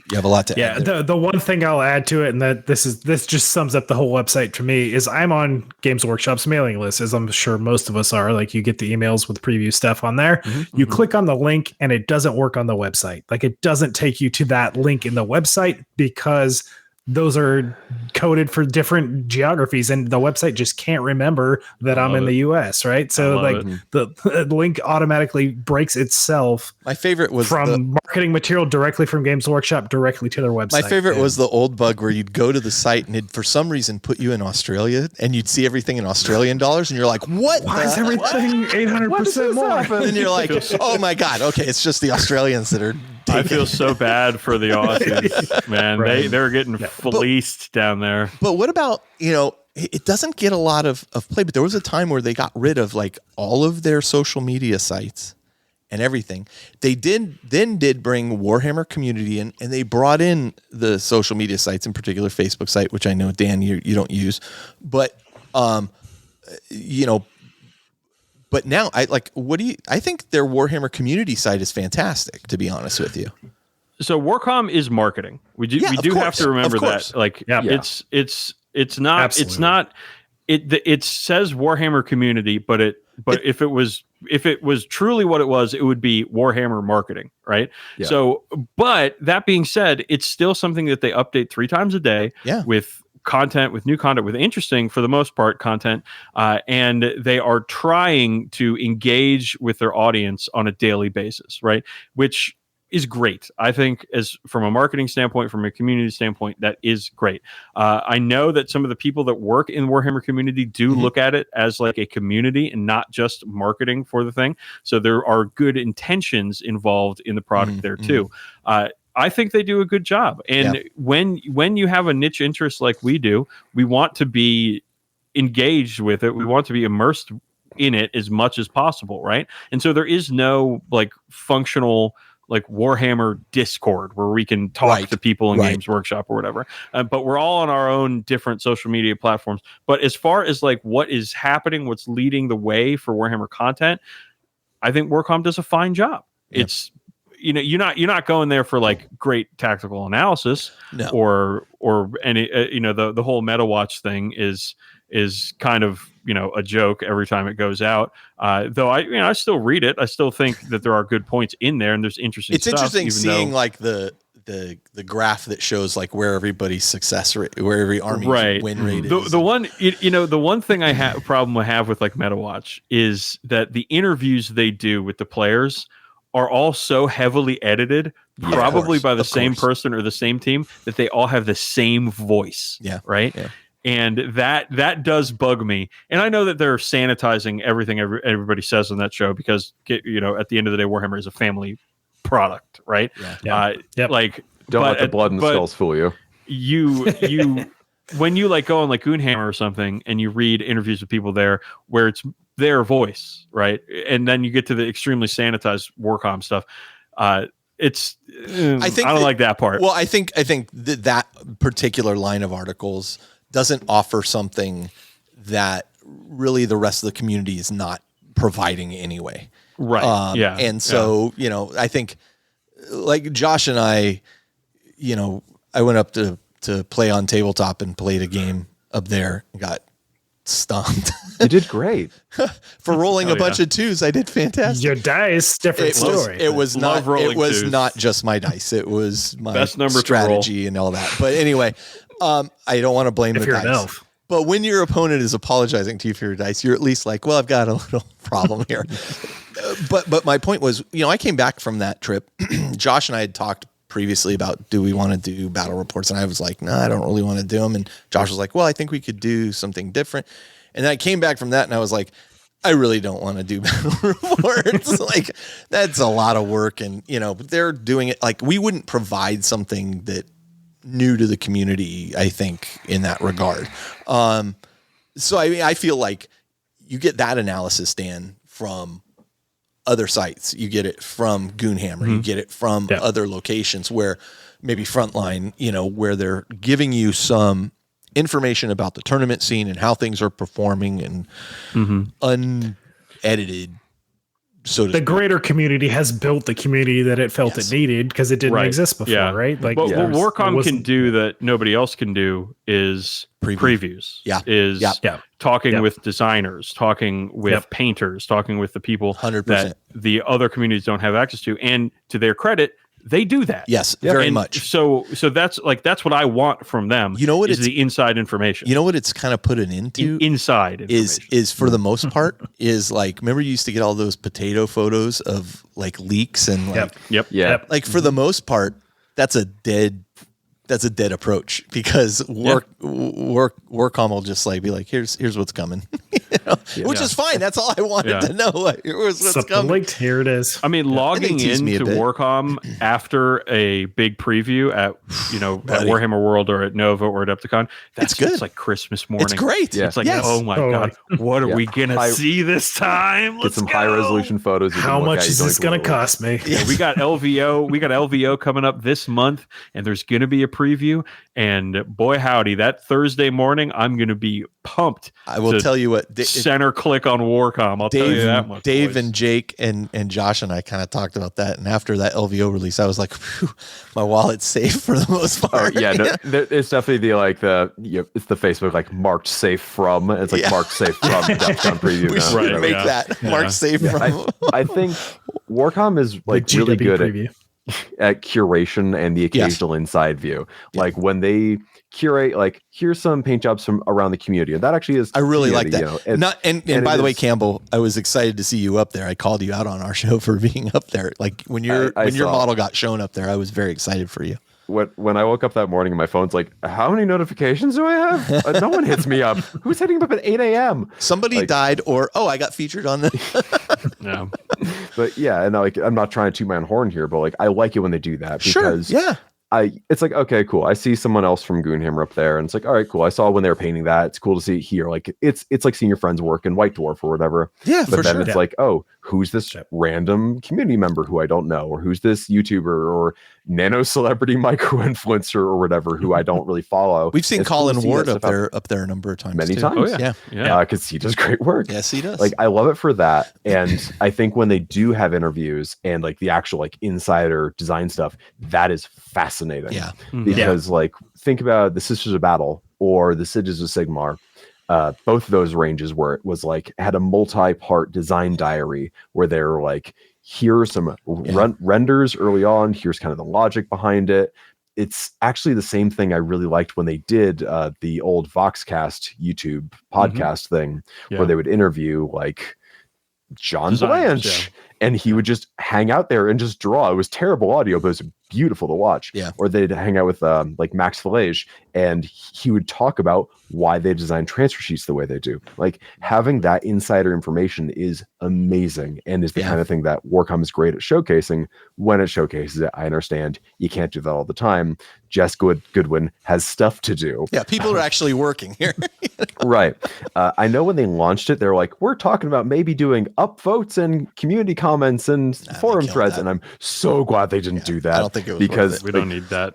you have a lot to add. Yeah, the one thing I'll add to it, and that this just sums up the whole website for me, is I'm on Games Workshop's mailing list, as I'm sure most of us are. Like you get the emails with preview stuff on there. You click on the link and it doesn't work on the website. Like it doesn't take you to that link in the website because those are coded for different geographies, and the website just can't remember that I'm in the US, right? So like the link automatically breaks itself. My favorite was from marketing material directly from Games Workshop directly to their website. My favorite was the old bug where you'd go to the site and it'd for some reason put you in Australia, and you'd see everything in Australian dollars, and you're like, what? Why is everything 800% more? And you're like, oh my God, okay, it's just the Australians that are I feel so bad for the Aussies, man. Right. They're getting fleeced down there. But what about, it doesn't get a lot of play, but there was a time where they got rid of like all of their social media sites and everything. They did bring Warhammer Community in, and they brought in the social media sites, in particular Facebook site, which I know, Dan, you don't use. But, but now I think their Warhammer Community site is fantastic, to be honest with you. So Warcom is marketing. We do have to remember that. Like it's not Absolutely. It's not it says Warhammer Community, but if it was truly what it was, it would be Warhammer marketing, right? Yeah. So, but that being said, it's still something that they update 3 times a day with content, with new content, with interesting, for the most part, content, and they are trying to engage with their audience on a daily basis, right? Which is great. I think, as from a marketing standpoint, from a community standpoint, that is great. I know that some of the people that work in Warhammer Community do look at it as like a community and not just marketing for the thing. So there are good intentions involved in the product there too. I think they do a good job. And when you have a niche interest like we do, we want to be engaged with it. We want to be immersed in it as much as possible, right? And so there is no like functional like Warhammer Discord where we can talk to people in Games Workshop or whatever. But we're all on our own different social media platforms. But as far as like what is happening, what's leading the way for Warhammer content, I think Warcom does a fine job. Yeah. It's, you know, you're not going there for like great tactical analysis or any, you know, the whole meta watch thing is kind of, you know, a joke every time it goes out. Though I still read it. I still think that there are good points in there and there's interesting stuff. It's interesting seeing like the graph that shows like where everybody's success rate, where every army's win rate is. The one, you know, the one thing I have with like MetaWatch is that the interviews they do with the players are all so heavily edited, probably by the same person or the same team, that they all have the same voice. Yeah. Right. Yeah. And that does bug me. And I know that they're sanitizing everything everybody says on that show because, you know, at the end of the day, Warhammer is a family product, right? Yeah. Like, don't let the blood and the skulls fool you. You when you like go on like Goonhammer or something and you read interviews with people there where it's their voice, right? And then you get to the extremely sanitized Warcom stuff. I don't like that part. Well, I think that particular line of articles doesn't offer something that really the rest of the community is not providing anyway. Right. And so, you know, I think like Josh and I, you know, I went up to play on tabletop and played a game up there and got stumped. You did great. For rolling a bunch of twos, I did fantastic. Your dice, different story. It was not just my dice. It was my best number strategy and all that. But anyway, I don't want to blame the dice. But when your opponent is apologizing to you for your dice, you're at least like, well, I've got a little problem here. But my point was, you know, I came back from that trip. Josh and I had talked previously about, do we want to do battle reports? And I was like, no, I don't really want to do them. And Josh was like, well, I think we could do something different. And then I came back from that and I was like, I really don't want to do battle reports. Like, that's a lot of work. And, you know, they're doing it like we wouldn't provide something that new to the community, I think, in that regard. So I mean, I feel like you get that analysis, Dan, from other sites. You get it from Goonhammer. You get it from other locations where maybe Frontline, you know, where they're giving you some information about the tournament scene and how things are performing and unedited. So the greater community has built the community that it felt it needed because it didn't exist before, right? Like, what Warcom can do that nobody else can do is previews. Talking with designers, talking with painters, talking with the people 100%. That the other communities don't have access to. And to their credit, they do that. Yes, very much. So that's what I want from them. You know what? Is the inside information. You know what it's kind of put it into? Inside information. Is for the most part, is like, remember you used to get all those potato photos of like leaks and like, like for the most part, that's a dead approach because Warcom will just like be like, here's what's coming, you know? Which is fine. That's all I wanted to know. Like, here's what's coming. Linked, here it is. I mean, logging into Warcom after a big preview at at Warhammer World or at Nova or at Epticon, it's good. It's like Christmas morning. It's great. Yeah. It's like, oh my god, what are we gonna see this time? Let's get some high resolution photos. How much is this gonna cost me? Yeah, we got LVO. We got LVO coming up this month, and there's gonna be a preview. And boy, howdy, that Thursday morning, I'm going to be pumped. I will tell you what. Center click on Warcom. I'll tell you that much. Dave boys. And Jake and Josh and I kind of talked about that. And after that LVO release, I was like, my wallet's safe for the most part. It's definitely it's the Facebook like marked safe from. It's like marked safe from DEFCON preview. We should make that marked safe from. I think Warcom is like really good at curation and the occasional inside view. Like when they curate, like, here's some paint jobs from around the community, and that actually is, I really like that. And by the way, Campbell, I was excited to see you up there. I called you out on our show for being up there. Like when your model got shown up there, I was very excited for you. When I woke up that morning and my phone's like, how many notifications do I have? No one hits me up. Who's hitting me up at 8 a.m.? Somebody died, or I got featured on the. No. But yeah, and like, I'm not trying to toot my own horn here, but like, I like it when they do that because it's like, okay, cool. I see someone else from Goonhammer up there, and it's like, all right, cool. I saw when they were painting that. It's cool to see it here. Like it's like seeing your friends work in White Dwarf or whatever. Yeah, but then it's like, oh, who's this random community member who I don't know, or who's this YouTuber or nano celebrity micro influencer or whatever who I don't really follow. We've seen Colin Ward up there a number of times. Many times. Oh, yeah. Because he does great work. Yes, he does. Like, I love it for that. And I think when they do have interviews and like the actual like insider design stuff, that is fascinating. Yeah. Because like, think about the Sisters of Battle or the Sigils of Sigmar. Both of those ranges where it was like had a multi-part design diary where they were like, here are some renders early on. Here's kind of the logic behind it. It's actually the same thing I really liked when they did the old Voxcast YouTube podcast thing where they would interview like John Blanche and he would just hang out there and just draw. It was terrible audio, but it was beautiful to watch. Yeah. Or they'd hang out with like Max Fallage and he would talk about why they design transfer sheets the way they do. Like, having that insider information is amazing and is the kind of thing that Warcom is great at showcasing. When it showcases it, I understand you can't do that all the time. Jess Goodwin has stuff to do. Yeah, people are actually working here. Right. I know when they launched it, they're like, we're talking about maybe doing upvotes and community comments and forum threads. And I'm so glad they didn't do that. I don't think it was because we don't need that.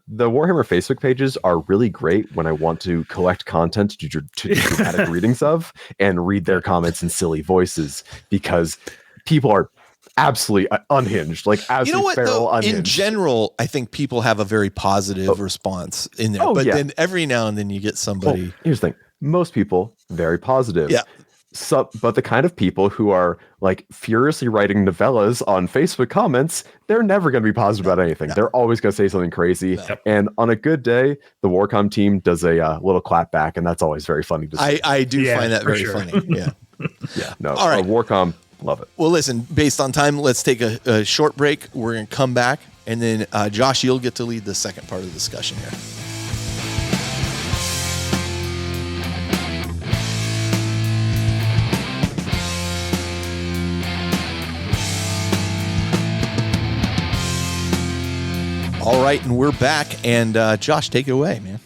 The Warhammer Facebook pages are really great when I want to collect content to do dramatic readings of and read their comments in silly voices, because people are absolutely unhinged, like absolutely feral, unhinged. In general, I think people have a very positive response in there. But then every now and then you get somebody. Well, here's the thing. Most people, very positive. Yeah. But the kind of people who are like furiously writing novellas on Facebook comments, they're never going to be positive about anything. They're always going to say something crazy. And on a good day, the Warcom team does a little clap back, and that's always very funny to see. I do find that very funny. Yeah. Yeah. No. All right. Warcom, love it. Well, listen, based on time, let's take a short break. We're going to come back, and then Josh, you'll get to lead the second part of the discussion here. All right, and we're back, and Josh, take it away, man.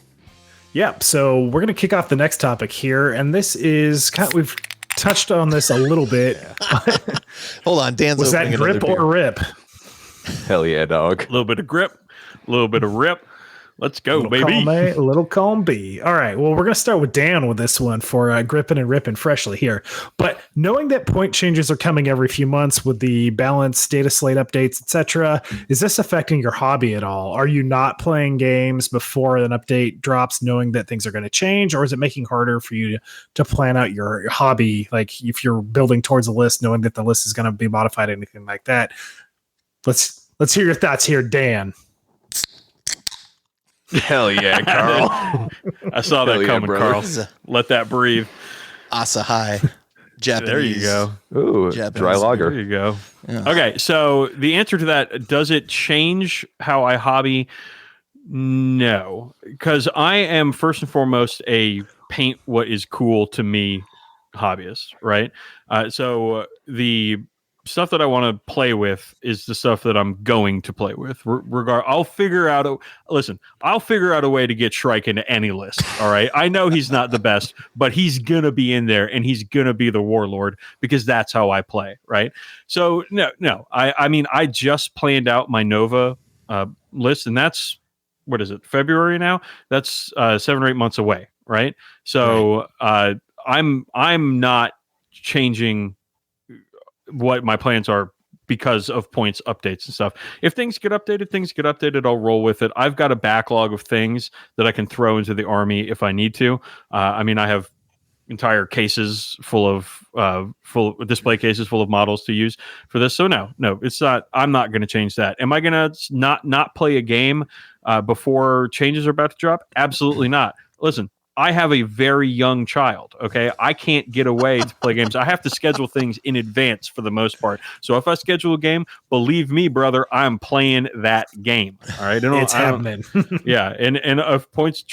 Yeah, so we're going to kick off the next topic here, and this is we've touched on this a little bit. Hold on, Dan's was that grip or rip? Hell yeah, dog. A little bit of grip, a little bit of rip. Let's go, baby. A little column B. All right. Well, we're going to start with Dan with this one for gripping and ripping freshly here. But knowing that point changes are coming every few months with the balance, data slate updates, etc., is this affecting your hobby at all? Are you not playing games before an update drops, knowing that things are going to change, or is it making harder for you to plan out your hobby? Like if you're building towards a list, knowing that the list is going to be modified, anything like that. Let's hear your thoughts here, Dan. Hell yeah, Carl. I saw that coming, Carl. Let that breathe. Asahi. Japanese. There you go. Ooh, Japanese. dry lager. There you go. Yeah. Okay, so the answer to that, does it change how I hobby? No, because I am first and foremost a paint what is cool to me hobbyist, right? So the stuff that I want to play with is the stuff that I'm going to play with. I'll figure out a way to get Shrike into any list. All right. I know he's not the best, but he's going to be in there and he's going to be the warlord because that's how I play. Right. So no. I mean, I just planned out my Nova list, and that's, what is it? February now? That's 7 or 8 months away. Right. So I'm not changing what my plans are because of points updates and stuff. If things get updated, I'll roll with it. I've got a backlog of things that I can throw into the army if I need to. I mean, I have entire cases full of display cases full of models to use for this. So no, it's not. I'm not going to change that. Am I going to not play a game before changes are about to drop? Absolutely not. Listen, I have a very young child, okay? I can't get away to play games. I have to schedule things in advance for the most part. So if I schedule a game, believe me, brother, I'm playing that game, all right? It's happening. Yeah, and if points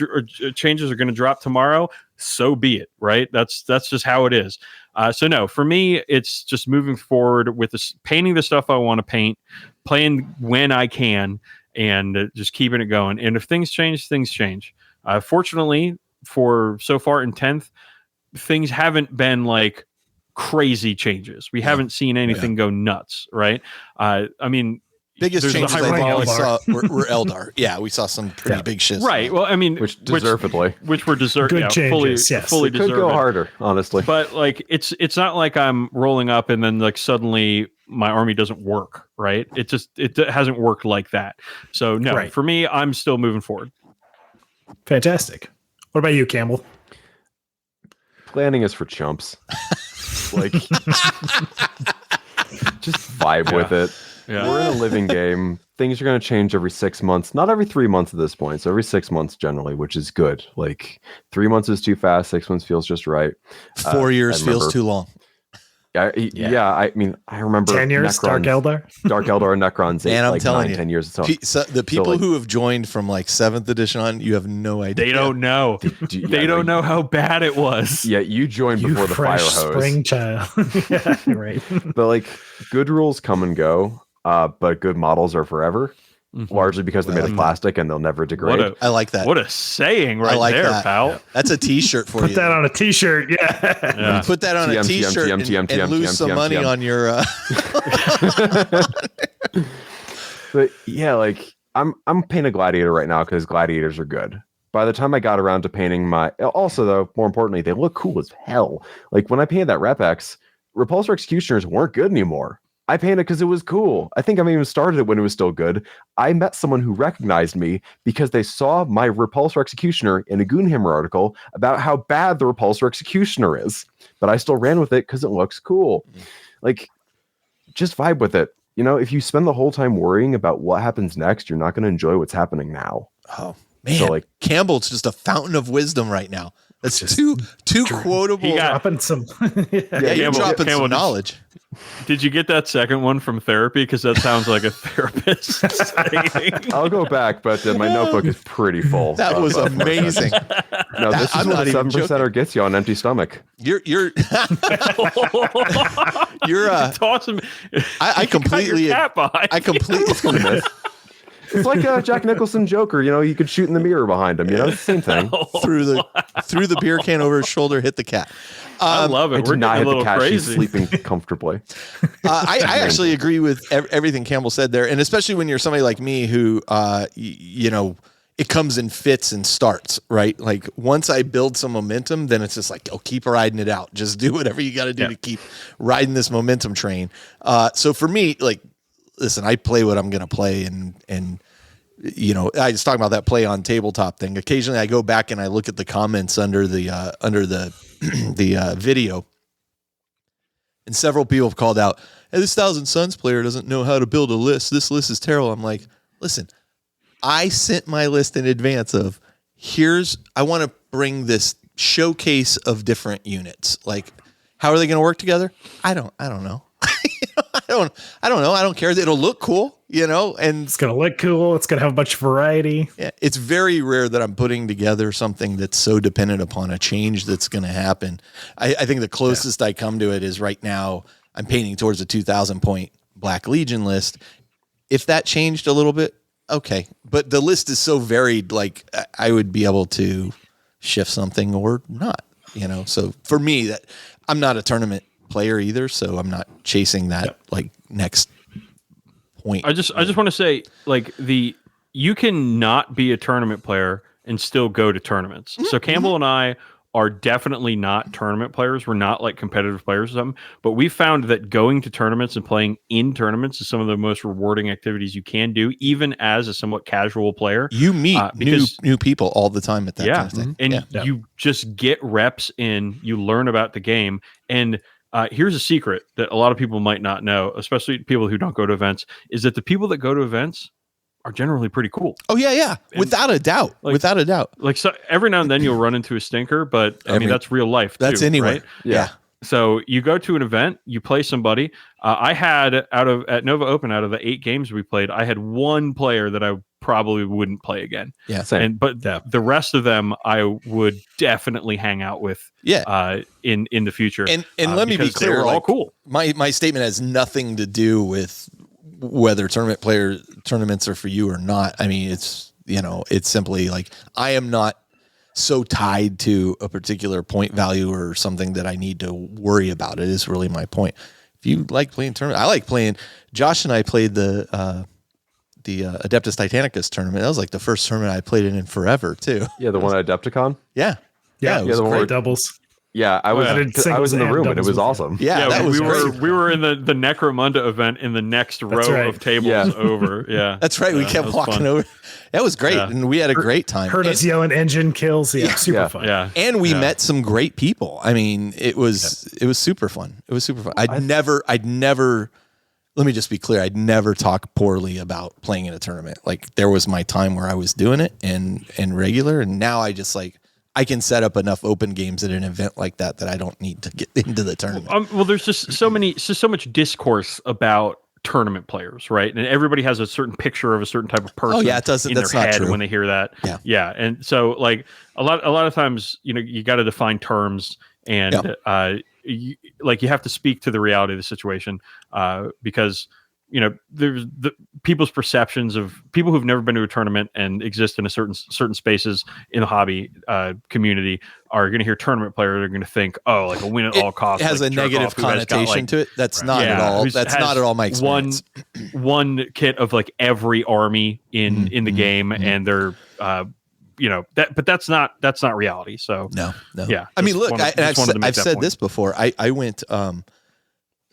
changes are going to drop tomorrow, so be it, right? That's just how it is. So no, for me, it's just moving forward with this, painting the stuff I want to paint, playing when I can, and just keeping it going. And if things change, things change. Fortunately, for so far in 10th, things haven't been like crazy changes. We haven't seen anything go nuts, right? I mean, biggest changes I think we saw were Eldar. Yeah, we saw some pretty big shifts. Right. Well, I mean, which deservedly, which were good changes. Fully deserved. Could go harder, honestly. But like, it's not like I'm rolling up and then like suddenly my army doesn't work. Right. It hasn't worked like that. So no, for me, I'm still moving forward. Fantastic. What about you, Campbell? Planning is for chumps. Like, just vibe with it. Yeah. We're in a living game. Things are going to change every 6 months, not every 3 months at this point. So every 6 months generally, which is good. Like 3 months is too fast. 6 months feels just right. 4 years feels too long. Yeah. I mean, I remember 10 years, Dark Eldar and Necrons. And I'm telling you, 10 years. So the people who have joined from like 7th edition on, you have no idea. They don't know. They don't know how bad it was. Yeah, you joined before the fire hose. Spring child. Yeah, right. But like, good rules come and go, but good models are forever. Largely because they're made of plastic and they'll never degrade. I like that. What a saying there, pal. Yeah. That's a t-shirt for you. Put that on a t-shirt. Yeah. Put that on a t-shirt and lose some money on your... But yeah, like I'm painting a gladiator right now because gladiators are good. By the time I got around to painting also though, more importantly, they look cool as hell. Like when I painted that Repex, Repulsor Executioners weren't good anymore. I painted it because it was cool. I think I even started it when it was still good. I met someone who recognized me because they saw my Repulsor Executioner in a Goonhammer article about how bad the Repulsor Executioner is. But I still ran with it because it looks cool. Like, just vibe with it. You know, if you spend the whole time worrying about what happens next, you're not going to enjoy what's happening now. Oh, man. So, like, Campbell's just a fountain of wisdom right now. That's too quotable. He dropping some. You're dropping some knowledge. Did you get that second one from therapy? Because that sounds like a therapist saying. I'll go back, but my notebook is pretty full. That was amazing. No, this is what a 7%er gets you on an empty stomach. You're tossing. I completely. It's like Jack Nicholson Joker, you know, you could shoot in the mirror behind him, you know, same thing. through the beer can over his shoulder, hit the cat. I love it. I did not hit the cat. She's sleeping comfortably. I actually agree with everything Campbell said there, and especially when you're somebody like me who, you know, it comes in fits and starts, right? Like once I build some momentum, then it's just like, oh, keep riding it out. Just do whatever you got to do to keep riding this momentum train. So for me, like, listen, I play what I'm going to play, and you know, I was talking about that play on tabletop thing. Occasionally, I go back and I look at the comments under the video, and several people have called out, "Hey, this Thousand Suns player doesn't know how to build a list. This list is terrible." I'm like, listen, I sent my list in advance of I want to bring this showcase of different units. Like, how are they going to work together? I don't know. I don't know. I don't care. It'll look cool, you know, and it's going to look cool. It's going to have a bunch of variety. Yeah. It's very rare that I'm putting together something that's so dependent upon a change that's going to happen. I think the closest I come to it is right now I'm painting towards a 2,000 point Black Legion list. If that changed a little bit, okay. But the list is so varied, like I would be able to shift something or not, you know? So for me, that I'm not a tournament player either, so I'm not chasing that like next point. I just want to say, like, you can not be a tournament player and still go to tournaments. So Campbell and I are definitely not tournament players. We're not like competitive players or something, but we found that going to tournaments and playing in tournaments is some of the most rewarding activities you can do, even as a somewhat casual player. You meet new people all the time at that kind of thing. And you just get reps in, you learn about the game. And here's a secret that a lot of people might not know, especially people who don't go to events, is that the people that go to events are generally pretty cool. Oh, yeah. And without a doubt. Like, so every now and then you'll run into a stinker, but I mean, that's real life. That's too, anywhere. Right? Yeah. So you go to an event, you play somebody. I had at Nova Open, out of the 8 games we played, I had one player that I probably wouldn't play again. Yeah, same. But the rest of them I would definitely hang out with. Yeah. In the future. And let me be clear, they were all cool. My statement has nothing to do with whether tournaments are for you or not. I mean, it's, you know, it's simply like I am not so tied to a particular point value or something that I need to worry about. It is really my point. If you like playing tournament, I like playing. Josh and I played the Adeptus Titanicus tournament. That was like the first tournament I played in forever too. Yeah, the one at Adepticon. Yeah, it was great doubles. Yeah, I was in the room and it was awesome. Yeah, that was we were in the Necromunda event in the next row of tables over. Yeah, that's right. We kept walking over. That was great, and we had a great time. Heard us yelling engine kills. Super fun. Yeah, and we met some great people. I mean, it was super fun. It was super fun. I'd never. Let me just be clear. I'd never talk poorly about playing in a tournament. Like there was my time where I was doing it and regular, and now I just like. I can set up enough open games at an event like that I don't need to get into the tournament. Well, there's just so much discourse about tournament players, right? And everybody has a certain picture of a certain type of person. Oh yeah, it doesn't. In that's their not head true. When they hear that. Yeah, yeah. And so, like a lot of times, you got to define terms, and you have to speak to the reality of the situation, because. There's the people's perceptions of people who've never been to a tournament and exist in a certain spaces in the hobby community are going to hear tournament player. They're going to think, oh, like a win at all costs. It has a negative connotation to it. That's not at all. That's not at all my experience. One kit of like every army in the game, and they're but that's not reality. So no. Yeah. I mean, look, I've said this before. I went.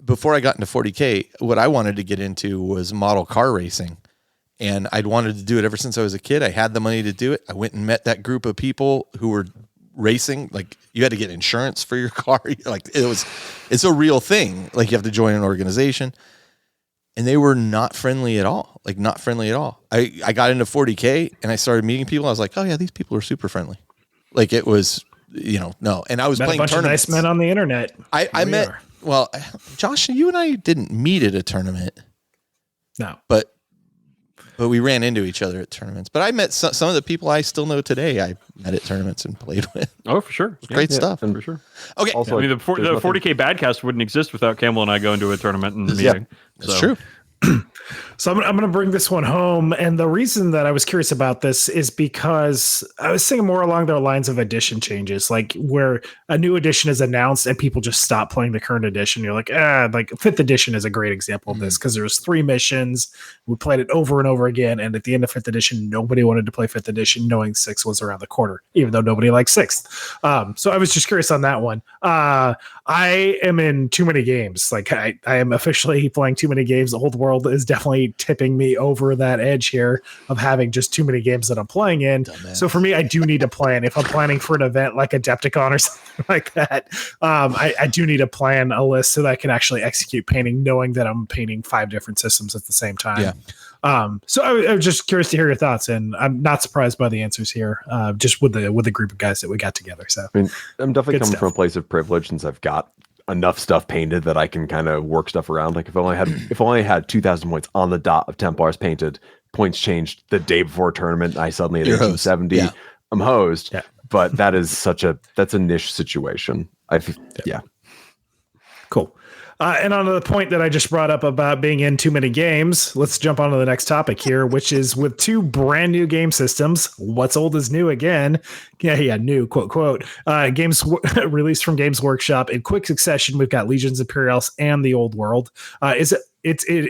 Before I got into 40K, what I wanted to get into was model car racing. And I'd wanted to do it ever since I was a kid. I had the money to do it. I went and met that group of people who were racing. Like you had to get insurance for your car. Like it's a real thing. Like you have to join an organization. And they were not friendly at all. Like not friendly at all. I got into 40K and I started meeting people. I was like, oh yeah, these people are super friendly. Like it was, no. And I was playing tournaments. A bunch of nice men on the internet. I met... Well, Josh, you and I didn't meet at a tournament. No. But we ran into each other at tournaments. But I met some of the people I still know today. I met at tournaments and played with. Oh, for sure. Great stuff. For sure. Okay. Also, the 40K Badcast wouldn't exist without Campbell and I going to a tournament and meeting. That's true. So I'm going to bring this one home. And the reason that I was curious about this is because I was thinking more along the lines of edition changes, like where a new edition is announced and people just stop playing the current edition. You're like 5th edition is a great example of this because there was 3 missions. We played it over and over again. And at the end of 5th edition, nobody wanted to play 5th edition knowing 6th was around the corner, even though nobody liked 6th. So I was just curious on that one. I am in too many games. Like I am officially playing too many games. The whole world is definitely tipping me over that edge here of having just too many games that I'm playing in. So for me, I do need to plan. If I'm planning for an event like Adepticon or something like that, I do need to plan a list so that I can actually execute painting, knowing that I'm painting 5 different systems at the same time. Yeah. So I was just curious to hear your thoughts, and I'm not surprised by the answers here. Just with the group of guys that we got together. So I mean, I'm definitely coming from a place of privilege since I've got enough stuff painted that I can kind of work stuff around. Like if I only had 2,000 points on the dot of Templars painted, points changed the day before tournament, and I suddenly had 1870. Yeah. I'm hosed. Yeah. But that is that's a niche situation. Cool. And on the point that I just brought up about being in too many games, let's jump on to the next topic here, which is with 2 brand new game systems. What's old is new again. Yeah, new, quote, quote. Games released from Games Workshop in quick succession. We've got Legions, Imperialis, and the Old World. It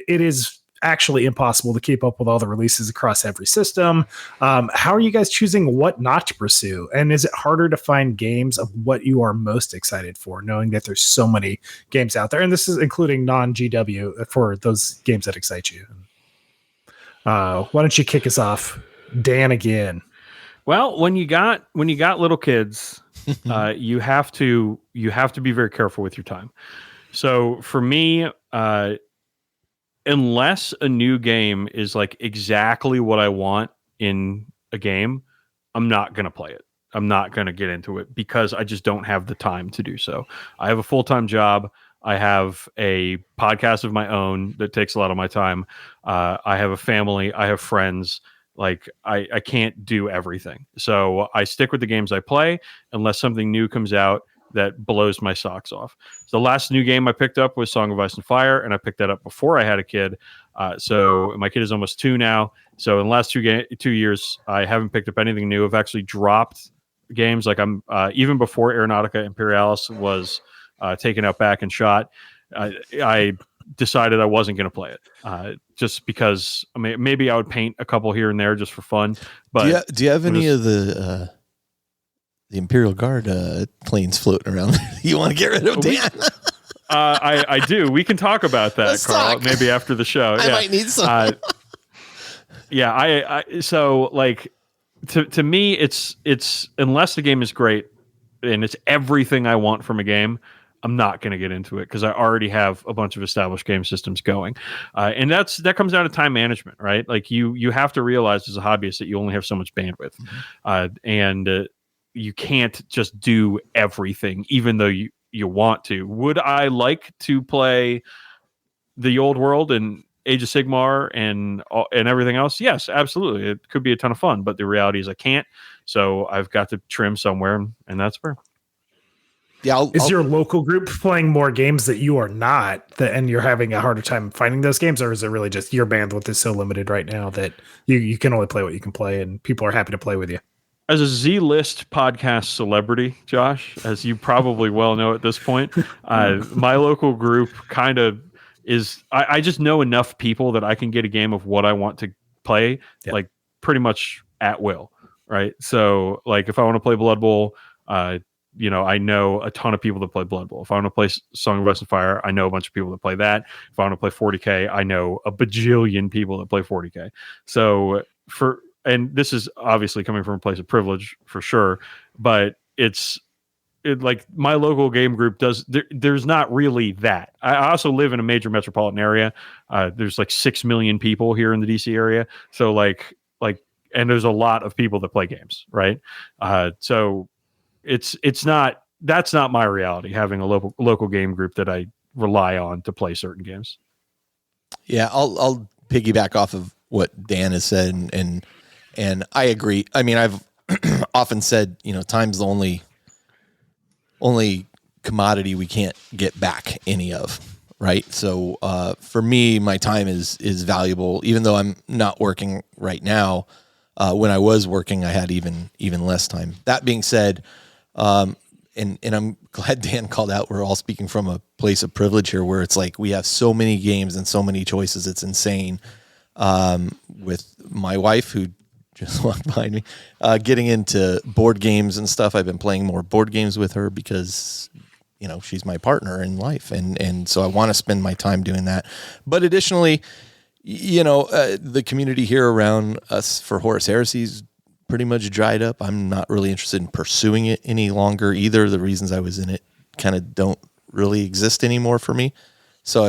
is actually impossible to keep up with all the releases across every system. How are you guys choosing what not to pursue? And is it harder to find games of what you are most excited for, knowing that there's so many games out there? And this is including non-GW for those games that excite you. Why don't you kick us off, Dan, again? Well, when you got little kids, you have to be very careful with your time. So for me, unless a new game is like exactly what I want in a game, I'm not going to play it. I'm not going to get into it because I just don't have the time to do so. I have a full-time job. I have a podcast of my own that takes a lot of my time. I have a family. I have friends. Like I can't do everything. So I stick with the games I play unless something new comes out that blows my socks off. So the last new game I picked up was Song of Ice and Fire, and I picked that up before I had a kid. So my kid is almost 2 now. So in the last 2 years, I haven't picked up anything new. I've actually dropped games. Like I'm even before Aeronautica Imperialis was taken out back and shot, I decided I wasn't going to play it just because maybe I would paint a couple here and there just for fun. But do you have any of the Imperial Guard planes floating around there? You want to get rid of Dan? I do. We can talk about that, Let's Carl. talk. Maybe after the show. I might need some. So like to me, it's unless the game is great and it's everything I want from a game, I'm not going to get into it because I already have a bunch of established game systems going, and that comes down to time management, right? Like you have to realize as a hobbyist that you only have so much bandwidth, and you can't just do everything, even though you want to. Would I like to play the old world and Age of Sigmar and everything else? Yes, absolutely. It could be a ton of fun, but the reality is I can't. So I've got to trim somewhere, and that's where. Yeah, is your local group playing more games that you are not, and you're having a harder time finding those games, or is it really just your bandwidth is so limited right now that you can only play what you can play, and people are happy to play with you? As a Z-list podcast celebrity, Josh, as you probably well know at this point, my local group kind of is. I just know enough people that I can get a game of what I want to play, like pretty much at will, right? So, like if I want to play Blood Bowl, I know a ton of people that play Blood Bowl. If I want to play Song of Ice and Fire, I know a bunch of people that play that. If I want to play 40K, I know a bajillion people that play 40K. So and this is obviously coming from a place of privilege for sure, but like my local game group there's not really that. I also live in a major metropolitan area. There's like 6 million people here in the DC area. So like, and there's a lot of people that play games, right? So that's not my reality, having a local game group that I rely on to play certain games. Yeah, I'll piggyback off of what Dan has said, and I agree. I mean, I've often said, time's the only commodity we can't get back any of, right? So for me, my time is valuable, even though I'm not working right now. When I was working, I had even less time. That being said, and I'm glad Dan called out, we're all speaking from a place of privilege here, where it's like we have so many games and so many choices. It's insane. With my wife, who just walked behind me, getting into board games and stuff. I've been playing more board games with her because, she's my partner in life. And so I want to spend my time doing that. But additionally, the community here around us for Horus Heresy's pretty much dried up. I'm not really interested in pursuing it any longer either. The reasons I was in it kind of don't really exist anymore for me. So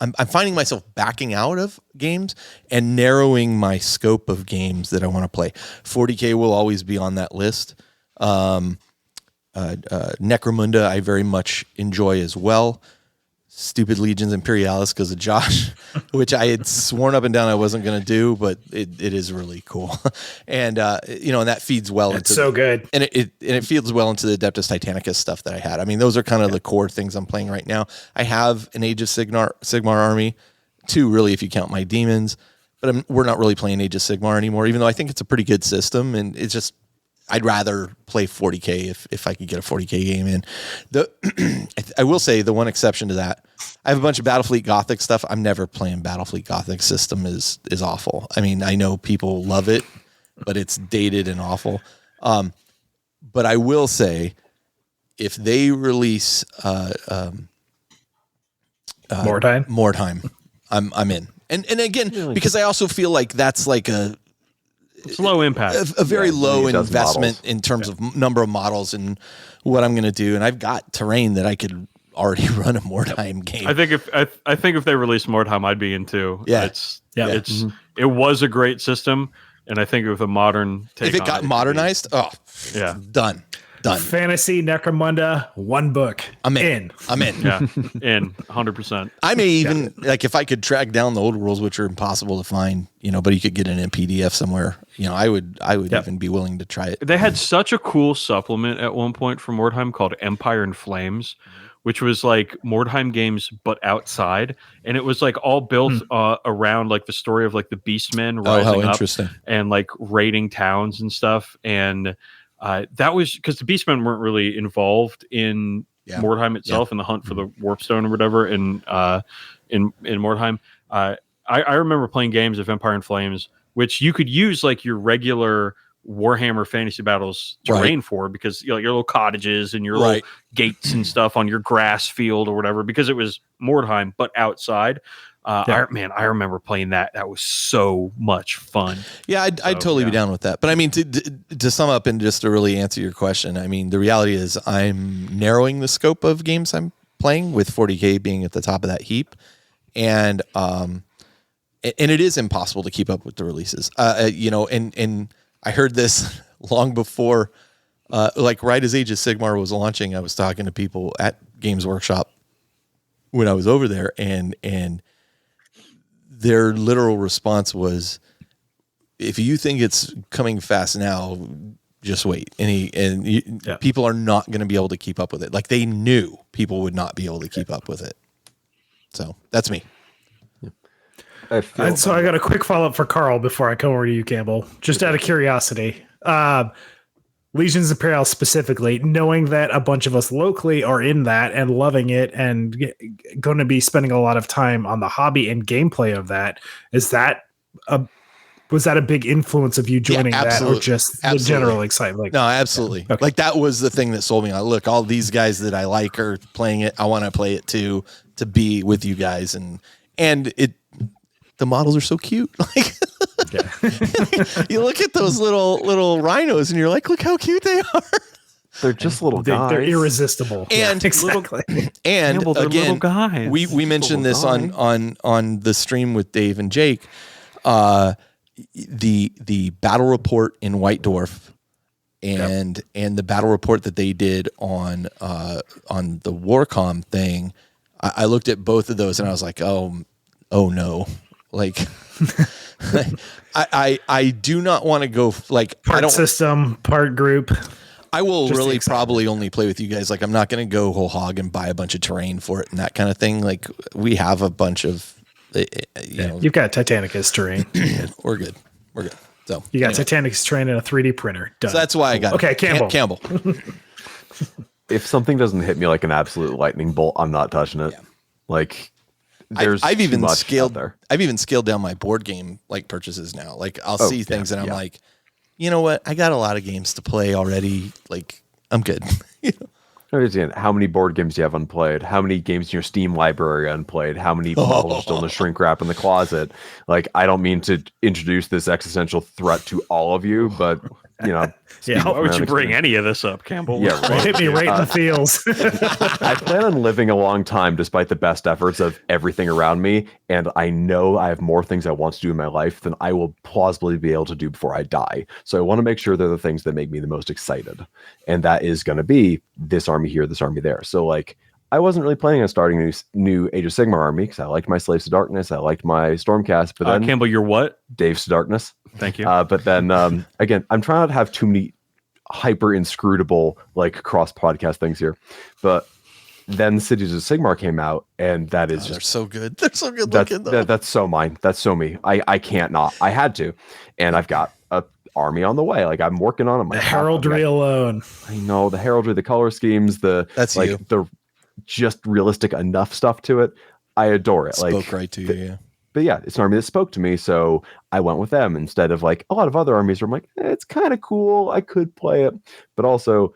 I'm finding myself backing out of games and narrowing my scope of games that I want to play. 40K will always be on that list. Necromunda I very much enjoy as well. Stupid Legions Imperialis because of Josh, which I had sworn up and down I wasn't going to do, but it is really cool. And, and that feeds well into so good. And it feeds well into the Adeptus Titanicus stuff that I had. I mean, those are kind of the core things I'm playing right now. I have an Age of Sigmar army, 2 really, if you count my demons, but we're not really playing Age of Sigmar anymore, even though I think it's a pretty good system. And it's just, I'd rather play 40K if I could get a 40K game in. I will say the one exception to that, I have a bunch of Battlefleet Gothic stuff. I'm never playing Battlefleet Gothic. System is awful. I mean, I know people love it, but it's dated and awful. But I will say, if they release Mordheim, I'm in. And again, because I also feel like that's like it's low impact, a very low investment in terms of number of models and what I'm going to do. And I've got terrain that I could already run a Mordheim game. I think if they release Mordheim, I'd be in too. Yeah. It was a great system. And I think with a modern take, if it got modernized, done. Fantasy Necromunda, 1 book. I'm in. Yeah, in 100%. I may even if I could track down the old rules, which are impossible to find, but you could get it in a PDF somewhere. I would even be willing to try it. They had such a cool supplement at one point for Mordheim called Empire in Flames, which was like Mordheim games but outside, and it was like all built around like the story of like the Beastmen rising up and like raiding towns and stuff. And that was because the Beastmen weren't really involved in Mordheim itself and the hunt for the Warpstone or whatever in Mordheim. I remember playing games of Empire in Flames, which you could use like your regular Warhammer Fantasy Battles terrain for, because your little cottages and your little gates and stuff on your grass field or whatever, because it was Mordheim but outside. I remember playing that. That was so much fun. Yeah, I'd totally be down with that. But I mean, to sum up and just to really answer your question, I mean, the reality is I'm narrowing the scope of games I'm playing, with 40K being at the top of that heap, and it is impossible to keep up with the releases. And I heard this long before, like right as Age of Sigmar was launching. I was talking to people at Games Workshop when I was over there, and their literal response was, if you think it's coming fast now, just wait. People are not going to be able to keep up with it. Like, they knew people would not be able to keep up with it. So that's me. I got a quick follow-up for Carl before I come over to you, Campbell, just out of curiosity. Legions Imperialis specifically, knowing that a bunch of us locally are in that and loving it and going to be spending a lot of time on the hobby and gameplay of that, was that a big influence of you joining that, or just the general excitement? No, absolutely. Okay. Like, that was the thing that sold me. Look, all these guys that I like are playing it. I want to play it too, to be with you guys, and the models are so cute. Like, you look at those little rhinos and you're like, look how cute they are. They're just little guys. They're irresistible. And exactly. And Campbell, again, little guys. we mentioned this on the stream with Dave and Jake. The battle report in White Dwarf and the battle report that they did on the Warcom thing. I looked at both of those and I was like, oh no. Like, I do not want to go like part system, part group. I will really probably only play with you guys. Like, I'm not going to go whole hog and buy a bunch of terrain for it and that kind of thing. Like, we have a bunch of, you've got Titanicus terrain. We're good. So you got Titanicus terrain and a 3D printer. Done. So that's why I got it. Okay, Campbell. If something doesn't hit me like an absolute lightning bolt, I'm not touching it. Yeah. Like, I've even scaled down my board game like purchases now. Like, I'll see things and I'm like, you know what? I got a lot of games to play already. Like, I'm good. Understand how many board games you have unplayed, how many games in your Steam library unplayed, how many models are still in the shrink wrap in the closet. Like, I don't mean to introduce this existential threat to all of you, but why would you bring any of this up, Campbell? Yeah, right. Hit me right in the feels. I plan on living a long time despite the best efforts of everything around me, and I know I have more things I want to do in my life than I will plausibly be able to do before I die. So I want to make sure they're the things that make me the most excited, and that is going to be this army here, this army there. So, like, I wasn't really planning on starting a new Age of Sigmar army because I liked my Slaves to Darkness, I liked my Stormcast, but then Campbell, you're what? Dave's to Darkness. Thank you. But then again, I'm trying not to have too many hyper inscrutable like cross podcast things here. But then Cities of Sigmar came out, and that is they're so good. They're so good looking. That's so mine. That's so me. I can't not. I had to, and I've got a army on the way. Like, I'm working on them. The heraldry alone. I know the heraldry, the color schemes, the just realistic enough stuff to it. I adore it. Spoke right to you, yeah. But yeah, it's an army that spoke to me, so I went with them instead of like a lot of other armies where I'm like, it's kind of cool, I could play it. But also,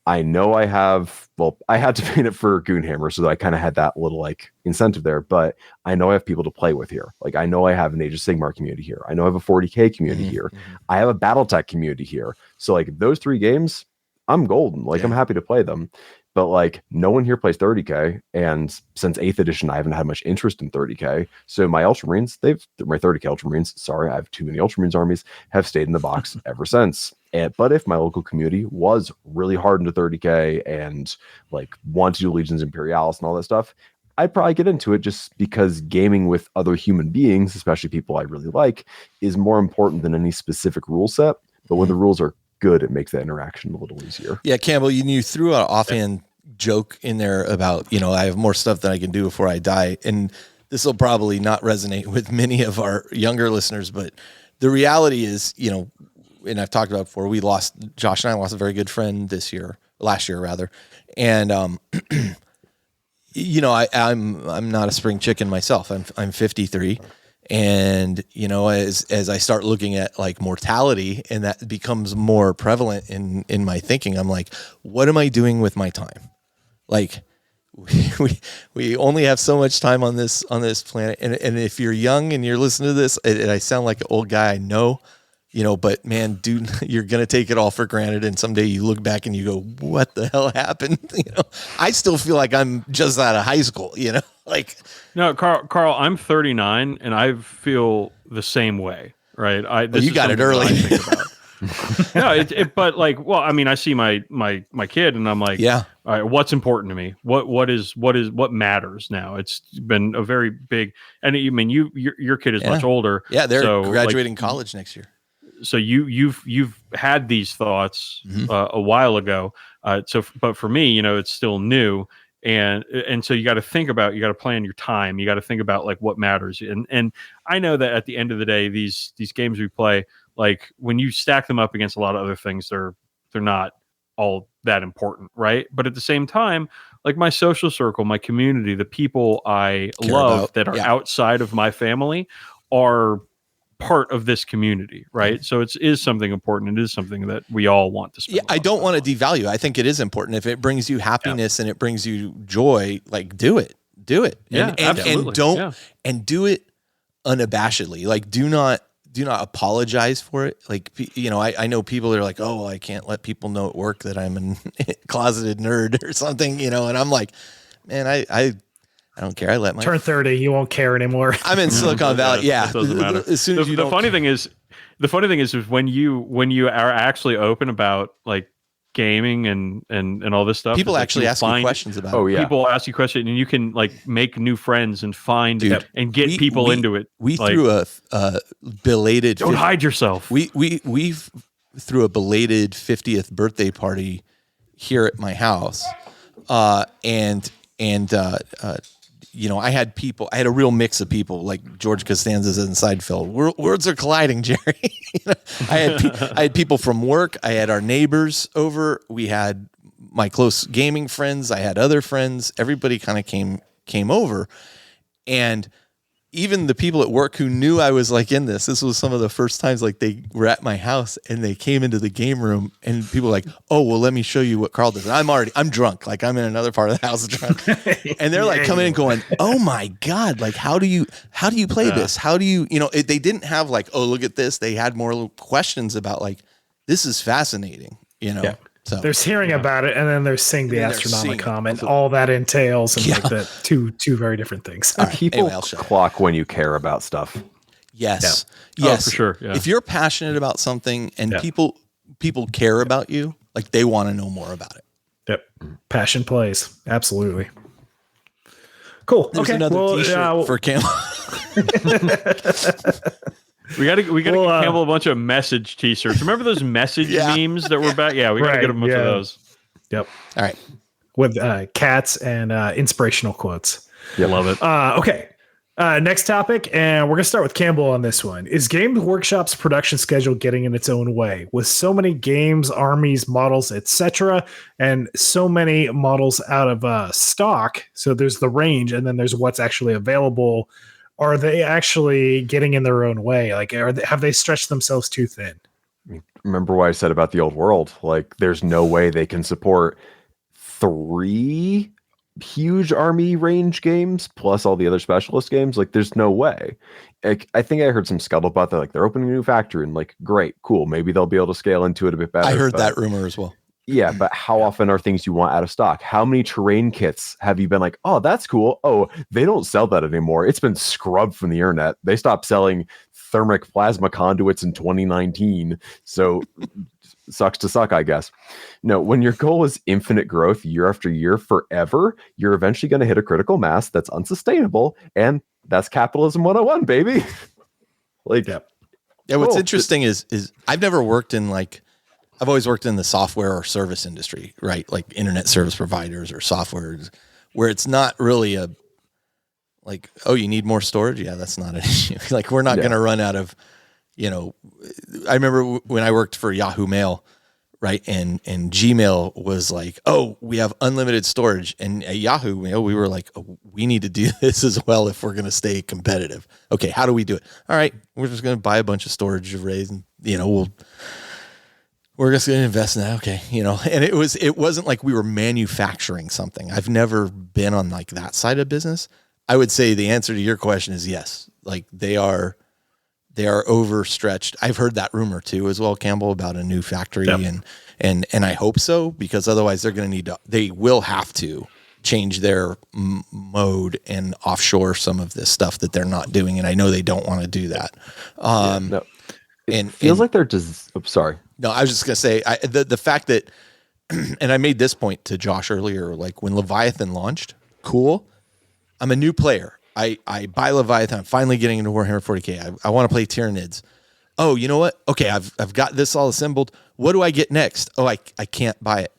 I know I had to paint it for Goonhammer, so that I kind of had that little like incentive there. But I know I have people to play with here. Like, I know I have an Age of Sigmar community here. I know I have a 40K community here. I have a BattleTech community here. So like, those 3 games, I'm golden. Like, I'm happy to play them. But like, no one here plays 30K, and since 8th edition, I haven't had much interest in 30K. So my Ultramarines, my 30K Ultramarines, sorry, I have too many Ultramarines armies, have stayed in the box ever since. But if my local community was really hard into 30K and like want to do Legions Imperialis and all that stuff, I'd probably get into it just because gaming with other human beings, especially people I really like, is more important than any specific rule set. But when the rules are good, it makes that interaction a little easier. Yeah, Campbell, you threw an offhand joke in there about, I have more stuff that I can do before I die. And this will probably not resonate with many of our younger listeners, but the reality is, and I've talked about before, Josh and I lost a very good friend last year rather. And, I'm not a spring chicken myself. I'm 53. And, as I start looking at like mortality and that becomes more prevalent in my thinking, I'm like, what am I doing with my time? Like we only have so much time on this planet. And if you're young and you're listening to this, and I sound like an old guy, I know, but man, dude, you're going to take it all for granted. And someday you look back and you go, what the hell happened? I still feel like I'm just out of high school, like. No, Carl, I'm 39 and I feel the same way. Right. You got it early. No, but like, well, I mean, I see my kid and I'm like, yeah, all right, what's important to me? What matters now? It's been a very big, and I mean, your kid is much older. Yeah. They're graduating college next year. So you've had these thoughts a while ago. But for me, it's still new. And so you got to plan your time. You got to think about like what matters. And I know that at the end of the day, these games we play, like when you stack them up against a lot of other things, they're not all that important, right? But at the same time, like my social circle, my community, the people I love that are outside of my family are part of this community, right? So it is something important. It is something that we all want to spend. Yeah, I don't want to devalue. I think it is important. If it brings you happiness and it brings you joy, like do it. Yeah, absolutely. And do it unabashedly. Like do not apologize for it. Like, I know people that are like, oh, I can't let people know at work that I'm a closeted nerd or something, and I'm like, man, I don't care. I let my turn 30. You won't care anymore. I'm in Silicon Valley. Yeah. It doesn't matter. As soon as the funny thing is when you are actually open about like gaming and all this stuff, people actually ask you questions about it. Oh yeah. People ask you questions and you can like make new friends and find and get people into it. We threw a belated don't hide yourself. We threw a belated 50th birthday party here at my house. I had a real mix of people like George Costanza's in Seinfeld. Words are colliding, Jerry. I had people from work. I had our neighbors over. We had my close gaming friends. I had other friends. Everybody kind of came over. And even the people at work who knew I was like in this was some of the first times like they were at my house and they came into the game room and people were like, oh, well, let me show you what Carl does. And I'm drunk. Like I'm in another part of the house drunk. And they're like coming in going, oh my God, like, how do you play this? How do you, they didn't have like, oh, look at this. They had more questions about like, this is fascinating, Yeah. So there's hearing about it, and then there's seeing the Astronomicon and all that entails, and like the two very different things. Right. People clock when you care about stuff. Yes, yeah. Yes, for sure. Yeah. If you're passionate about something and people care about you, like they want to know more about it. Yep, passion plays absolutely. Cool. There's another T-shirt for Campbel. We gotta get Campbell a bunch of message T-shirts. Remember those message memes that were back? Yeah, we gotta get a bunch of those. Yep. All right. With cats and inspirational quotes. Yeah, love it. Okay. Next topic, and we're gonna start with Campbell on this one. Is Game Workshop's production schedule getting in its own way with so many games, armies, models, etc., and so many models out of stock? So there's the range, and then there's what's actually available. Are they actually getting in their own way? Like, have they stretched themselves too thin? Remember what I said about the old world? Like, there's no way they can support 3 huge army range games plus all the other specialist games. Like, there's no way. I think I heard some scuttlebutt that like they're opening a new factory and like, great, cool. Maybe they'll be able to scale into it a bit better. I heard that rumor as well. Yeah, but how often are things you want out of stock? How many terrain kits have you been like, oh, that's cool. Oh, they don't sell that anymore. It's been scrubbed from the internet. They stopped selling thermic plasma conduits in 2019. So sucks to suck, I guess. No, when your goal is infinite growth year after year forever, you're eventually going to hit a critical mass that's unsustainable. And that's capitalism 101, baby. Like, yeah. What's interesting is I've never worked in I've always worked in the software or service industry, right? Like internet service providers or software where it's not really you need more storage. Yeah, that's not an issue. Like we're not going to run out of, I remember when I worked for Yahoo Mail, right? And Gmail was like, oh, we have unlimited storage. And at Yahoo Mail, we were like, oh, we need to do this as well if we're going to stay competitive. Okay, how do we do it? All right, we're just going to buy a bunch of storage arrays, and we're just going to invest in that. Okay, and it wasn't like we were manufacturing something. I've never been on like that side of business. I would say the answer to your question is yes. Like they are overstretched. I've heard that rumor too as well, Campbell, about a new factory. Yep. And I hope so, because otherwise they will have to change their mode and offshore some of this stuff that they're not doing. And I know they don't want to do that. No. It feels like they're just, sorry. No, I was just going to say the fact that, and I made this point to Josh earlier, like when Leviathan launched, cool. I'm a new player. I buy Leviathan. I'm finally getting into Warhammer 40K. I want to play Tyranids. Oh, you know what? Okay, I've got this all assembled. What do I get next? Oh, I can't buy it.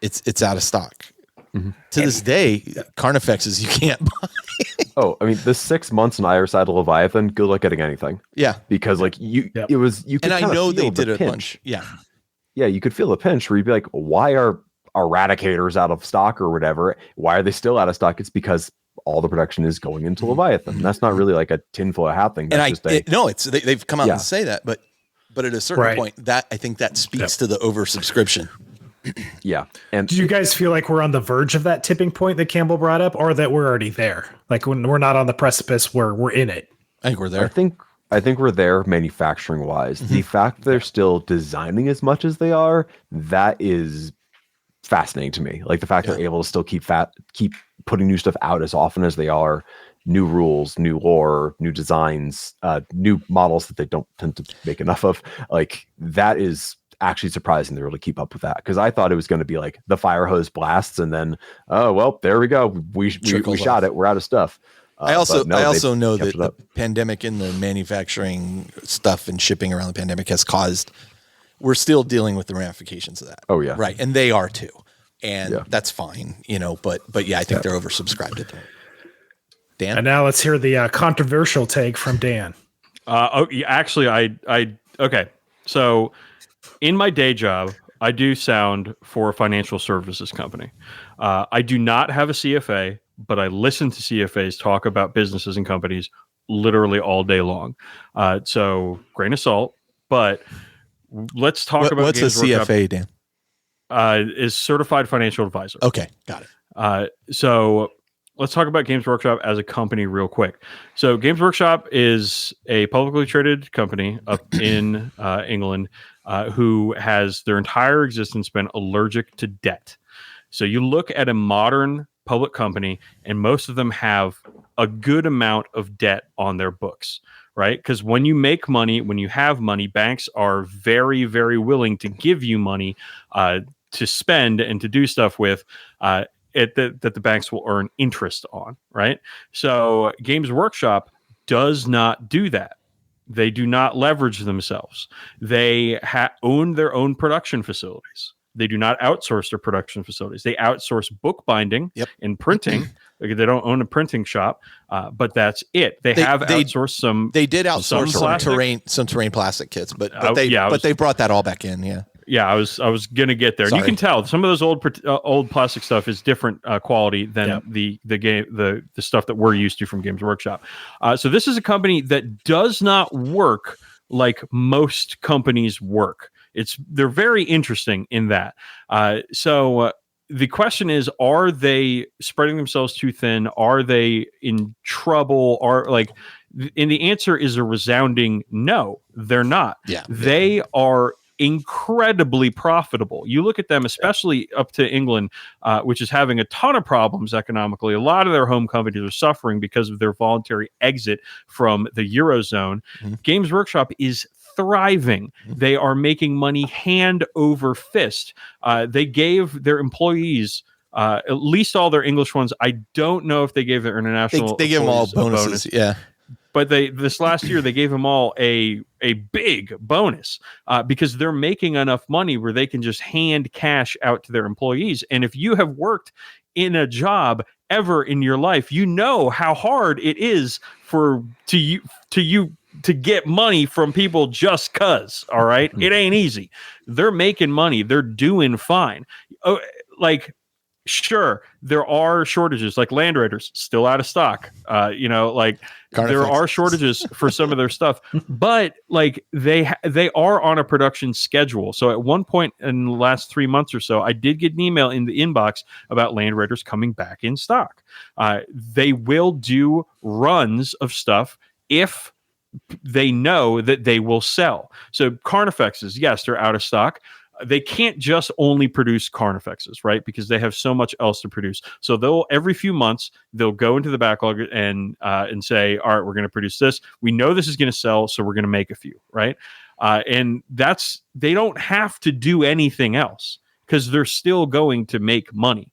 It's out of stock. Mm-hmm. To this day, Carnifexes you can't buy. Oh, I mean, the 6 months on either side of Leviathan, good luck getting anything. Yeah, because like you could. And I know they did a pinch. Bunch. Yeah, you could feel the pinch where you'd be like, why are Eradicators out of stock or whatever? Why are they still out of stock? It's because all the production is going into Leviathan. That's not really like a tinfoil hat thing. That's they've come out and say that, but at a certain point, that I think that speaks to the oversubscription. Yeah. And do you guys feel like we're on the verge of that tipping point that Campbell brought up, or that we're already there? Like when we're not on the precipice where we're in it? I think we're there. I think we're there manufacturing wise. Mm-hmm. The fact that they're still designing as much as they are, that is fascinating to me. Like the fact they're able to still keep putting new stuff out as often as they are, new rules, new lore, new designs, new models that they don't tend to make enough of. Like that is actually surprising they're able to keep up with that, because I thought it was going to be like the fire hose blasts and then there we go, we shot it, we're out of stuff. I also know that the pandemic and the manufacturing stuff and shipping around the pandemic has caused, we're still dealing with the ramifications of that. Oh yeah, right, and they are too, and that's fine, but yeah, I think they're oversubscribed at that. Dan, and now let's hear the controversial take from Dan. Actually, okay, so in my day job, I do sound for a financial services company. I do not have a CFA, but I listen to CFAs talk about businesses and companies literally all day long. So grain of salt, but let's talk about what's Games a CFA, Workshop. Dan? Is Certified Financial Advisor. Okay, got it. So let's talk about Games Workshop as a company real quick. So Games Workshop is a publicly traded company up in England who has their entire existence been allergic to debt. So you look at a modern public company and most of them have a good amount of debt on their books, right? Because when you make money, when you have money, banks are very, very willing to give you money to spend and to do stuff with that the banks will earn interest on, right? So Games Workshop does not do that. They do not leverage themselves. They own their own production facilities. They do not outsource their production facilities. They outsource bookbinding and printing. They don't own a printing shop, but that's it. They outsourced some. They did outsource some terrain plastic kits, but they brought that all back in. Yeah. Yeah, I was gonna get there. And you can tell some of those old plastic stuff is different quality than the stuff that we're used to from Games Workshop. So this is a company that does not work like most companies work. They're very interesting in that. So the question is, are they spreading themselves too thin? Are they in trouble? And the answer is a resounding no. They're not. Yeah, they are incredibly profitable. You look at them, especially up to England, which is having a ton of problems economically. A lot of their home companies are suffering because of their voluntary exit from the Eurozone. Mm-hmm. Games Workshop is thriving. Mm-hmm. They are making money hand over fist. They gave their employees, at least all their English ones. I don't know if they gave their international. They gave them all bonuses. Yeah. But this last year, they gave them all a big bonus because they're making enough money where they can just hand cash out to their employees. And if you have worked in a job ever in your life, you know how hard it is to you to get money from people just cuz, all right? It ain't easy. They're making money. They're doing fine. Oh, like, sure, there are shortages, like Land Raiders still out of stock. There are shortages for some of their stuff, but like they are on a production schedule. So at one point in the last 3 months or so, I did get an email in the inbox about Land Raiders coming back in stock. They will do runs of stuff if they know that they will sell. So Carnifexes, yes, they're out of stock. They can't just only produce Carnifexes, right? Because they have so much else to produce. So they'll every few months they'll go into the backlog and say, all right, we're going to produce this. We know this is going to sell, so we're going to make a few, right? And they don't have to do anything else because they're still going to make money.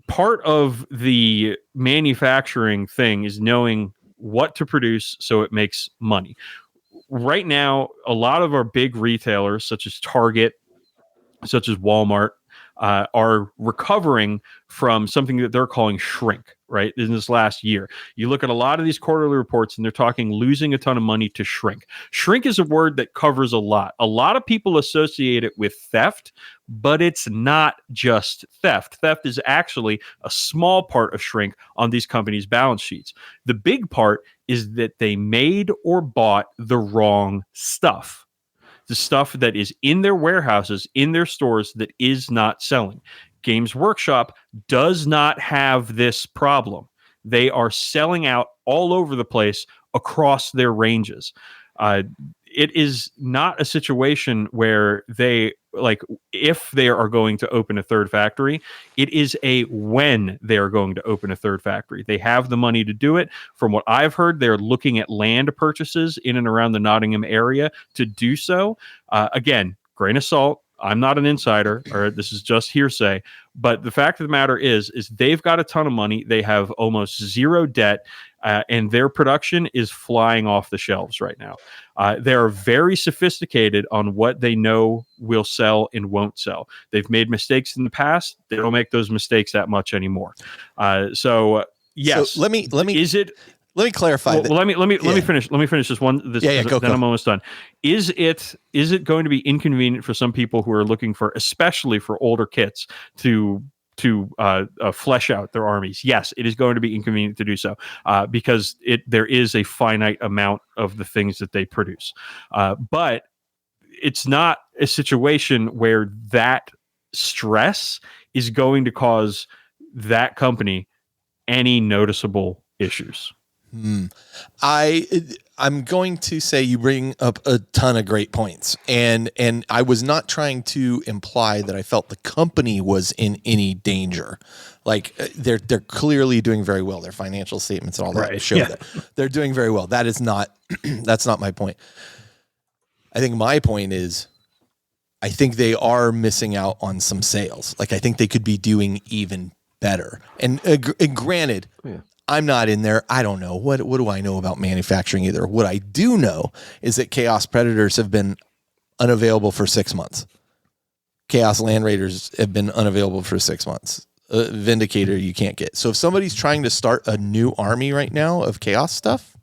Part of the manufacturing thing is knowing what to produce so it makes money. Right now, a lot of our big retailers, such as Target, such as Walmart, are recovering from something that they're calling shrink, right? In this last year, you look at a lot of these quarterly reports and they're talking losing a ton of money to shrink. Shrink is a word that covers a lot. A lot of people associate it with theft, but it's not just theft. Theft is actually a small part of shrink on these companies' balance sheets. The big part is that they made or bought the wrong stuff. The stuff that is in their warehouses, in their stores, that is not selling. Games Workshop does not have this problem. They are selling out all over the place across their ranges. It is not a situation where they, like, if they are going to open a third factory, it is a when they are going to open a third factory. They have the money to do it. From what I've heard, they're looking at land purchases in and around the Nottingham area to do so. Again, grain of salt. I'm not an insider, or this is just hearsay. But the fact of the matter is they've got a ton of money. They have almost zero debt, and their production is flying off the shelves right now. They are very sophisticated on what they know will sell and won't sell. They've made mistakes in the past. They don't make those mistakes that much anymore. Yes. So let me clarify. Let me finish. Let me finish this one. Go. I'm almost done. Is it going to be inconvenient for some people who are looking for, especially for older kits, to flesh out their armies? Yes, it is going to be inconvenient to do so because there is a finite amount of the things that they produce. But it's not a situation where that stress is going to cause that company any noticeable issues. I'm going to say you bring up a ton of great points, and I was not trying to imply that I felt the company was in any danger. Like they're clearly doing very well. Their financial statements and all that show that they're doing very well. That is not that's not my point. I think my point is I think they are missing out on some sales. Like I think they could be doing even better. And granted. Yeah. I'm not in there. I don't know. What do I know about manufacturing either? What I do know is that Chaos Predators have been unavailable for 6 months. Chaos Land Raiders have been unavailable for 6 months. Vindicator you can't get. So if somebody's trying to start a new army right now of Chaos stuff,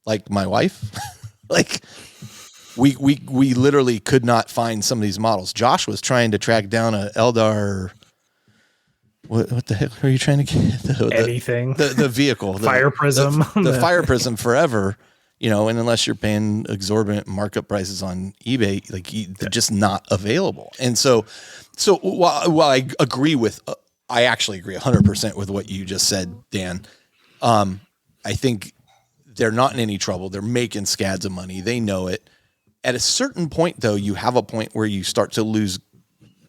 like my wife, like we literally could not find some of these models. Josh was trying to track down a Eldar. What the heck are you trying to get? Anything. The vehicle. Fire Prism. The Fire Prism forever, and unless you're paying exorbitant markup prices on eBay, like they're just not available. And so while I agree I actually agree 100% with what you just said, Dan. I think they're not in any trouble. They're making scads of money. They know it. At a certain point, though, you have a point where you start to lose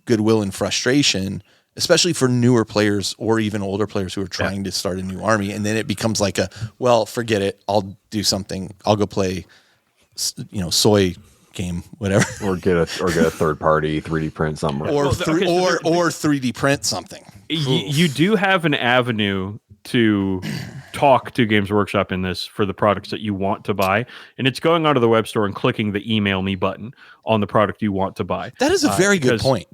goodwill and frustration, especially for newer players or even older players who are trying to start a new army. And then it becomes like forget it. I'll do something. I'll go play, soy game, whatever. Or get a third party 3D print something. Or 3D print something. You do have an avenue to talk to Games Workshop in this for the products that you want to buy. And it's going onto the web store and clicking the email me button on the product you want to buy. That is a very good point.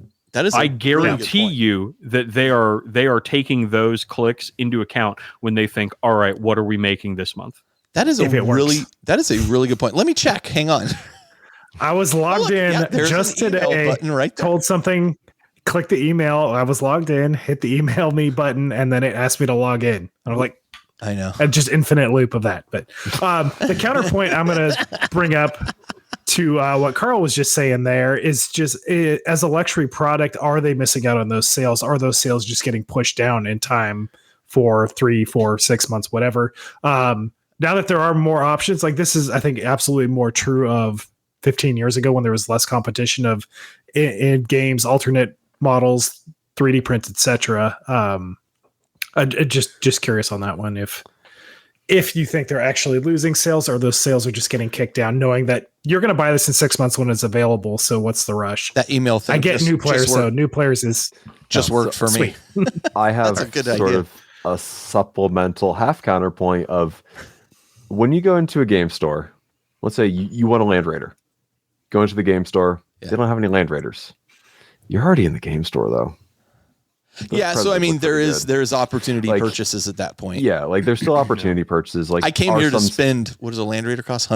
I guarantee you that they are taking those clicks into account when they think, all right, what are we making this month? That is a really good point. Let me check. Hang on. I was logged in just today. Button right there. Told something. Click the email. I was logged in. Hit the email me button, and then it asked me to log in. And I'm like, I know. Just infinite loop of that. But the counterpoint I'm going to bring up to what Carl was just saying there is just as a luxury product, are they missing out on those sales? Are those sales just getting pushed down in time for 3, 4, 6 months, whatever? Now that there are more options, like this is, I think, absolutely more true of 15 years ago when there was less competition of in games, alternate models, 3D prints, etc. Just curious on that one. If you think they're actually losing sales or those sales are just getting kicked down, knowing that you're going to buy this in 6 months when it's available. So what's the rush? That email thing. I get new players, so new players is just worked for me. I have sort of a supplemental half counterpoint of when you go into a game store, let's say you want a Land Raider, go into the game store. They don't have any Land Raiders. You're already in the game store though. So I mean, there's opportunity purchases at that point. Yeah, like there's still opportunity purchases. Like I came here to spend, what does a Land Raider cost?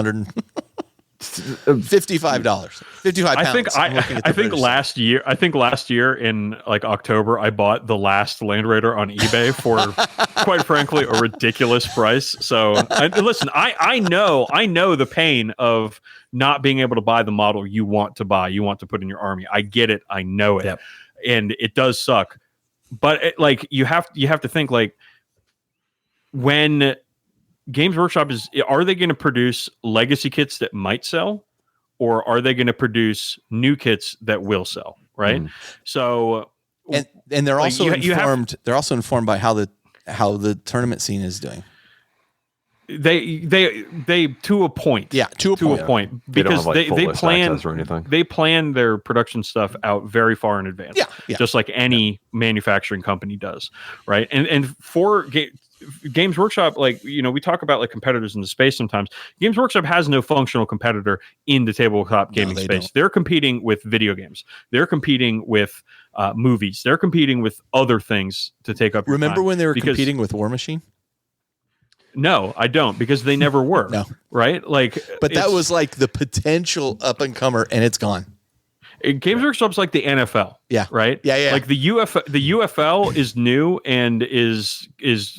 $55. 55 pounds. I think last year in like October, I bought the last Land Raider on eBay for quite frankly a ridiculous price. So listen, I know the pain of not being able to buy the model you want to buy, you want to put in your army. I get it. I know it. Yep. And it does suck. But you have to think like when Games Workshop are they going to produce legacy kits that might sell, or are they going to produce new kits that will sell? Right. So, and they're also informed. They're also informed by how the tournament scene is doing. They to a point. Yeah, to a point. Because they plan their production stuff out very far in advance. Yeah. Just like any manufacturing company does, right? And for Games Workshop, we talk about like competitors in the space sometimes. Games Workshop has no functional competitor in the tabletop gaming space. Don't. They're competing with video games. They're competing with movies. They're competing with other things to take up. Remember when they were competing with War Machine? No, I don't, because they never were. No. Right? But that was like the potential up and comer, and it's gone. Games Workshop's like the NFL. Yeah. Right? Yeah. Like the UFL is new and is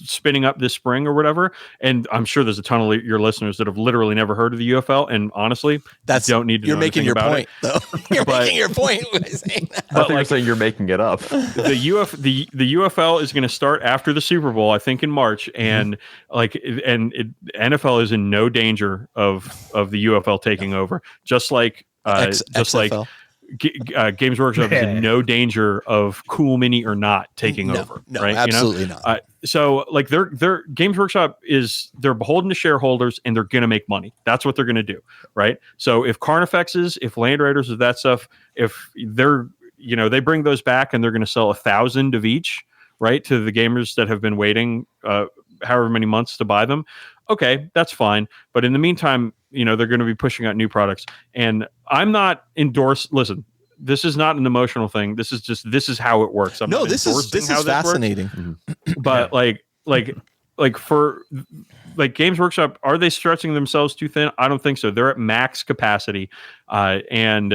spinning up this spring or whatever. And I'm sure there's a ton of your listeners that have literally never heard of the UFL. And honestly, you don't need to know anything about it. Though. You're making your point by saying that. I think you're saying you're making it up. The UFL is going to start after the Super Bowl, I think in March. And NFL is in no danger of the UFL taking over. Just like Games Workshop is in no danger of Cool Mini or not taking over. No, right? Absolutely not. So their Games Workshop they're beholden to shareholders and they're going to make money. That's what they're going to do. Right. So if Carnifexes, if Land Raiders, if that stuff, if they're, they bring those back and they're going to sell 1,000 of each, right, to the gamers that have been waiting however many months to buy them. Okay, that's fine. But in the meantime, they're going to be pushing out new products. And I'm not listen, this is not an emotional thing. This is how it works. This is fascinating. But for Games Workshop, are they stretching themselves too thin? I don't think so. They're at max capacity. And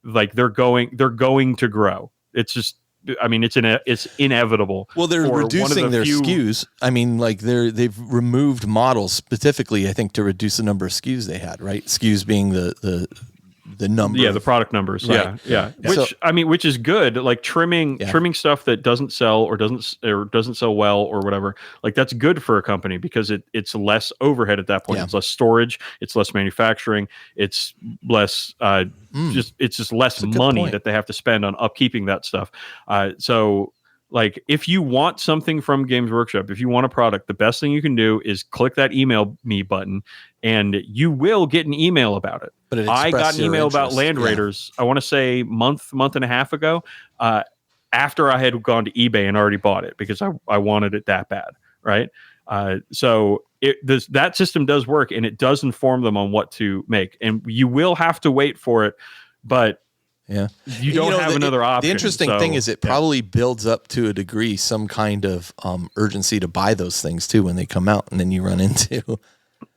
they're going to grow. It's just, it's inevitable. Well, they're reducing their SKUs. I mean, they've removed models specifically, I think, to reduce the number of SKUs they had, right? SKUs being the number. Yeah, the product numbers. Right. Yeah. Which is good. Like trimming stuff that doesn't sell or doesn't sell well or whatever. Like that's good for a company because it's less overhead at that point. Yeah. It's less storage. It's less manufacturing. It's less. It's just less money that they have to spend on upkeeping that stuff. So if you want something from Games Workshop, if you want a product, the best thing you can do is click that email me button and you will get an email about it. But I got an email about Land Raiders, I want to say month and a half ago, after I had gone to eBay and already bought it because I wanted it that bad. Right. So that system does work and it does inform them on what to make. And you will have to wait for it, but you don't have another option. The interesting thing is it probably builds up to a degree some kind of urgency to buy those things too when they come out, and then you run into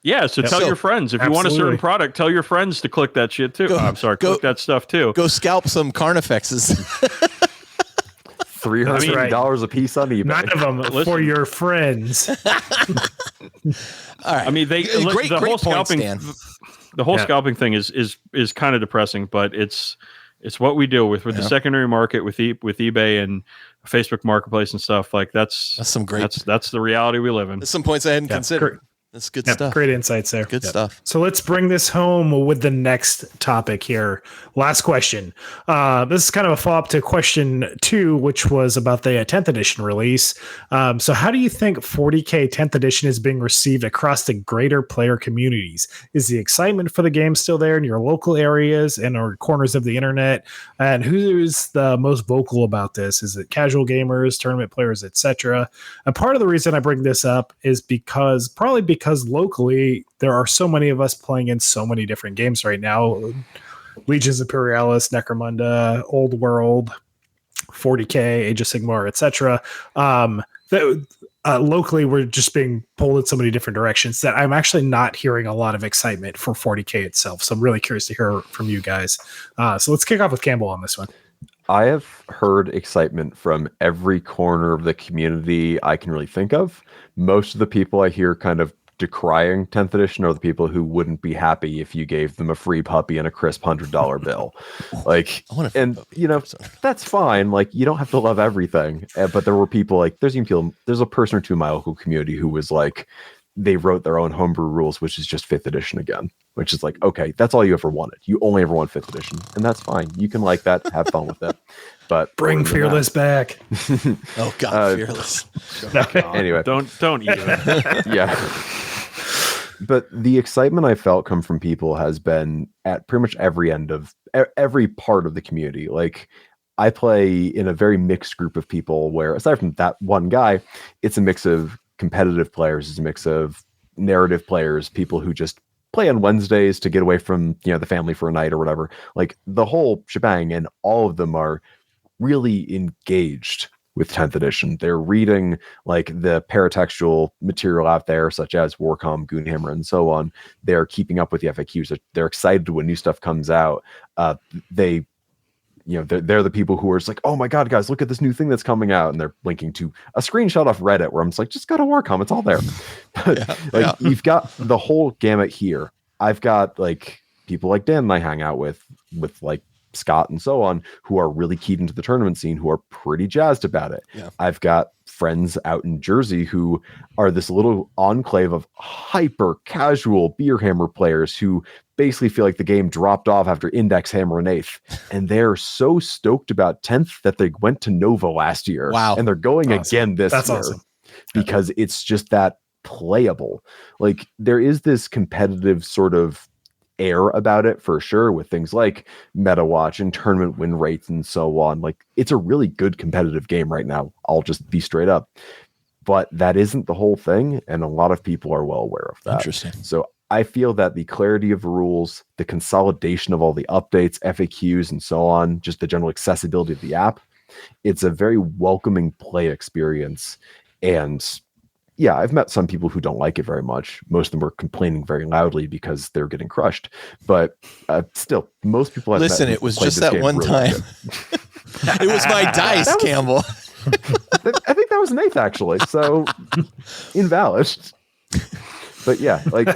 Yeah, so tell your friends. If you want a certain product, tell your friends to click that shit too. Click that stuff too. Go scalp some Carnifexes. $300 a piece on eBay. 9 of them for your friends. All right. I mean, great whole scalping. The whole scalping thing is kind of depressing, but it's what we deal with the secondary market with eBay and Facebook Marketplace and stuff. Like that's some great. That's the reality we live in. There's some points I hadn't considered. That's good stuff. Great insights there. Good stuff. So let's bring this home with the next topic here. Last question. This is kind of a follow-up to question 2, which was about the 10th edition release. So how do you think 40K 10th edition is being received across the greater player communities? Is the excitement for the game still there in your local areas and or corners of the internet? And who is the most vocal about this? Is it casual gamers, tournament players, etc.? And part of the reason I bring this up is because locally there are so many of us playing in so many different games right now. Legions Imperialis, Necromunda, Old World, 40K, Age of Sigmar, etc. Locally, we're just being pulled in so many different directions that I'm actually not hearing a lot of excitement for 40K itself. So I'm really curious to hear from you guys. So let's kick off with Campbell on this one. I have heard excitement from every corner of the community I can really think of. Most of the people I hear kind of decrying 10th edition are the people who wouldn't be happy if you gave them a free puppy and a crisp $100 bill. Like, and you know, that's fine. Like, you don't have to love everything. But there were people like, there's a person or two in my local community who was like, they wrote their own homebrew rules, which is just 5th edition again, which is like, okay, that's all you ever wanted. You only ever want 5th edition, and that's fine. You can like that, have fun with it. But bring Fearless back. Oh God, Fearless. Anyway, don't even. Yeah. But the excitement I felt come from people has been at pretty much every end of every part of the community. Like, I play in a very mixed group of people where, aside from that one guy, it's a mix of competitive players, it's a mix of narrative players, people who just play on Wednesdays to get away from, you know, the family for a night or whatever. Like, the whole shebang, and all of them are really engaged with 10th edition. They're reading like the paratextual material out there, such as Warcom, Goonhammer, and so on. They're keeping up with the FAQs. They're excited when new stuff comes out. They're the people who are just like, oh my God, guys, look at this new thing that's coming out. And they're linking to a screenshot off Reddit where I'm just like, just go to Warcom. It's all there. But you've got the whole gamut here. I've got like people like Dan and I hang out with like Scott and so on, who are really keyed into the tournament scene, who are pretty jazzed about it. Yeah. I've got friends out in Jersey who are this little enclave of hyper casual beer hammer players who basically feel like the game dropped off after Index Hammer and 8th. And they're so stoked about 10th that they went to Nova last year. Wow. And they're going again this year. Awesome. Because it's just that playable. Like, there is this competitive sort of air about it for sure, with things like meta watch and tournament win rates and so on. Like, it's a really good competitive game right now. I'll just be straight up. But that isn't the whole thing, and a lot of people are well aware of that. Interesting. So I feel that the clarity of the rules, the consolidation of all the updates, FAQs, and so on, just the general accessibility of the app, it's a very welcoming play experience. And yeah, I've met some people who don't like it very much. Most of them are complaining very loudly because they're getting crushed. But still, most people I've listen, met it was just that one time. It was my dice, Campbell. I think that was an 8th, actually. So invalid. But yeah, like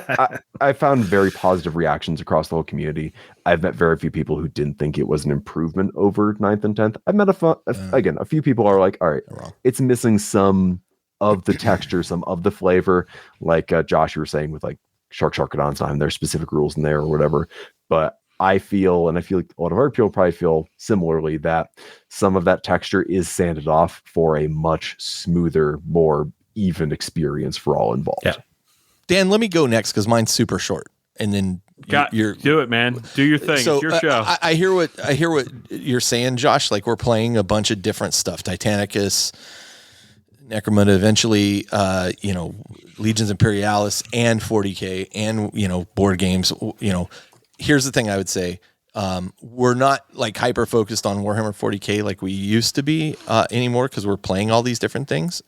I found very positive reactions across the whole community. I've met very few people who didn't think it was an improvement over 9th and 10th. I've met a few people are like, all right, it's missing some of the texture, some of the flavor, like Josh, you were saying with like Sharkadon's time, there's specific rules in there or whatever. But I feel like a lot of other people probably feel similarly, that some of that texture is sanded off for a much smoother, more even experience for all involved. Yeah. Dan, let me go next because mine's super short, and then you're do it, man. Do your thing. So, it's your show. I hear what you're saying, Josh. Like, we're playing a bunch of different stuff: Titanicus, Necromunda, eventually, Legions Imperialis, and 40K, and board games. Here's the thing I would say: we're not like hyper focused on Warhammer 40K like we used to be anymore, because we're playing all these different things.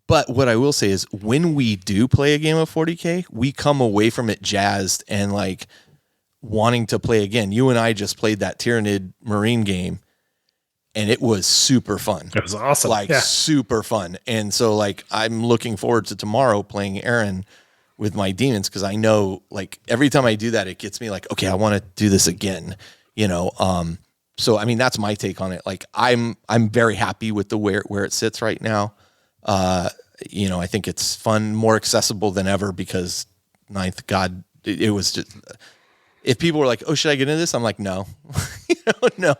But what I will say is when we do play a game of 40K, we come away from it jazzed and like wanting to play again. You and I just played that Tyranid Marine game and it was super fun. It was awesome. Like super fun. And so like I'm looking forward to tomorrow playing Aaron with my demons because I know like every time I do that, it gets me like, okay, I want to do this again, you know? So, I mean, that's my take on it. Like I'm very happy with the where it sits right now. You know, I think it's fun, more accessible than ever because Ninth, God, it was just, if people were like, oh, should I get into this? I'm like, no, no,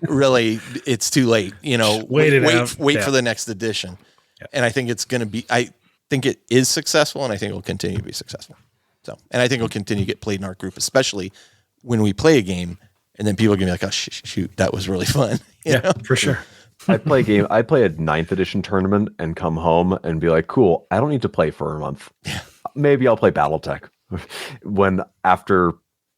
really, it's too late. You know, wait for the next edition. Yeah. And I think it's going to be, I think it is successful and I think it will continue to be successful. So, and I think it'll continue to get played in our group, especially when we play a game and then people are going to be like, oh, shoot, that was really fun. You know? For sure. I play a 9th edition tournament and come home and be like, cool, I don't need to play for a month. Yeah. Maybe I'll play Battletech. When after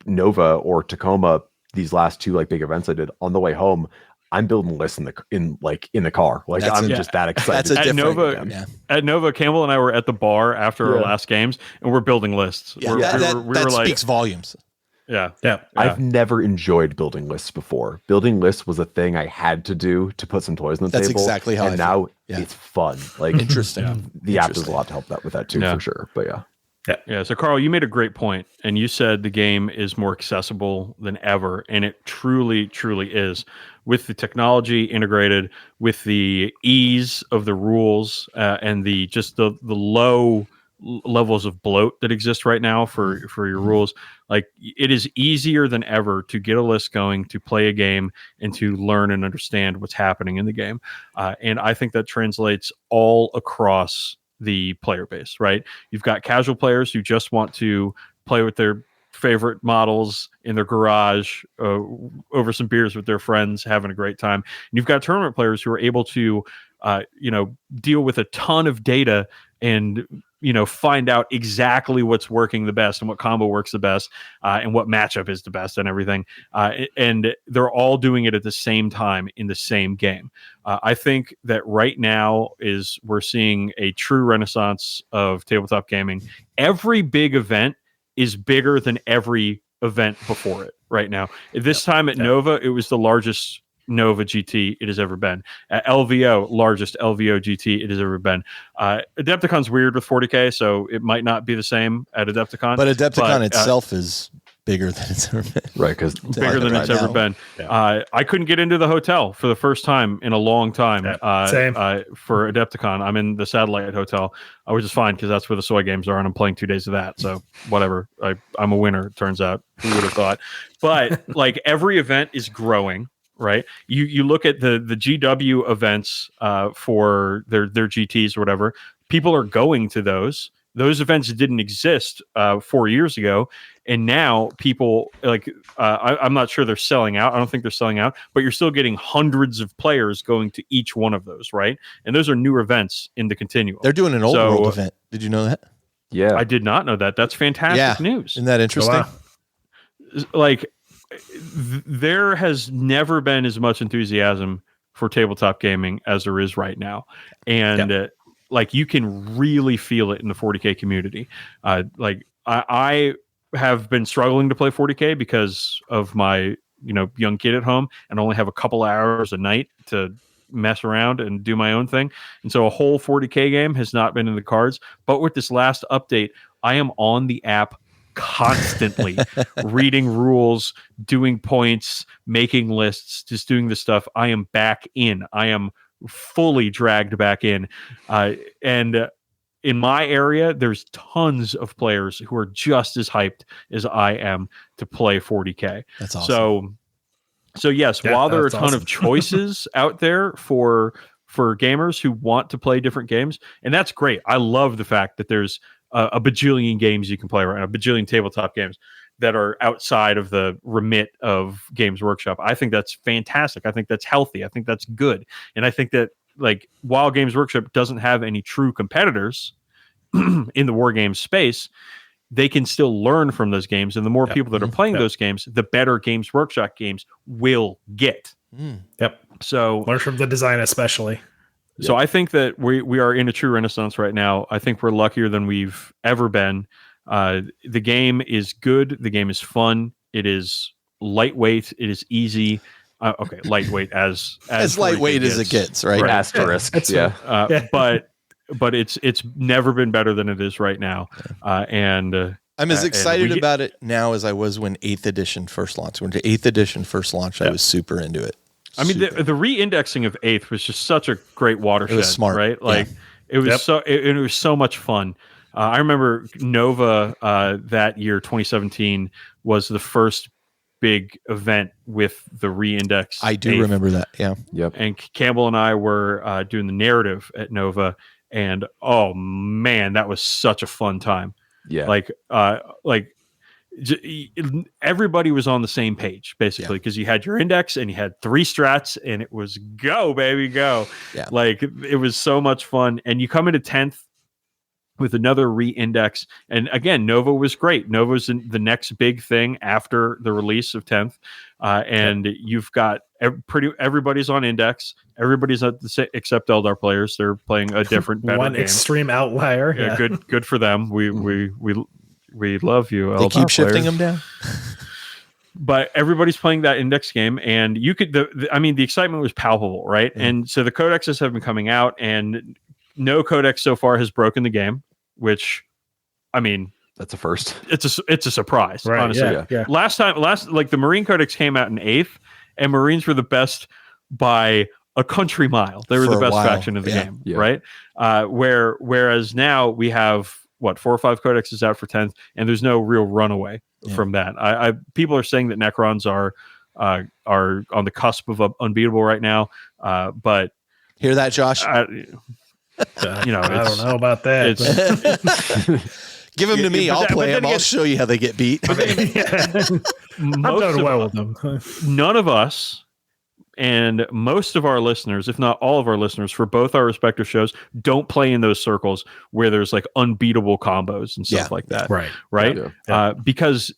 Nova or Tacoma, these last two like big events I did on the way home, I'm building lists in the car. Like just that excited. That's at Nova, Campbell and I were at the bar after our last games and we're building lists. Yeah, that speaks volumes. Yeah. I've never enjoyed building lists before. Building lists was a thing I had to do to put some toys on the table. That's exactly how I now feel. Yeah. It's fun. Like interesting. The app does a lot to help that with that too, for sure. But yeah. So Carl, you made a great point, and you said the game is more accessible than ever, and it truly, truly is. With the technology integrated, with the ease of the rules, and the low levels of bloat that exist right now for your rules, like it is easier than ever to get a list going, to play a game, and to learn and understand what's happening in the game. And I think that translates all across the player base, right? You've got casual players who just want to play with their favorite models in their garage over some beers with their friends, having a great time. And you've got tournament players who are able to deal with a ton of data and find out exactly what's working the best and what combo works the best and what matchup is the best and everything. And they're all doing it at the same time in the same game. I think that right now we're seeing a true renaissance of tabletop gaming. Every big event is bigger than every event before it right now. This time at Nova, it was the largest Nova GT it has ever been. At LVO, largest LVO GT it has ever been. Adepticon's weird with 40K, so it might not be the same at Adepticon. But Adepticon itself is bigger than it's ever been. Right, because bigger than it's ever been. Yeah. I couldn't get into the hotel for the first time in a long time. Same. For Adepticon, I'm in the satellite hotel, which is fine because that's where the soy games are, and I'm playing 2 days of that. So whatever. I'm a winner, it turns out. Who would have thought? But like every event is growing. Right. You look at the GW events for their GTs or whatever. People are going to those. Those events didn't exist 4 years ago, and now people I'm not sure they're selling out. I don't think they're selling out, but you're still getting hundreds of players going to each one of those, right? And those are new events in the continuum. They're doing an old world event. Did you know that? Yeah, I did not know that. That's fantastic news. Isn't that interesting? Oh, wow. Like. There has never been as much enthusiasm for tabletop gaming as there is right now. And you can really feel it in the 40K community. I have been struggling to play 40K because of my, young kid at home and only have a couple hours a night to mess around and do my own thing. And so a whole 40K game has not been in the cards. But with this last update, I am on the app constantly reading rules, doing points, making lists, just doing this stuff. I am back in. I am fully dragged back in. And in my area, there's tons of players who are just as hyped as I am to play 40K. That's awesome. So yes, while there are a ton of choices out there for gamers who want to play different games, and that's great. I love the fact that there's a bajillion games you can play right now, a bajillion tabletop games that are outside of the remit of Games Workshop. I think that's fantastic. I think that's healthy. I think that's good. And I think that while Games Workshop doesn't have any true competitors in the war game space, they can still learn from those games. And the more people that are playing those games, the better Games Workshop games will get. Yep. So learn from the design, especially. So I think that we are in a true renaissance right now. I think we're luckier than we've ever been. The game is good. The game is fun. It is lightweight. It is easy. Okay, lightweight as lightweight as it gets, right? Asterisk. But it's never been better than it is right now. And I'm as excited about it now as I was when 8th edition first launched. When 8th edition first launched, I was super into it. I mean, the re-indexing of 8th was just such a great watershed. It was smart, right? Like it was it was so much fun. I remember Nova that year, 2017, was the first big event with the re-index. I do remember that. Yeah. Yep. And Campbell and I were doing the narrative at Nova, and oh man, that was such a fun time. Yeah. Everybody was on the same page basically, because you had your index and you had 3 strats, and it was go baby go. Yeah. Like it was so much fun. And you come into 10th with another re-index, and again, Nova was great. Nova's the next big thing after the release of 10th, and you've got everybody's on index. Everybody's at except Eldar players. They're playing a different, better one game. Extreme outlier. Yeah, good for them. We love you. They Eldar keep shifting players. them down. But everybody's playing that index game, and you could. The excitement was palpable, right? Mm. And so the codexes have been coming out, and no codex so far has broken the game, which, I mean, that's a first. It's a surprise, right, honestly. Yeah. Last the Marine Codex came out in 8th, and Marines were the best by a country mile. They were the best faction of the game, right? Whereas now we have 4 or 5 codexes out for 10th, and there's no real runaway from that. People are saying that Necrons are on the cusp of unbeatable right now, but hear that, Josh? I don't know about that. Give them to me. I'll play them. I'll show you how they get beat. I've done well with them. None of us and most of our listeners, if not all of our listeners, for both our respective shows, don't play in those circles where there's like unbeatable combos and stuff like that. Right. Yeah. Because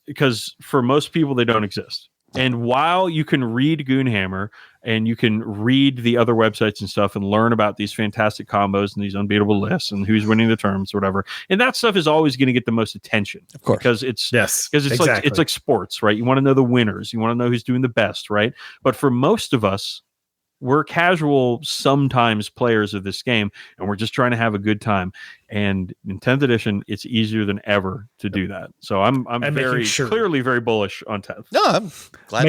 for most people, they don't exist. And while you can read Goonhammer and you can read the other websites and stuff and learn about these fantastic combos and these unbeatable lists and who's winning the terms or whatever, and that stuff is always going to get the most attention, of course, because it's like sports, right? You want to know the winners, you want to know who's doing the best, right? But for most of us, we're casual, sometimes players of this game, and we're just trying to have a good time. And in 10th edition, it's easier than ever to do that. So I'm very clearly very bullish on 10th. No, I'm glad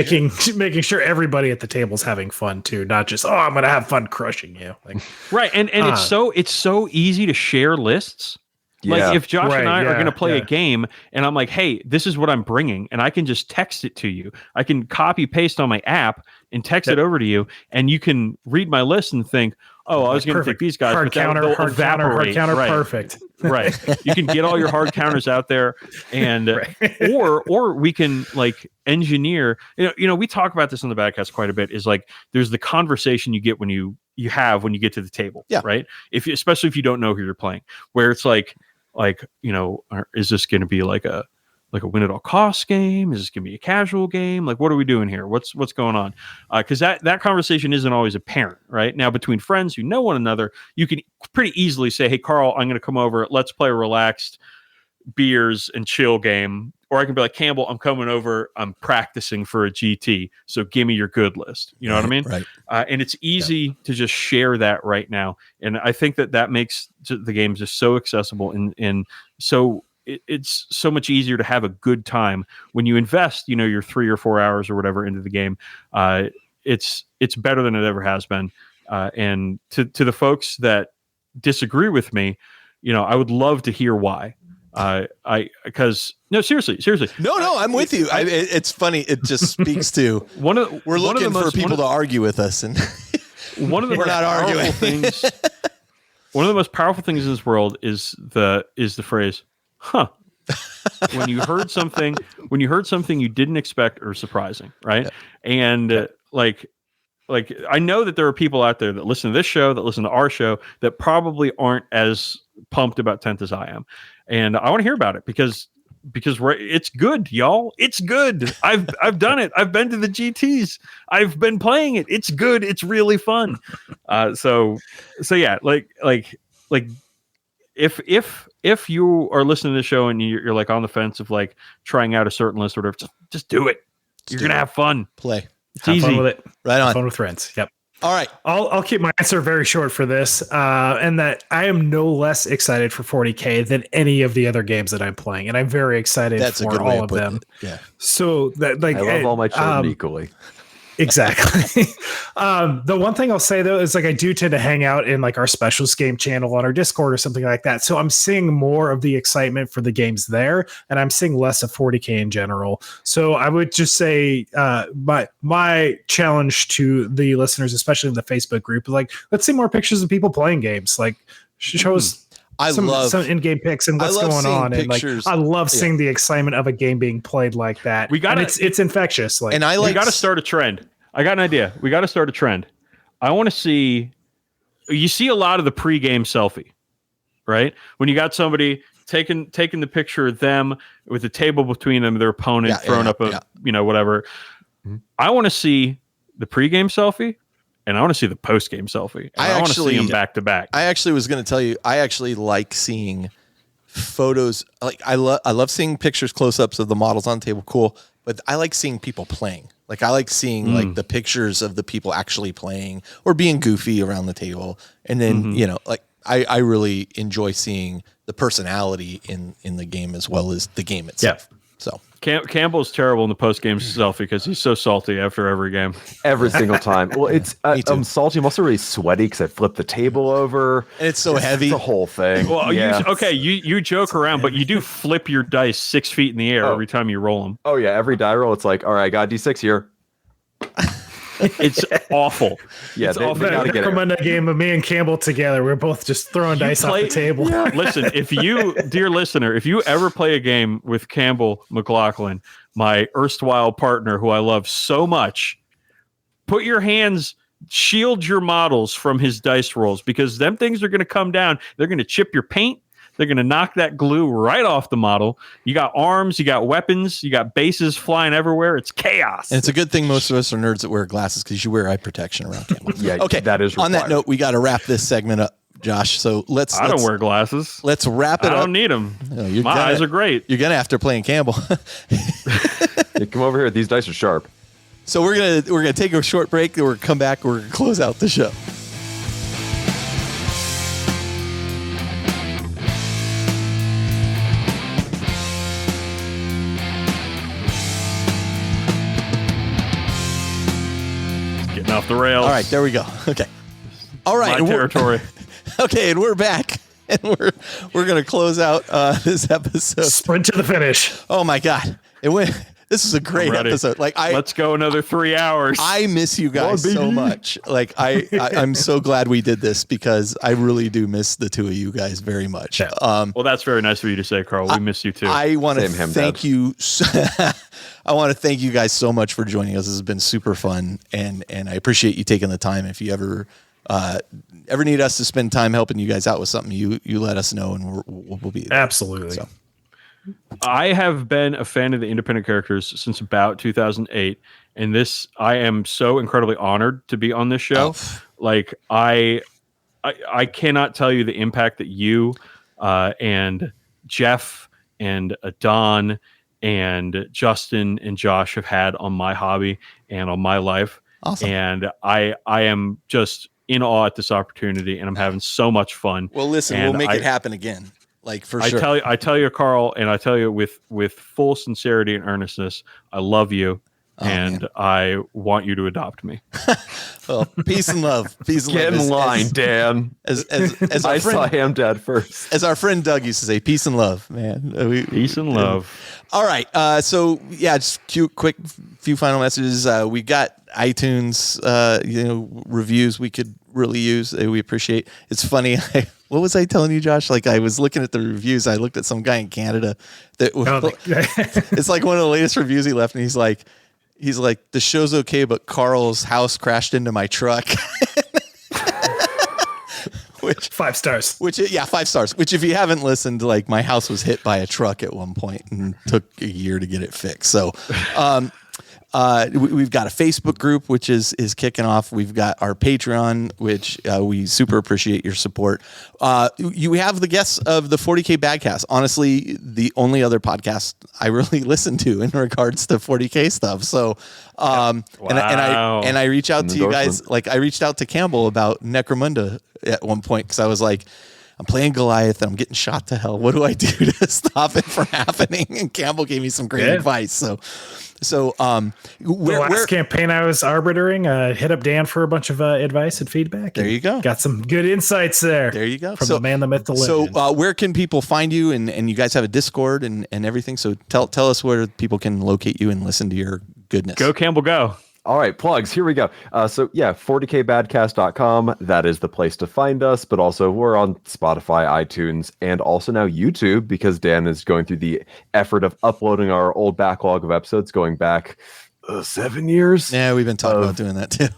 making sure everybody at the table's having fun too, not just I'm going to have fun crushing you. Like, right, and it's so easy to share lists. Like if Josh and I are going to play a game and I'm like, hey, this is what I'm bringing, and I can just text it to you. I can copy paste on my app and text it over to you, and you can read my list and think, oh, I was going to pick these guys. Hard counter, perfect. Right. You can get all your hard counters out there, and or we can like engineer. You know, we talk about this on the Badcast quite a bit. Is like there's the conversation you get when you have when you get to the table. Yeah. Right. Especially if you don't know who you're playing, where it's like is this going to be like a win at all costs game? Is this going to be a casual game? Like, what are we doing here? What's going on? Because that conversation isn't always apparent, right? Now, between friends who know one another, you can pretty easily say, hey, Carl, I'm going to come over. Let's play a relaxed beers and chill game. Or I can be like, Campbell, I'm coming over. I'm practicing for a GT. So give me your good list. You know what I mean? Right. And it's easy to just share that right now. And I think that makes the game just so accessible and so it's so much easier to have a good time when you invest, your 3 or 4 hours or whatever into the game. It's better than it ever has been. And to the folks that disagree with me, I would love to hear why. Because seriously. No, I'm with you. It's funny. It just speaks to we're looking for people to argue with us, and one of the we're not arguing things. One of the most powerful things in this world is the phrase, "Huh." when you heard something you didn't expect or surprising, right? Yeah. And like I know that there are people out there that listen to this show, that listen to our show, that probably aren't as pumped about 10th as I am. And I want to hear about it because it's good, y'all. It's good. I've done it. I've been to the GTs. I've been playing it. It's good. It's really fun. So yeah, like if you are listening to the show and you're like on the fence of like trying out a certain list or whatever, just do it. You're gonna have fun. Play. It's easy. Fun with it. Right on. Have fun with friends. Yep. All right. I'll keep my answer very short for this, and that I am no less excited for 40K than any of the other games that I'm playing, and I'm very excited for all of them. Yeah. So that I love all my children equally. Exactly. The one thing I'll say though is like I do tend to hang out in like our specials game channel on our Discord or something like that. So I'm seeing more of the excitement for the games there, and I'm seeing less of 40K in general. So I would just say my challenge to the listeners, especially in the Facebook group, is like let's see more pictures of people playing games. Like show us some in-game pics and what's going on. Pictures. And like, I love seeing the excitement of a game being played like that. It's infectious. Like, and we got to start a trend. I got an idea. We got to start a trend. I want to see. You see a lot of the pre-game selfie, right? When you got somebody taking the picture of them with the table between them, their opponent throwing up whatever. Mm-hmm. I want to see the pre-game selfie. And I want to see the post-game selfie. I want to see them back to back. I actually was going to tell you, I actually like seeing photos. Like I love seeing pictures, close-ups of the models on the table. Cool. But I like seeing people playing. Like I like seeing like the pictures of the people actually playing or being goofy around the table. And then, like I really enjoy seeing the personality in the game as well as the game itself. Yeah. So Campbell's terrible in the post-game selfie because he's so salty after every game. Every single time. Well, it's I'm salty. I'm also really sweaty because I flipped the table over. And it's so heavy. It's the whole thing. Well, you joke around, but you do flip your dice 6 feet in the air every time you roll them. Oh, yeah. Every die roll, it's like, all right, I got a D6 here. It's awful. Yeah, they gotta get it. A game of me and Campbell together. We're both just throwing dice off the table. Yeah. Listen, if you, dear listener, if you ever play a game with Campbell McLaughlin, my erstwhile partner who I love so much, put your hands, shield your models from his dice rolls because them things are going to come down. They're going to chip your paint. They're going to knock that glue right off the model. You got arms, you got weapons, you got bases flying everywhere. It's chaos. And it's a good thing most of us are nerds that wear glasses because you wear eye protection around Campbell. Yeah, okay. That is required. On that note, we got to wrap this segment up, Josh. So let's. I don't wear glasses. Let's wrap it up. I don't need them. No, my eyes are great. You're gonna after playing Campbell. Yeah, come over here. These dice are sharp. So we're gonna take a short break. Then we're gonna come back. We're gonna close out the show. Off the rails. All right, there we go. Okay. All right. My territory. Okay, and we're back. And we're going to close out this episode. Sprint to the finish. Oh my God. This is a great episode. Let's go another 3 hours. I miss you guys so much. Like I'm so glad we did this because I really do miss the two of you guys very much. Well, that's very nice of you to say, Carl. We miss you too. I want to thank you. I want to thank you guys so much for joining us. This has been super fun, and I appreciate you taking the time. If you ever need us to spend time helping you guys out with something, you let us know, and we'll be there. Absolutely. So. I have been a fan of the independent characters since about 2008, and I am so incredibly honored to be on this show. Like I cannot tell you the impact that you and Jeff and Don and Justin and Josh have had on my hobby and on my life. Awesome. And I am just in awe at this opportunity, and I'm having so much fun. Well, listen, we'll make it happen again. Like for sure. I tell you, Carl, and I tell you with full sincerity and earnestness, I love you, and man. I want you to adopt me. Well, peace and love. Peace and Get love. in line, Dan. As I saw him dead first. As our friend Doug used to say, peace and love, man. Peace and love. All right. So yeah, just quick few final messages. We got iTunes, reviews we could really use. We appreciate. It's funny. What was I telling you, Josh? Like I was looking at the reviews. I looked at some guy in Canada that it's like one of the latest reviews he left, and he's like, the show's okay, but Carl's house crashed into my truck. Which 5 stars. Which 5 stars. Which, if you haven't listened, like, my house was hit by a truck at one point and took a year to get it fixed. So, we've got a Facebook group, which is kicking off. We've got our Patreon, which we super appreciate your support. You have the guests of the 40K Badcast. Honestly, the only other podcast I really listen to in regards to 40K stuff. So, and I reach out to you guys. Like, I reached out to Campbell about Necromunda at one point because I was like, I'm playing Goliath and I'm getting shot to hell. What do I do to stop it from happening? And Campbell gave me some great advice. So the last campaign I was arbitering, hit up Dan for a bunch of advice and feedback. There you go. Got some good insights there. There you go. From the man, the myth, the legend. So where can people find you? And you guys have a Discord and everything. So tell us where people can locate you and listen to your goodness. Go, Campbell, go. All right, plugs. Here we go. 40kbadcast.com. That is the place to find us. But also, we're on Spotify, iTunes, and also now YouTube, because Dan is going through the effort of uploading our old backlog of episodes going back 7 years. Yeah, we've been talking about doing that too.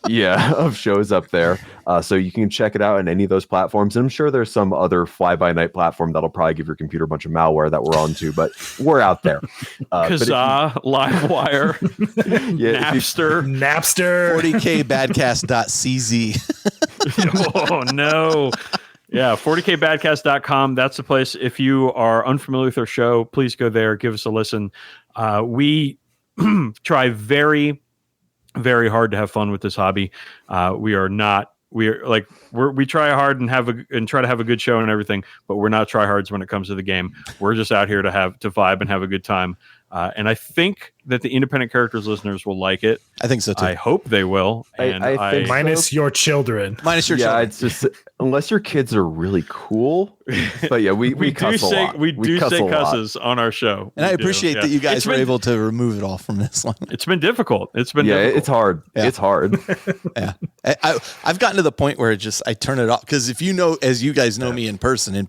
Of shows up there. So you can check it out on any of those platforms. And I'm sure there's some other fly-by-night platform that'll probably give your computer a bunch of malware that we're onto, but we're out there. Kazaa, Livewire, Napster. 40kbadcast.cz. Oh, no. Yeah, 40kbadcast.com. That's the place. If you are unfamiliar with our show, please go there. Give us a listen. We try very hard to have fun with this hobby. We try hard and try to have a good show and everything, but we're not tryhards when it comes to the game. We're just out here to vibe and have a good time. And I think that the independent characters listeners will like it. I think so too. I hope they will. And I think minus your children. Minus your children. It's just unless your kids are really cool. But yeah, we cuss a lot. We do say cusses on our show. And I appreciate that you guys were able to remove it all from this one. It's been difficult. It's hard. Yeah. It's hard. Yeah. I've gotten to the point where I turn it off, because if you know, as you guys know me in person, I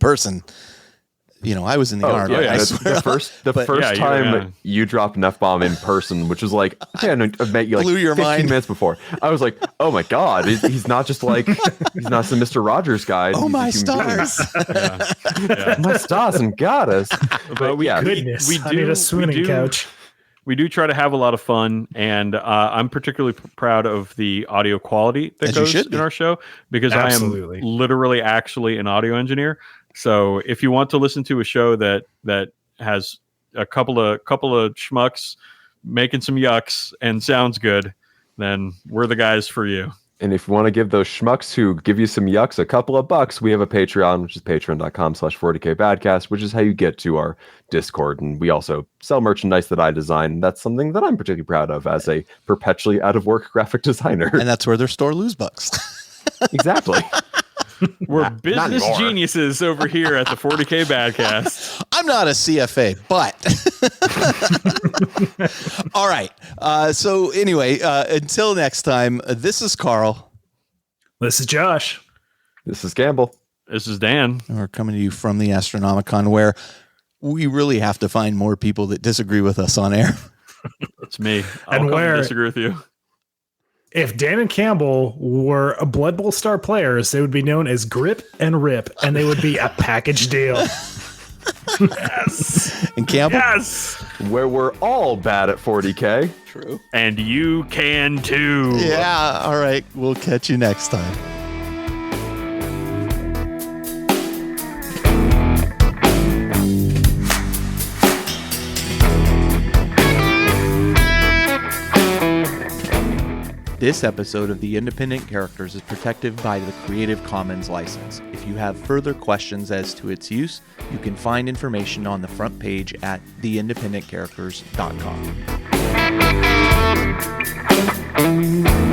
was in the army. Yeah. The first time you dropped an F-bomb in person, which was like, I met you like blew your 15 mind. minutes before. I was like, oh my God, he's not just like, he's not some Mr. Rogers guy. Oh, my stars. My stars and goddess. But goodness, I need a swinging couch. We do try to have a lot of fun, and I'm particularly proud of the audio quality that goes in our show, because I am literally actually an audio engineer. So if you want to listen to a show that has a couple of schmucks making some yucks and sounds good, then we're the guys for you. And if you want to give those schmucks who give you some yucks a couple of bucks, we have a Patreon, which is patreon.com/40kbadcast, which is how you get to our Discord. And we also sell merchandise that I design. That's something that I'm particularly proud of as a perpetually out of work graphic designer. And that's where their store lose bucks. Exactly. We're business geniuses over here at the 40K Badcast. I'm not a CFA, but all right. So anyway, until next time, this is Carl. This is Josh. This is Campbell. This is Dan. And we're coming to you from the Astronomicon, where we really have to find more people that disagree with us on air. It's me. I'll come and disagree with you. If Dan and Campbell were a Blood Bowl star players, they would be known as Grip and Rip, and they would be a package deal. Yes. And Campbell? Yes. Where we're all bad at 40K. True. And you can too. Yeah. All right. We'll catch you next time. This episode of The Independent Characters is protected by the Creative Commons license. If you have further questions as to its use, you can find information on the front page at theindependentcharacters.com.